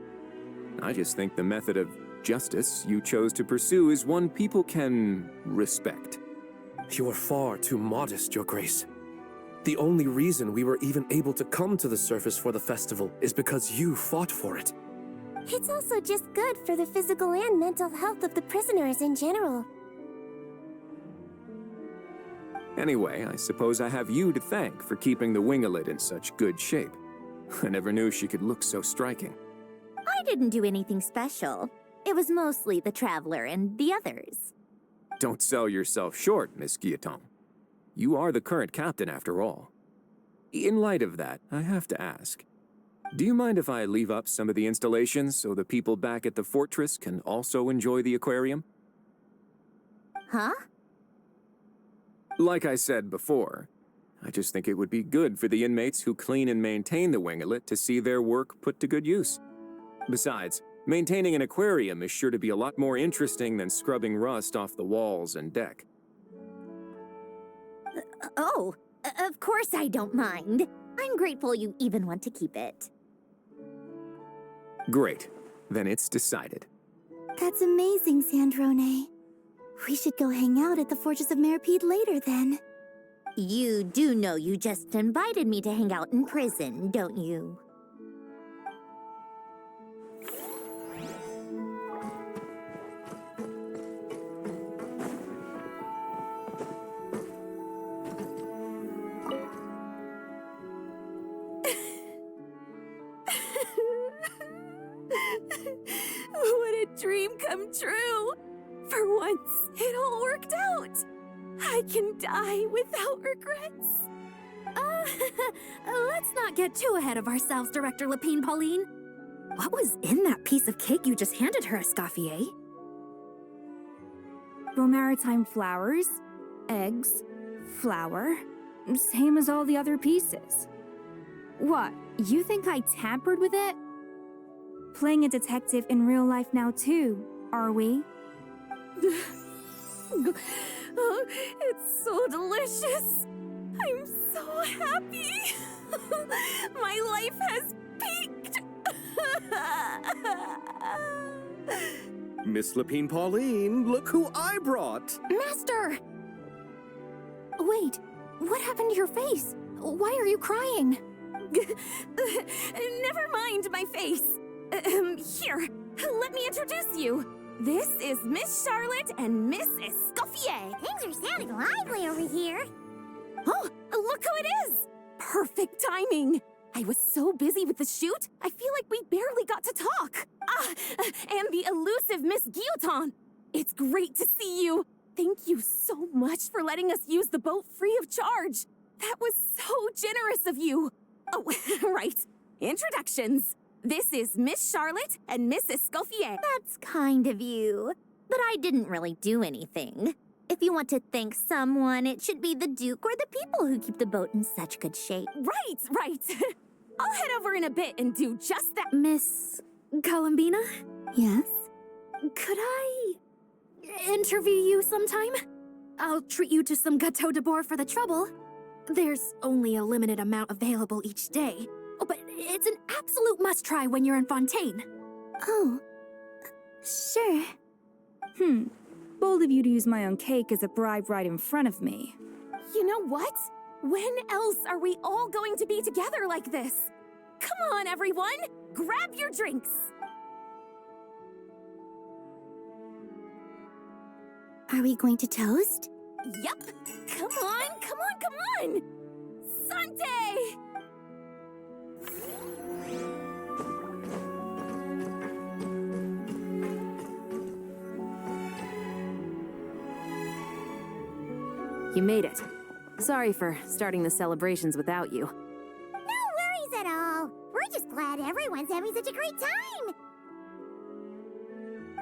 I just think the method of justice you chose to pursue is one people can respect. You are far too modest, Your Grace. The only reason we were even able to come to the surface for the festival is because you fought for it. It's also just good for the physical and mental health of the prisoners in general. Anyway, I suppose I have you to thank for keeping the winglet in such good shape. I never knew she could look so striking. I didn't do anything special. It was mostly the Traveler and the others. Don't sell yourself short, Miss Guillotin. You are the current captain, after all. In light of that, I have to ask, do you mind if I leave up some of the installations so the people back at the fortress can also enjoy the aquarium? Huh? Like I said before, I just think it would be good for the inmates who clean and maintain the winglet to see their work put to good use. Besides, maintaining an aquarium is sure to be a lot more interesting than scrubbing rust off the walls and deck. Of course I don't mind. I'm grateful you even want to keep it. Great. Then it's decided. That's amazing, Sandrone. We should go hang out at the Fortress of Meripede later, then. You do know you just invited me to hang out in prison, don't you? What a dream come true! For once, it all worked out! I can die without regrets. Let's not get too ahead of ourselves, Director Lapine Pauline. What was in that piece of cake you just handed her, Escoffier? Romaritime flowers, eggs, flour, same as all the other pieces. What, you think I tampered with it? Playing a detective in real life now too, are we? Oh, it's so so delicious. I'm so happy. My life has peaked. Miss Lapine Pauline, look who I brought! Master! Wait, what happened to your face? Why are you crying? Never mind my face. Here, let me introduce you. This is Miss Charlotte and Miss Escoffier. Things are sounding lively over here. Oh, look who it is! Perfect timing. I was so busy with the shoot, I feel like we barely got to talk. And the elusive Miss Guillotin. It's great to see you. Thank you so much for letting us use the boat free of charge. That was so generous of you. Oh, right. Introductions. This is Miss Charlotte and Miss Escoffier. That's kind of you. But I didn't really do anything. If you want to thank someone, it should be the Duke or the people who keep the boat in such good shape. Right. I'll head over in a bit and do just that. Miss Columbina? Yes? Could I interview you sometime? I'll treat you to some gâteau de bord for the trouble. There's only a limited amount available each day. Oh, but it's an absolute must-try when you're in Fontaine. Oh, sure. Bold of you to use my own cake as a bribe right in front of me. You know what? When else are we all going to be together like this? Come on, everyone! Grab your drinks! Are we going to toast? Yup! Come on! Sante! You made it. Sorry for starting the celebrations without you. No worries at all. We're just glad everyone's having such a great time.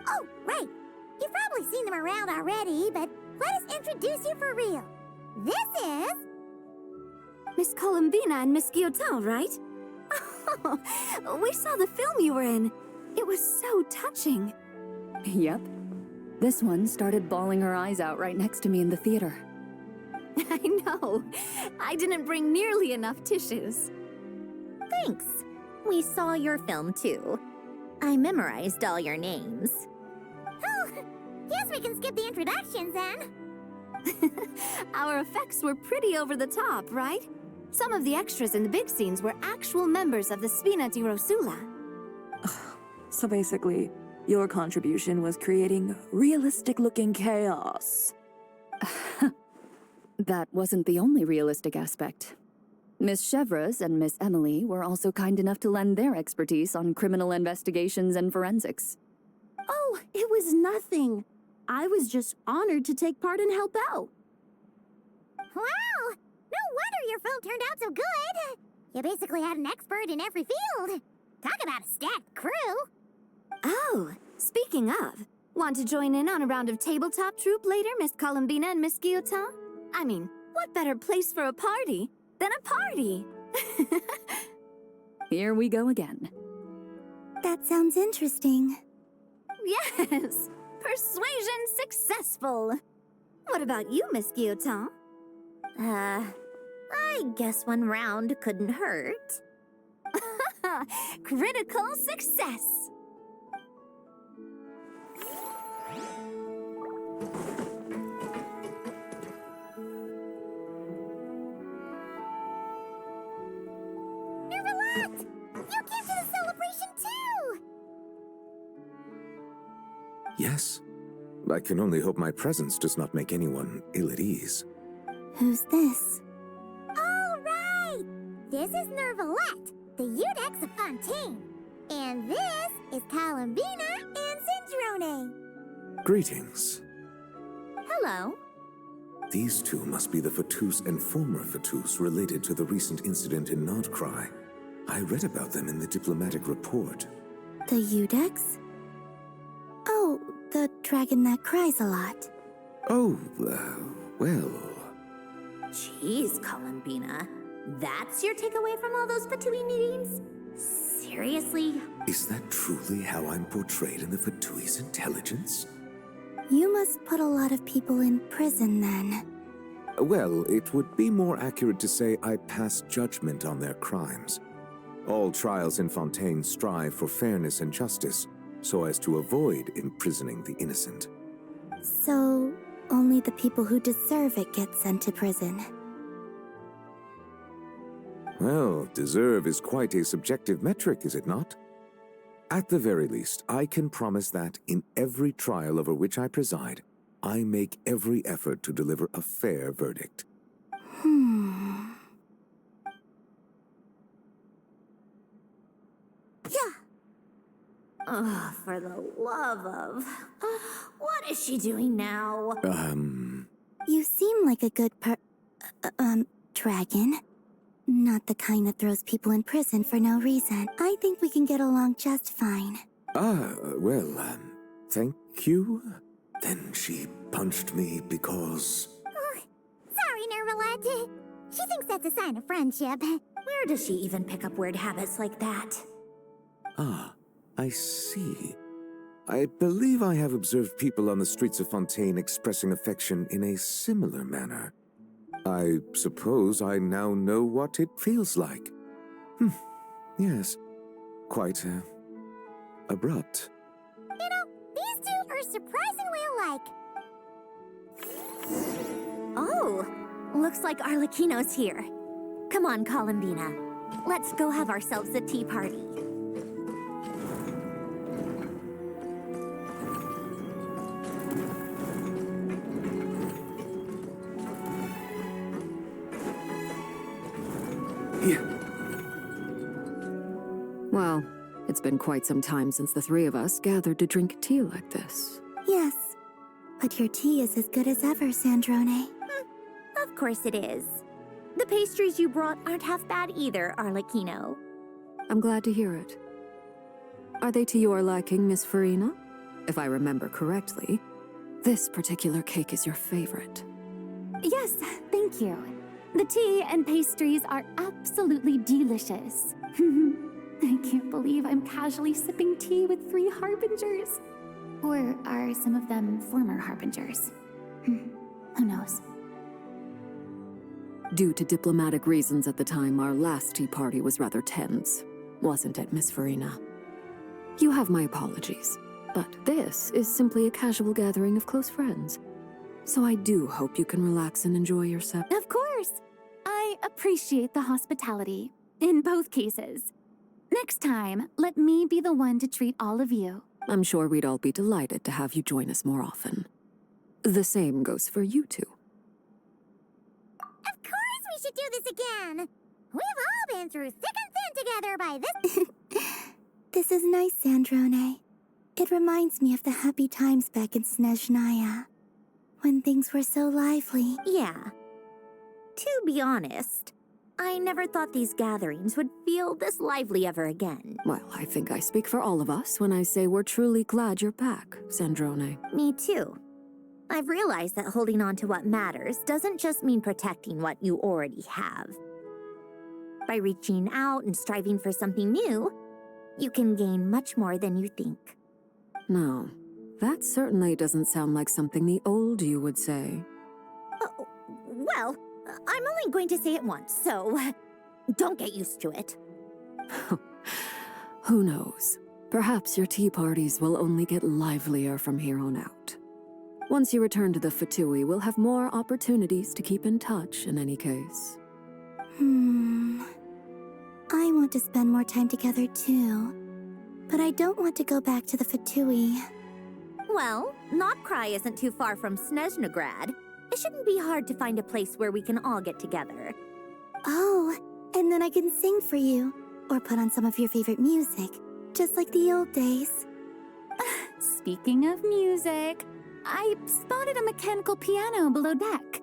Oh, right. You've probably seen them around already, but let us introduce you for real. This is... Miss Columbina and Miss Guillotin, right? Oh, we saw the film you were in. It was so touching. Yep. This one started bawling her eyes out right next to me in the theater. I know. I didn't bring nearly enough tissues. Thanks. We saw your film too. I memorized all your names. Oh, guess we can skip the introductions then. Our effects were pretty over the top, right? Some of the extras in the big scenes were actual members of the Spina di Rosula. So basically, your contribution was creating realistic-looking chaos. That wasn't the only realistic aspect. Miss Chevres and Miss Emily were also kind enough to lend their expertise on criminal investigations and forensics. Oh, it was nothing. I was just honored to take part and help out. Wow! No wonder your film turned out so good. You basically had an expert in every field. Talk about a stacked crew. Oh, speaking of, want to join in on a round of tabletop troupe later, Miss Columbina and Miss Guillotin? I mean, what better place for a party than a party? Here we go again. That sounds interesting. Yes! Persuasion successful! What about you, Miss Guillotin? I guess one round couldn't hurt. Critical success! Nervalette! You came to the celebration too! Yes. I can only hope my presence does not make anyone ill at ease. Who's this? All right! This is Nervalette, the Udex of Fontaine. And this is Columbina and Zindrone. Greetings. Hello. These two must be the Fatus and former Fatus related to the recent incident in Nordcry. I read about them in the diplomatic report. The Udex? Oh, the dragon that cries a lot. Oh, well... Jeez, Columbina. That's your takeaway from all those Fatui meetings? Seriously? Is that truly how I'm portrayed in the Fatui's intelligence? You must put a lot of people in prison then. Well, it would be more accurate to say I pass judgment on their crimes. All trials in Fontaine strive for fairness and justice, so as to avoid imprisoning the innocent. So, only the people who deserve it get sent to prison. Well, deserve is quite a subjective metric, is it not? At the very least, I can promise that in every trial over which I preside, I make every effort to deliver a fair verdict. Oh, for the love of... what is she doing now? You seem like a good dragon. Not the kind that throws people in prison for no reason. I think we can get along just fine. Thank you? Then she punched me because... Sorry, Nermalette. She thinks that's a sign of friendship. Where does she even pick up weird habits like that? Ah, I see. I believe I have observed people on the streets of Fontaine expressing affection in a similar manner. I suppose I now know what it feels like. Yes. Quite, abrupt. You know, these two are surprisingly alike. Oh, looks like Arlecchino's here. Come on, Columbina. Let's go have ourselves a tea party. Well, it's been quite some time since the three of us gathered to drink tea like this. Yes, but your tea is as good as ever, Sandrone. Of course it is. The pastries you brought aren't half bad either, Arlecchino. I'm glad to hear it. Are they to your liking, Miss Farina? If I remember correctly, this particular cake is your favorite. Yes, thank you. The tea and pastries are absolutely delicious. I can't believe I'm casually sipping tea with 3 harbingers. Or are some of them former harbingers? Who knows? Due to diplomatic reasons at the time, our last tea party was rather tense, wasn't it, Miss Farina? You have my apologies, but this is simply a casual gathering of close friends. So I do hope you can relax and enjoy yourself. Of course! I appreciate the hospitality, in both cases. Next time, let me be the one to treat all of you. I'm sure we'd all be delighted to have you join us more often. The same goes for you two. Of course we should do this again! We've all been through thick and thin together by this... This is nice, Sandrone. It reminds me of the happy times back in Snezhnaya, when things were so lively. Yeah. To be honest, I never thought these gatherings would feel this lively ever again. Well, I think I speak for all of us when I say we're truly glad you're back, Sandrone. Me too. I've realized that holding on to what matters doesn't just mean protecting what you already have. By reaching out and striving for something new, you can gain much more than you think. No, that certainly doesn't sound like something the old you would say. Well, I'm only going to say it once, so don't get used to it. Who knows? Perhaps your tea parties will only get livelier from here on out. Once you return to the Fatui, we'll have more opportunities to keep in touch in any case. I want to spend more time together too, but I don't want to go back to the Fatui. Well, Notcry isn't too far from Snezhnograd. It shouldn't be hard to find a place where we can all get together. Oh, and then I can sing for you, or put on some of your favorite music, just like the old days. Speaking of music, I spotted a mechanical piano below deck.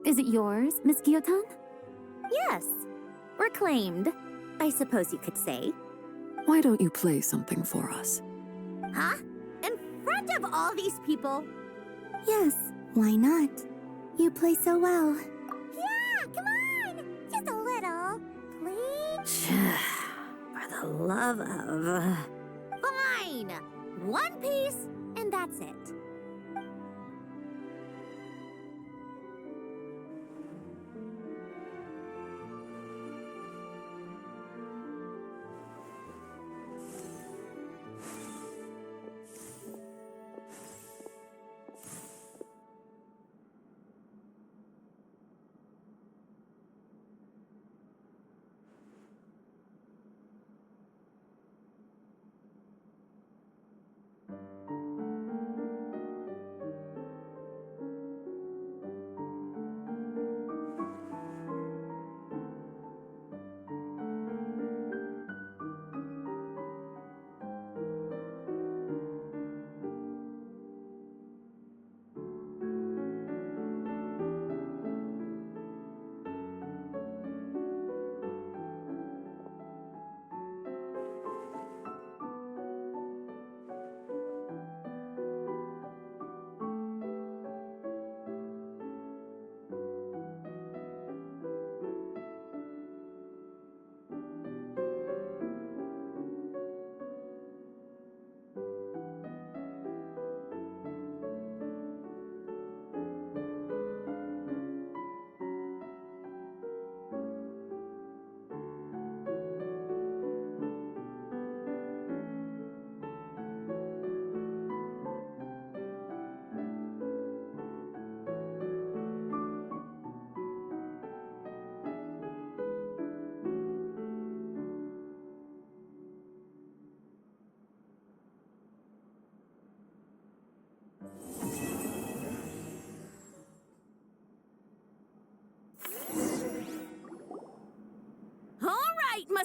Is it yours, Miss Guillotin? Yes. Reclaimed, I suppose you could say. Why don't you play something for us? Huh? In front of all these people? Yes, why not? You play so well. Yeah, come on! Just a little, please? For the love of... Fine! One piece, and that's it.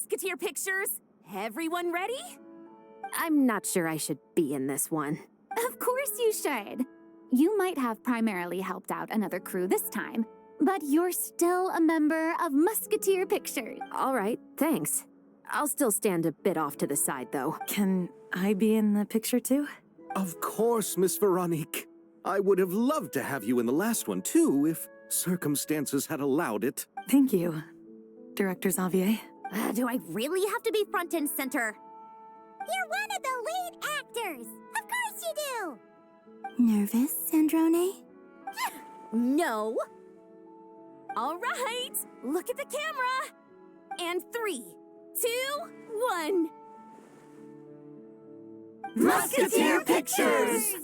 Musketeer pictures! Everyone ready? I'm not sure I should be in this one. Of course you should. You might have primarily helped out another crew this time, but you're still a member of Musketeer Pictures. All right, thanks. I'll still stand a bit off to the side, though. Can I be in the picture too? Of course, Miss Veronique. I would have loved to have you in the last one, too, if circumstances had allowed it. Thank you, Director Xavier. Do I really have to be front and center? You're one of the lead actors! Of course you do! Nervous, Sandrone? No. All right, look at the camera. And 3, 2, 1. Musketeer Pictures!